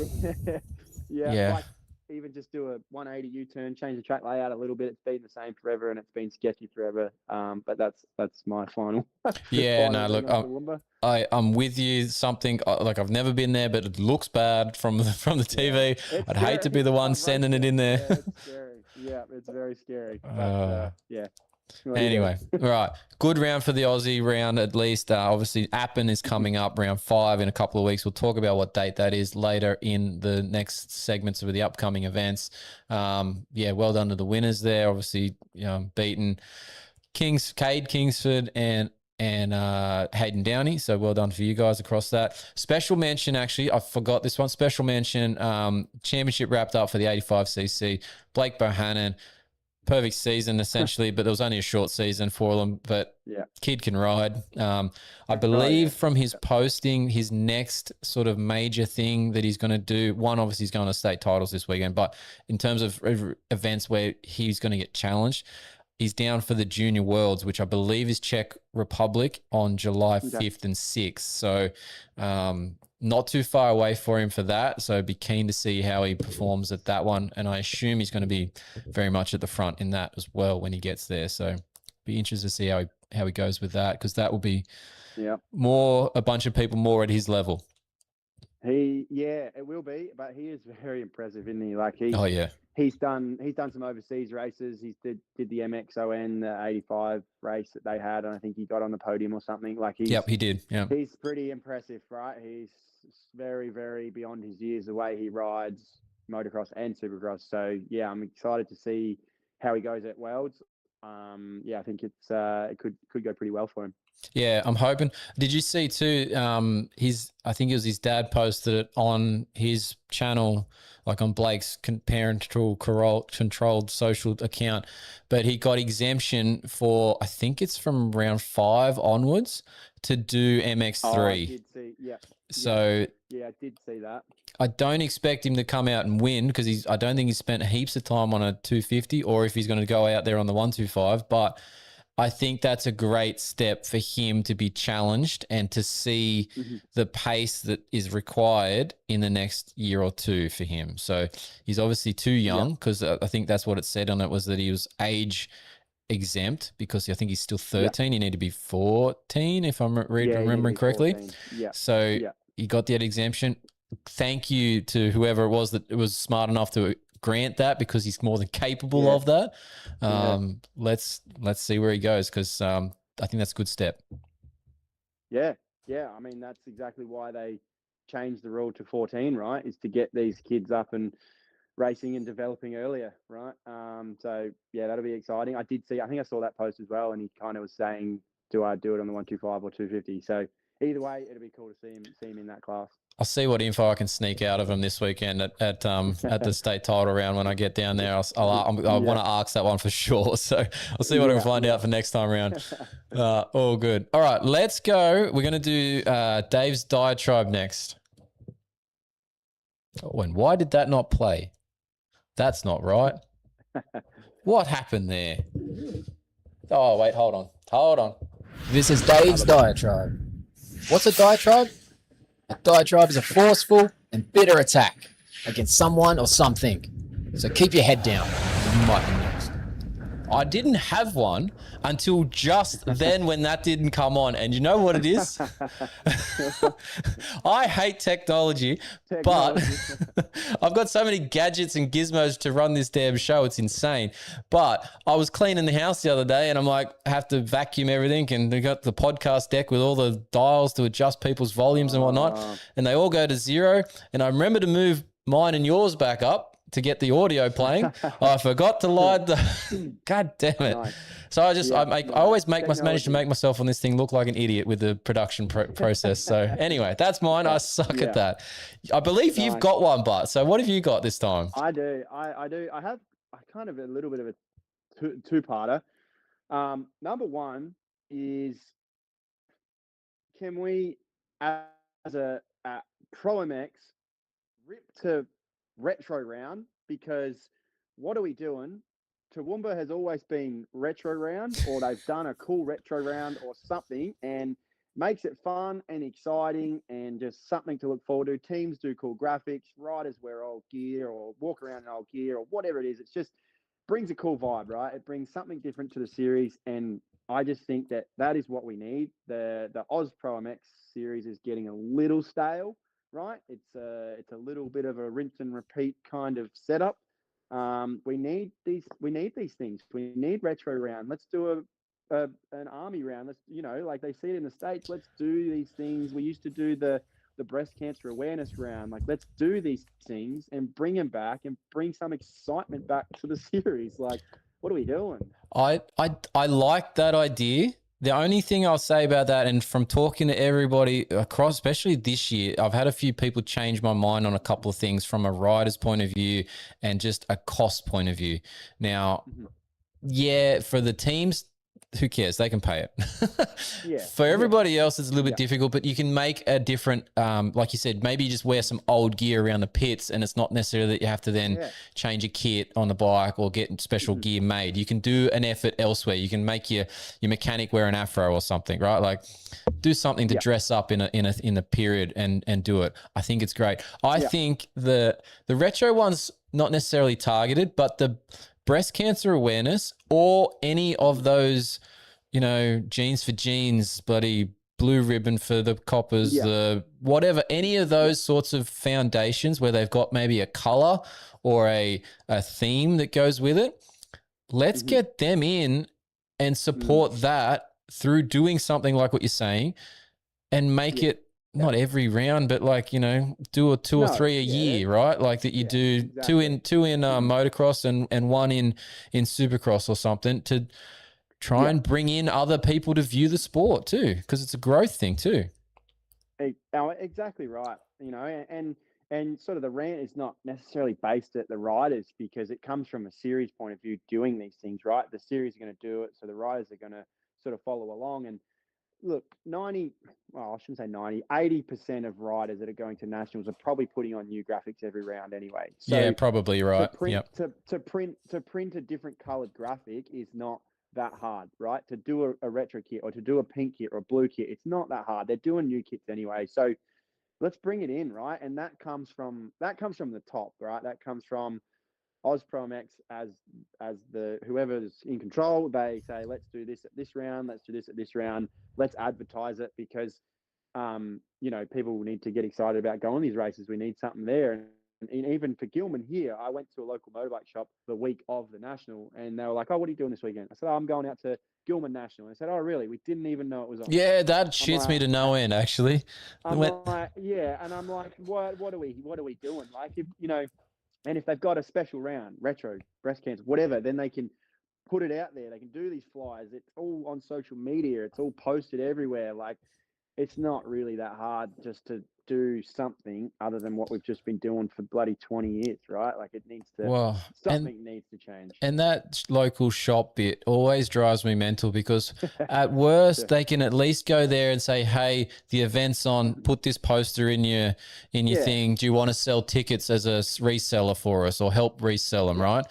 Yeah. Like, even just do a 180 U-turn, change the track layout a little bit. It's been the same forever, and it's been sketchy forever. But that's my final. Look, I'm with you. Something like I've never been there, but it looks bad from the TV. I'd hate to be the one sending it in there. Yeah, it's scary. Yeah, it's very scary. But, Anyway, right. Good round for the Aussie round, at least. Obviously, Appen is coming up, round 5 in a couple of weeks. We'll talk about what date that is later in the next segments of the upcoming events. Well done to the winners there. Obviously, beaten Cade Kingsford and Hayden Downey. So well done for you guys across that. Special mention, actually, I forgot this one. Special mention, championship wrapped up for the 85cc. Blake Bohannon. Perfect season essentially, but there was only a short season for them. But kid can ride. I believe from his posting, his next sort of major thing that he's going to do, one, obviously he's going to state titles this weekend, but in terms of events where he's going to get challenged, he's down for the Junior Worlds, which I believe is Czech Republic on July 5th and 6th. So not too far away for him for that. So be keen to see how he performs at that one. And I assume he's going to be very much at the front in that as well when he gets there. So be interested to see how he goes with that, because that will be a bunch of people more at his level. It will be, but he is very impressive, isn't he? Like he's done some overseas races. He did the MXON, the 85 race that they had, and I think he got on the podium or something. Like he did. Yeah, he's pretty impressive, right? He's very, very beyond his years the way he rides motocross and supercross. So yeah, I'm excited to see how he goes at Worlds. I think it could go pretty well for him. Yeah, I'm hoping. Did you see too? I think it was his dad posted it on his channel, like on Blake's parental controlled social account. But he got exemption for, I think it's from round 5 onwards, to do MX3. Oh, I did see. Yeah. So I did see that. I don't expect him to come out and win, because I don't think he's spent heaps of time on a 250, or if he's going to go out there on the 125. But I think that's a great step for him to be challenged and to see the pace that is required in the next year or two for him. So he's obviously too young, because I think that's what it said on it, was that he was age exempt, because I think he's still 13. He need to be 14 if I'm remembering correctly. So he got that exemption. Thank you to whoever it was that was smart enough to grant that, because he's more than capable of that. Let's see where he goes, because I think that's a good step. Yeah. I mean, that's exactly why they changed the rule to 14, right? Is to get these kids up and racing and developing earlier, right? So yeah, that'll be exciting. I think I saw that post as well, and he kind of was saying, do I do it on the 125 or 250? So either way, it'll be cool to see him in that class. I'll see what info I can sneak out of him this weekend at the state title round when I get down there. I want to ask that one for sure. So I'll see what I can find out for next time around. All good. All right, let's go. We're going to do Dave's diatribe next. Oh, and why did that not play? That's not right. What happened there? Oh, wait, hold on. This is Dave's diatribe. What's a diatribe? A diatribe is a forceful and bitter attack against someone or something. So keep your head down. You might be next. I didn't have one until just then when that didn't come on. And you know what it is? I hate technology, but I've got so many gadgets and gizmos to run this damn show. It's insane. But I was cleaning the house the other day, and I'm like, I have to vacuum everything. And we got the podcast deck with all the dials to adjust people's volumes and whatnot. And they all go to 0. And I remember to move mine and yours back up to get the audio playing. I forgot to light the God damn it. Nice. So I always manage to make myself on this thing look like an idiot with the production process. So anyway, that's mine. I suck at that. I believe you've got one, but so what have you got this time? I do. I do. I have kind of a little bit of a two-parter. Number one is, can we, as a ProMX, rip to retro round? Because what are we doing? Toowoomba has always been retro round, or they've done a cool retro round or something, and makes it fun and exciting and just something to look forward to. Teams do cool graphics, riders wear old gear or walk around in old gear or whatever it is. It's just brings a cool vibe, right? It brings something different to the series, and I just think that is what we need. The AusProMX series is getting a little stale, right? It's a little bit of a rinse and repeat kind of setup. We need these things. We need retro round. Let's do an army round. Let's, like they see it in the States. Let's do these things. We used to do the breast cancer awareness round. Like, let's do these things and bring them back and bring some excitement back to the series. Like, what are we doing? I like that idea. The only thing I'll say about that, and from talking to everybody across, especially this year, I've had a few people change my mind on a couple of things from a rider's point of view and just a cost point of view. Now, yeah, for the teams, who cares? They can pay it. Yeah. For everybody else, it's a little bit Yeah. difficult, but you can make a different, like you said, maybe you just wear some old gear around the pits, and it's not necessarily that you have to then Yeah. change a kit on the bike or get special gear made. You can do an effort elsewhere. You can make your mechanic wear an afro or something, right? Like do something to dress up in the period and do it. I think it's great. I think the retro one's not necessarily targeted, but the breast cancer awareness or any of those, Jeans for Jeans, bloody blue ribbon for the coppers, the whatever, any of those sorts of foundations where they've got maybe a color or a theme that goes with it. Let's get them in and support that through doing something like what you're saying and make it not every round, but like, do a two or three a year, right? Like that you do two in motocross and one in supercross or something to try and bring in other people to view the sport too, because it's a growth thing too. Exactly right. And sort of the rant is not necessarily based at the riders because it comes from a series point of view doing these things, right? The series are going to do it, so the riders are going to sort of follow along. And look, 80% of riders that are going to nationals are probably putting on new graphics every round anyway. So yeah, probably right. To print a different colored graphic is not that hard, right? To do a retro kit or to do a pink kit or a blue kit, it's not that hard. They're doing new kits anyway. So let's bring it in, right? And that comes from the top, right? That comes from AusProMX as the whoever's in control. They say, let's do this at this round, let's do this at this round, let's advertise it because people need to get excited about going these races. We need something there. And even for Gilman here, I went to a local motorbike shop the week of the national and they were like, oh, what are you doing this weekend? I said, oh, I'm going out to Gilman National. And I said, oh, really? We didn't even know it was on. Yeah, that shits me to no end, actually. I'm like, yeah. And I'm like, what are we doing? Like, and if they've got a special round, retro, breast cancer, whatever, then they can put it out there. They can do these flyers. It's all on social media. It's all posted everywhere. Like, it's not really that hard just to do something other than what we've just been doing for bloody 20 years, right? Like, it needs to, something needs to change. And that local shop bit always drives me mental because at worst they can at least go there and say, hey, the event's on, put this poster in your thing. Do you want to sell tickets as a reseller for us or help resell them, right?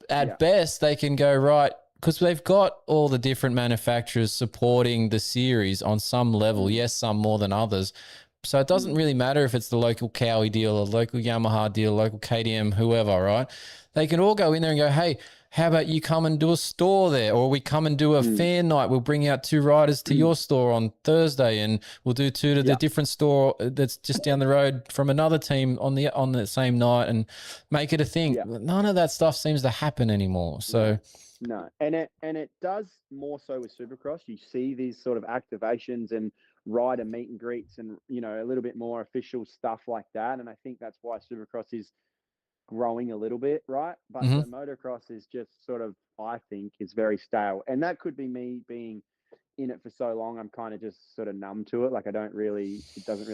At best they can go, right, because they've got all the different manufacturers supporting the series on some level. Yes, some more than others. So it doesn't really matter if it's the local Cowie deal or local Yamaha deal, local KTM, whoever, right? They can all go in there and go, hey, how about you come and do a store there? Or we come and do a fan night. We'll bring out 2 riders to your store on Thursday and we'll do 2 to the different store that's just down the road from another team on the same night and make it a thing. Yeah. None of that stuff seems to happen anymore. So no. And it does more so with Supercross. You see these sort of activations and rider meet and greets and, a little bit more official stuff like that. And I think that's why Supercross is growing a little bit, right? But the motocross is just sort of, I think, is very stale. And that could be me being in it for so long, I'm kind of just sort of numb to it. Like it doesn't really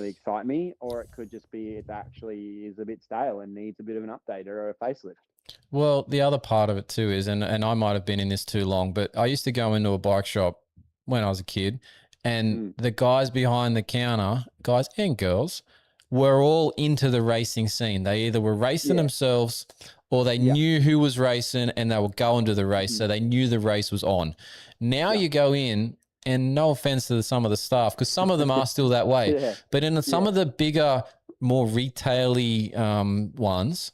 excite me. Or it could just be it actually is a bit stale and needs a bit of an update or a facelift. Well, the other part of it too is, and I might have been in this too long, but I used to go into a bike shop when I was a kid and the guys behind the counter, guys and girls, were all into the racing scene. They either were racing themselves or they knew who was racing and they were going to the race. So they knew the race was on. Now you go in, and no offense to some of the staff, because some of them are still that way, but in some of the bigger, more retail-y ones,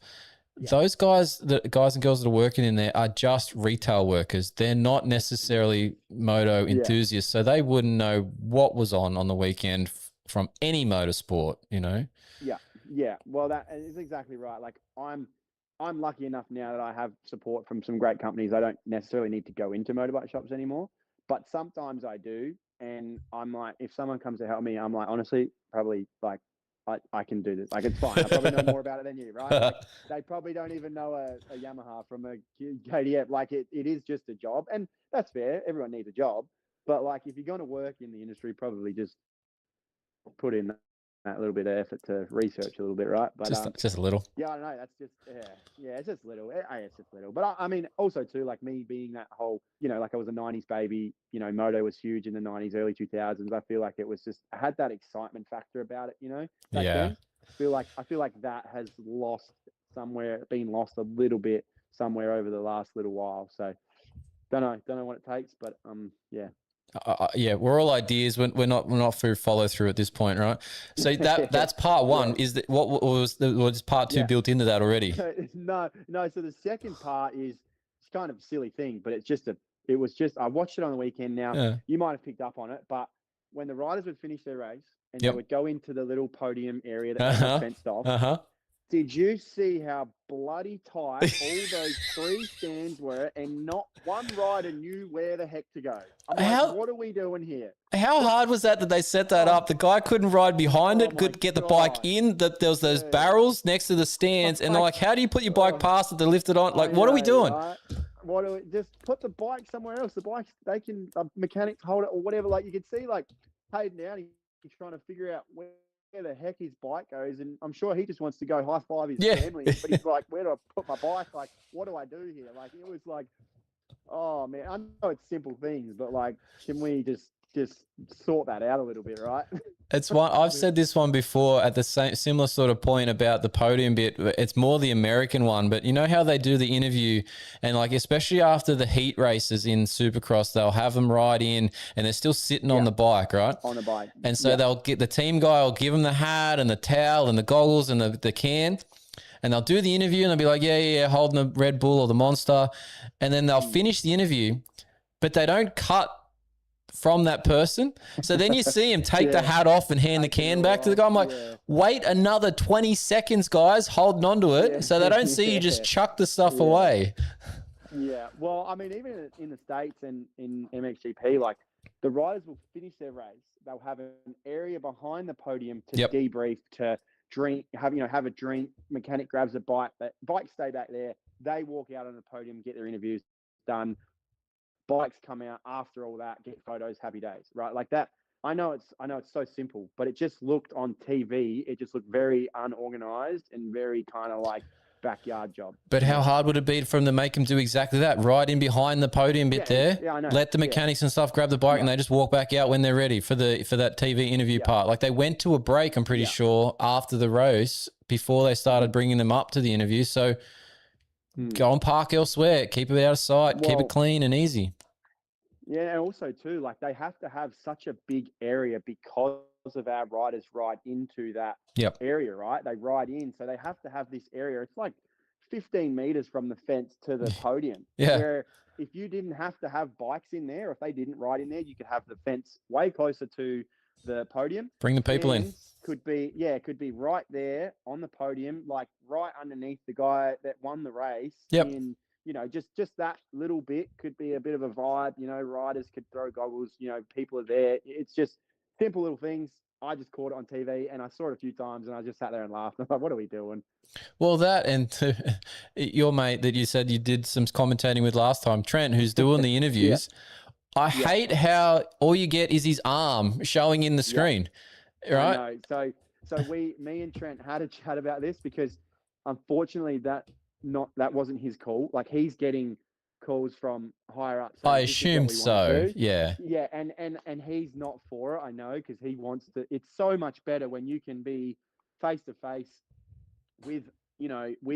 those guys and girls that are working in there are just retail workers. They're not necessarily moto enthusiasts, so they wouldn't know what was on the weekend from any motorsport, Yeah. Well, that is exactly right. Like I'm lucky enough now that I have support from some great companies. I don't necessarily need to go into motorbike shops anymore, but sometimes I do. And I'm like, if someone comes to help me, I'm like, honestly, probably like, I can do this. Like, it's fine. I probably know more about it than you, right? Like, they probably don't even know a Yamaha from a KTM. Like, it is just a job. And that's fair. Everyone needs a job. But, like, if you're going to work in the industry, probably just put in a little bit of effort to research a little bit, right? But just a little. yeah, I don't know. That's just it's just little. It's just little. But I mean, also too, like me being that whole, like I was a '90s baby. Moto was huge in the '90s, early 2000s. I feel like it was just, I had that excitement factor about it. Back then. I feel like that has been lost a little bit somewhere over the last little while. So don't know what it takes, but yeah. Yeah, we're all ideas. We're not through follow through at this point, right? So that's part one. Is that what was part two built into that already? No. So the second part is, it's kind of a silly thing, but it was just I watched it on the weekend. Now you might have picked up on it, but when the riders would finish their race and they would go into the little podium area that was fenced off. Did you see how bloody tight all those 3 stands were, and not one rider knew where the heck to go? I'm like, what are we doing here? How hard was that they set that up? The guy couldn't ride behind it, could get the bike in. That there was those barrels next to the stands, and they're like, how do you put your bike past it to lift it on? Like, what are we doing? Right? Just put the bike somewhere else? The bikes, they can, mechanics hold it or whatever. Like, you could see, like, Hayden down, he's trying to figure out where the heck his bike goes, and I'm sure he just wants to go high five his family, but he's like, where do I put my bike? Like, what do I do here? Like, it was like, oh man, I know it's simple things, but like, can we just sort that out a little bit, right? It's one I've said this one before at the similar sort of point about the podium bit. It's more the American one, but you know how they do the interview, and like especially after the heat races in Supercross, they'll have them ride in and they're still sitting on the bike, right? On the bike. And so they'll get the team guy will give them the hat and the towel and the goggles and the can. And they'll do the interview and they'll be like, yeah, holding the Red Bull or the Monster. And then they'll finish the interview, but they don't cut from that person. So then you see him take the hat off and hand the can back to the guy. I'm like, wait another 20 seconds, guys, holding onto it so they don't see you just chuck the stuff away. Yeah. Well, I mean, even in the States and in MXGP, like the riders will finish their race. They'll have an area behind the podium to debrief, to drink, have a drink. Mechanic grabs a bike, but bikes stay back there. They walk out on the podium, get their interviews done. Bikes come out after all that, get photos, happy days, right? Like that. I know it's so simple, but it just looked on TV. It just looked very unorganized and very kind of like backyard job. But how hard would it be for them to make them do exactly that? Right in behind the podium bit there. Yeah, I know. Let the mechanics and stuff grab the bike and they just walk back out when they're ready for that TV interview part. Like they went to a break, I'm pretty sure, after the race before they started bringing them up to the interview. So go and park elsewhere. Keep it out of sight. Keep it clean and easy. Yeah, and also too, like they have to have such a big area because of our riders ride into that area, right? They ride in, so they have to have this area. It's like 15 meters from the fence to the podium. Where if you didn't have to have bikes in there, if they didn't ride in there, you could have the fence way closer to the podium. Bring the people in. Could be right there on the podium, like right underneath the guy that won the race. In, just that little bit could be a bit of a vibe. Riders could throw goggles. People are there. It's just simple little things. I just caught it on TV and I saw it a few times and I just sat there and laughed. I'm like, what are we doing? Well, that and your mate that you said you did some commentating with last time, Trent, who's doing the interviews. I hate how all you get is his arm showing in the screen. Right? I know. So me and Trent had a chat about this because unfortunately that wasn't his call. Like he's getting calls from higher up. I assume so. Yeah. Yeah, and he's not for it. I know, because he wants to. It's so much better when you can be face to face with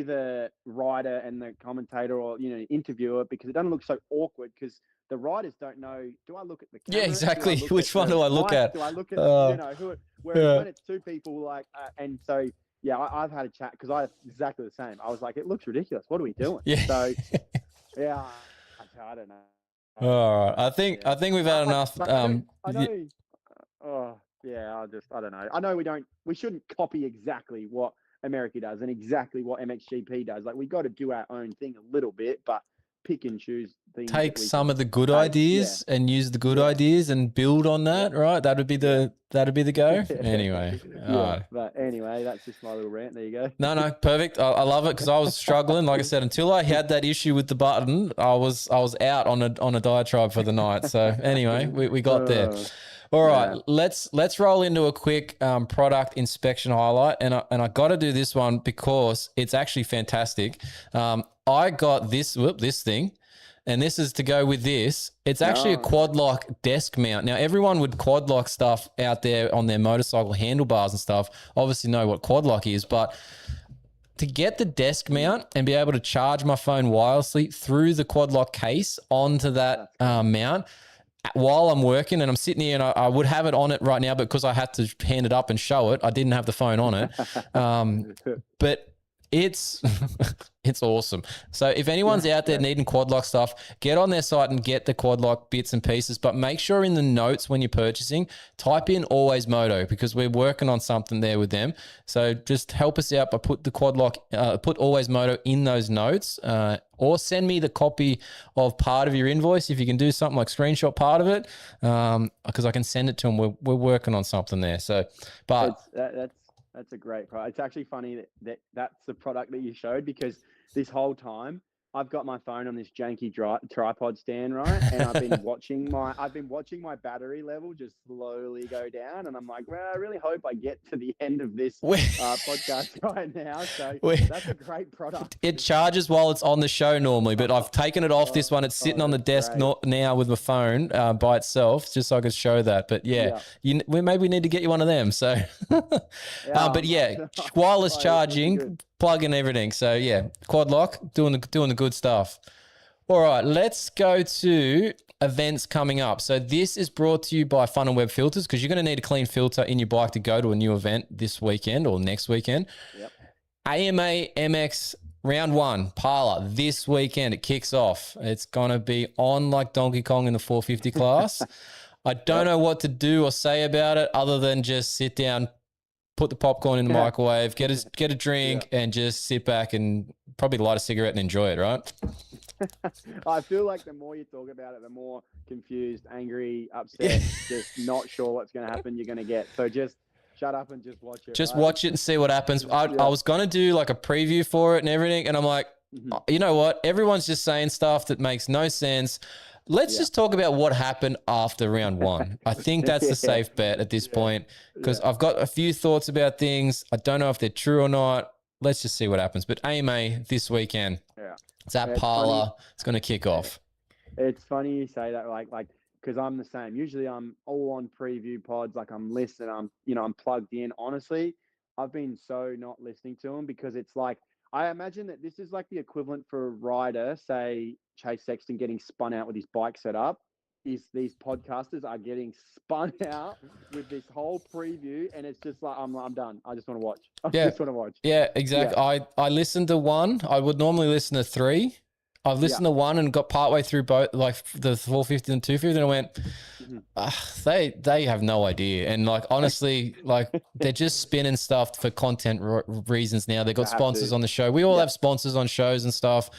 a rider and the commentator or interviewer, because it doesn't look so awkward because the riders don't know. Do I look at the camera? Yeah, exactly. Which one do I look at? Do I look at who? Whereas when it's two people, like, and so. Yeah, I've had a chat because I exactly the same. I was like, it looks ridiculous. What are we doing? Yeah. So, yeah, I don't know. All right. I think we've had enough. I know. I don't know. I know we shouldn't copy exactly what America does and exactly what MXGP does. Like we got to do our own thing a little bit, but pick and choose things. Take some of the good ideas and use the good ideas and build on that, right? That'd be the go. Anyway. But anyway, that's just my little rant. There you go. No, perfect. I love it because I was struggling. Like I said, until I had that issue with the button, I was out on a diatribe for the night. So anyway, we got there. All right, let's roll into a quick product inspection highlight, and I got to do this one because it's actually fantastic. I got this thing, and this is to go with this. It's actually a quad lock desk mount. Now, everyone with quad lock stuff out there on their motorcycle handlebars and stuff obviously know what quad lock is, but to get the desk mount and be able to charge my phone wirelessly through the quad lock case onto that mount while I'm working, and I'm sitting here and I would have it on it right now, but because I had to hand it up and show it, I didn't have the phone on it. But it's it's awesome. So if anyone's out there needing quad lock stuff, get on their site and get the quad lock bits and pieces. But make sure in the notes when you're purchasing, type in AlwaysMoto, because we're working on something there with them. So just help us out by put the quad lock, put AlwaysMoto in those notes, or send me the copy of part of your invoice if you can do something like screenshot part of it, because I can send it to them. We're working on something there. So, but that's a great product. It's actually funny that's the product that you showed, because this whole time I've got my phone on this janky tripod stand, right? And I've been watching my battery level just slowly go down, and I'm like, well, I really hope I get to the end of this podcast right now. So that's a great product. It charges while it's on the show normally, but I've taken it off this one. It's sitting on the desk now with my phone by itself, just so I could show that. But we maybe need to get you one of them. So, but wireless charging, plug in everything. So quad lock, doing the good stuff. All right, let's go to events coming up. So this is brought to you by Fun and Web Filters, because you're going to need a clean filter in your bike to go to a new event this weekend or next weekend. Yep. AMA MX Round 1 Parlour this weekend. It kicks off. It's going to be on like Donkey Kong in the 450 class. I don't know what to do or say about it other than just sit down, put the popcorn in the microwave, get a drink, and just sit back and probably light a cigarette and enjoy it, right? I feel like the more you talk about it, the more confused, angry, upset, just not sure what's going to happen you're going to get. So just shut up and just watch it. Just watch it and see what happens. I was going to do like a preview for it and everything, and I'm like, you know what? Everyone's just saying stuff that makes no sense. Let's just talk about what happened after round 1. I think that's the safe bet at this point, because I've got a few thoughts about things. I don't know if they're true or not. Let's just see what happens. But AMA this weekend, it's at Parlour. It's going to kick off. It's funny you say that, like, because I'm the same. Usually I'm all on preview pods, like I'm listening, I'm plugged in. Honestly, I've been so not listening to them, because it's like, I imagine that this is like the equivalent for a rider, say Chase Sexton, getting spun out with his bike set up. Is these podcasters are getting spun out with this whole preview, and it's just like, I'm done. I just want to watch. I just want to watch. Yeah, exactly. Yeah. I listened to 1. I would normally listen to 3. I've listened to 1 and got partway through both, like the 450 and 250, and I went, they have no idea. And like, honestly, like they're just spinning stuff for content reasons now. They've got sponsors on the show. We all have sponsors on shows and stuff.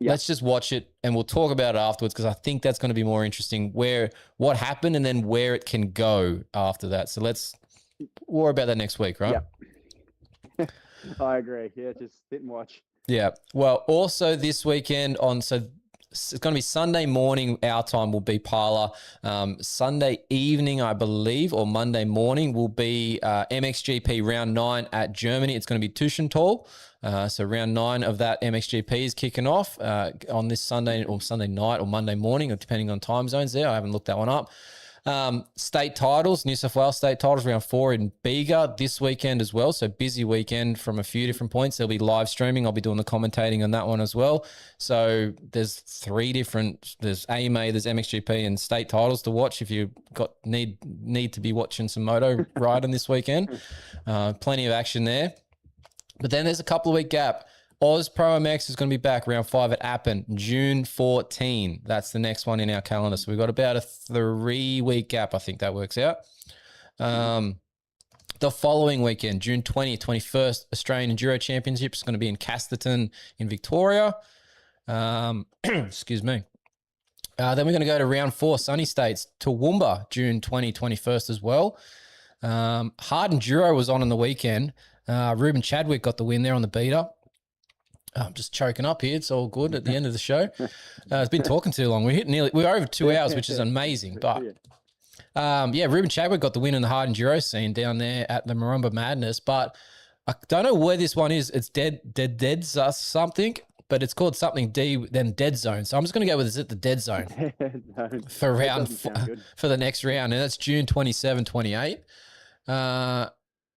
Let's just watch it and we'll talk about it afterwards, because I think that's going to be more interesting, what happened and then where it can go after that. So let's worry about that next week, right? Yeah. I agree. Yeah, just sit and watch. Yeah. Well, also this weekend so it's going to be Sunday morning, our time will be Parlour. Sunday evening, I believe, or Monday morning will be MXGP round 9 at Germany. It's going to be Tuschental. So round 9 of that MXGP is kicking off on this Sunday or Sunday night or Monday morning, or depending on time zones there. I haven't looked that one up. State titles, New South Wales state titles, round 4 in Bega this weekend as well. So busy weekend from a few different points. There'll be live streaming. I'll be doing the commentating on that one as well. So there's 3 different, there's AMA, there's MXGP and state titles to watch if you need to be watching some moto riding this weekend. Plenty of action there. But then there's a couple of week gap. AusProMX is going to be back round 5 at Appen, June 14. That's the next one in our calendar. So we've got about a 3-week gap. I think that works out. The following weekend, June 20th, 21st, Australian Enduro Championship is going to be in Casterton in Victoria. Excuse me. Then we're going to go to round 4, Sunny States, Toowoomba, June 20, 21st as well. Hard Enduro was on the weekend. Ruben Chadwick got the win there on the beater. I'm just choking up here. It's all good at the end of the show. It's been talking too long. We're over 2 hours, which is amazing. But Yeah, Ruben Chadwick got the win in the hard enduro scene down there at the Marumba Madness, but I don't know where this one is. It's dead something, but it's called something D, then Dead Zone. So I'm just going to go with is it the Dead Zone for for the next round, and that's June 27, 28.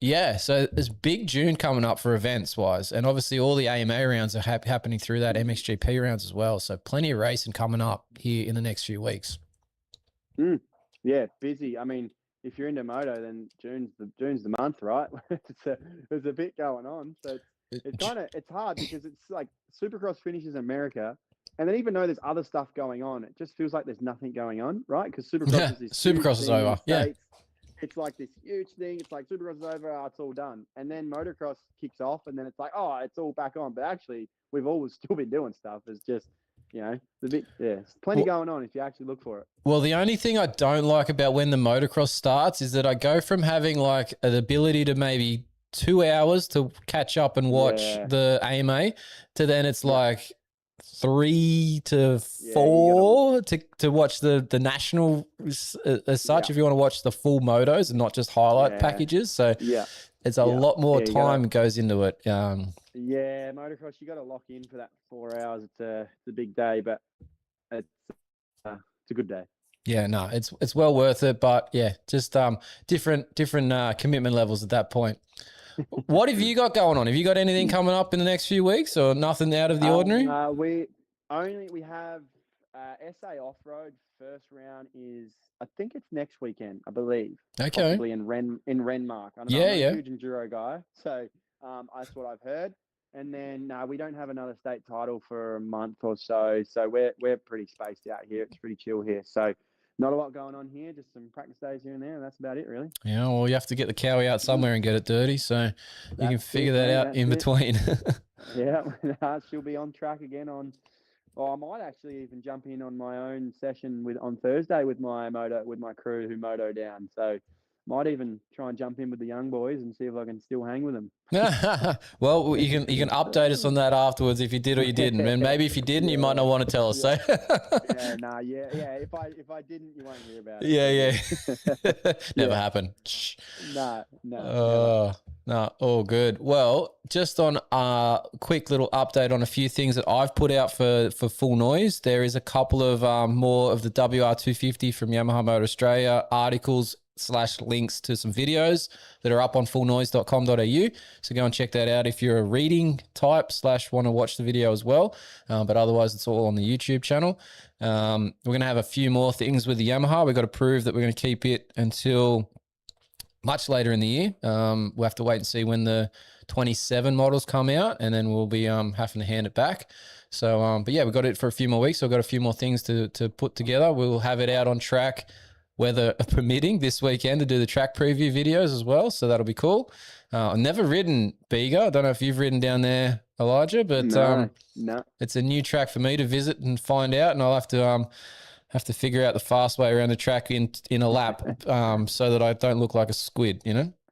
Yeah, so there's big June coming up for events wise, and obviously all the AMA rounds are happening through that MXGP rounds as well. So plenty of racing coming up here in the next few weeks. Yeah, busy. I mean, if you're into moto, then June's the month, right? There's a bit going on, so it's hard because it's like Supercross finishes in America, and then even though there's other stuff going on, it just feels like there's nothing going on, right? Because Supercross is over. Yeah, it's like this huge thing. It's like Supercross is over, it's all done, and then motocross kicks off, and then it's like, oh, it's all back on. But actually, we've always still been doing stuff. It's just, there's plenty going on if you actually look for it. Well, the only thing I don't like about when the motocross starts is that I go from having like an ability to maybe 2 hours to catch up and watch the AMA to then it's like 3 to 4 to watch the national as such if you want to watch the full motos and not just highlight packages. So it's a lot more time goes into it. Yeah, motocross, you got to lock in for that 4 hours. It's a big day, but it's a good day. Yeah, no, it's well worth it, but yeah, just different commitment levels at that point. What have you got going on? Have you got anything coming up in the next few weeks, or nothing out of the ordinary? We have SA Off-Road first round is, I think it's next weekend, I believe. Okay. Possibly in Renmark. I'm a huge enduro guy, so that's what I've heard. And then we don't have another state title for a month or so, so we're pretty spaced out here. It's pretty chill here, so not a lot going on here. Just some practice days here and there, and that's about it, really. Yeah, well, you have to get the cowie out somewhere and get it dirty, so you can figure that out in between. Yeah, she'll be on track again on. I might actually even jump in on my own session on Thursday with my crew who moto down. So might even try and jump in with the young boys and see if I can still hang with them. Well, you can update us on that afterwards if you did or you didn't, and maybe if you didn't, you might not want to tell us. So If I didn't, you won't hear about it. Yeah. Never happened. No. No, all good. Well, just on a quick little update on a few things that I've put out for Full Noise. There is a couple of more of the WR250 from Yamaha Motor Australia articles / links to some videos that are up on fullnoise.com.au. So go and check that out if you're a reading type / want to watch the video as well. But otherwise, it's all on the YouTube channel. We're going to have a few more things with the Yamaha. We've got to prove that we're going to keep it until much later in the year. We'll have to wait and see when the 27 models come out, and then we'll be having to hand it back. So, but yeah, we've got it for a few more weeks. So we've got a few more things to put together. We'll have it out on track, weather permitting, this weekend to do the track preview videos as well. So that'll be cool. I've never ridden Bega. I don't know if you've ridden down there, Elijah, but no. It's a new track for me to visit and find out, and I'll have to figure out the fast way around the track in a lap so that I don't look like a squid,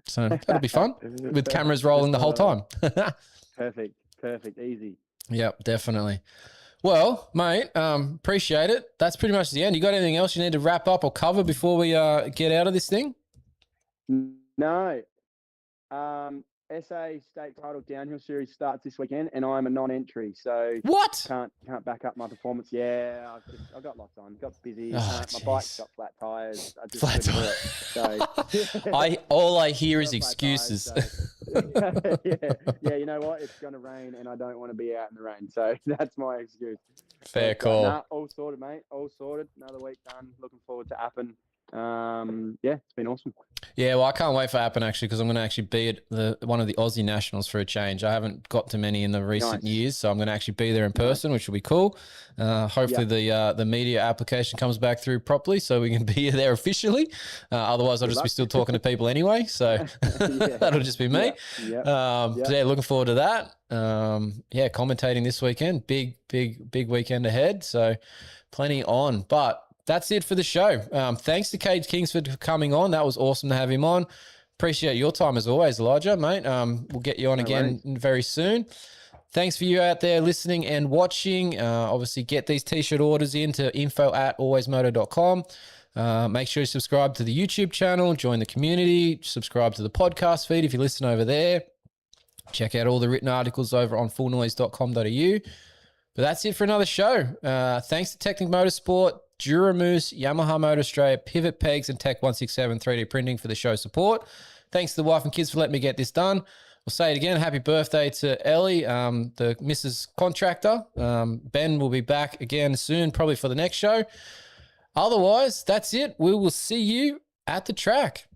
So that'll be fun with cameras rolling the whole time. Perfect. Easy. Yep, definitely. Well, mate, appreciate it. That's pretty much the end. You got anything else you need to wrap up or cover before we get out of this thing? No. SA State Title Downhill Series starts this weekend, and I'm a non-entry, so what? Can't back up my performance. Yeah, I got lots on. Got busy. Oh, my bike's got flat tires. I just flat tires. So all I hear is excuses. Tires, yeah. You know what? It's gonna rain, and I don't want to be out in the rain, so that's my excuse. Fair call. All sorted, mate. All sorted. Another week done. Looking forward to Appen. It's been awesome. Yeah, well, I can't wait for Appen actually, because I'm going to actually be at one of the Aussie Nationals for a change. I haven't got to many in the recent years, so I'm going to actually be there in person, which will be cool. Hopefully the media application comes back through properly so we can be there officially. Otherwise, I'll just be still talking to people anyway, so that'll just be me. So yeah, looking forward to that. Commentating this weekend. Big weekend ahead, so plenty on. But that's it for the show. Thanks to Cage Kingsford for coming on. That was awesome to have him on. Appreciate your time as always, Elijah, mate. We'll get you on again very soon. Thanks for you out there listening and watching. Obviously, get these T-shirt orders in to info@alwaysmoto.com. Make sure you subscribe to the YouTube channel, join the community, subscribe to the podcast feed if you listen over there. Check out all the written articles over on fullnoise.com.au. But that's it for another show. Thanks to Technic Motorsport, Duramoose, Yamaha Motor Australia, Pivot Pegs, and Tech 167 3D Printing for the show support. Thanks to the wife and kids for letting me get this done. I'll say it again. Happy birthday to Ellie, the Mrs. Contractor. Ben will be back again soon, probably for the next show. Otherwise, that's it. We will see you at the track.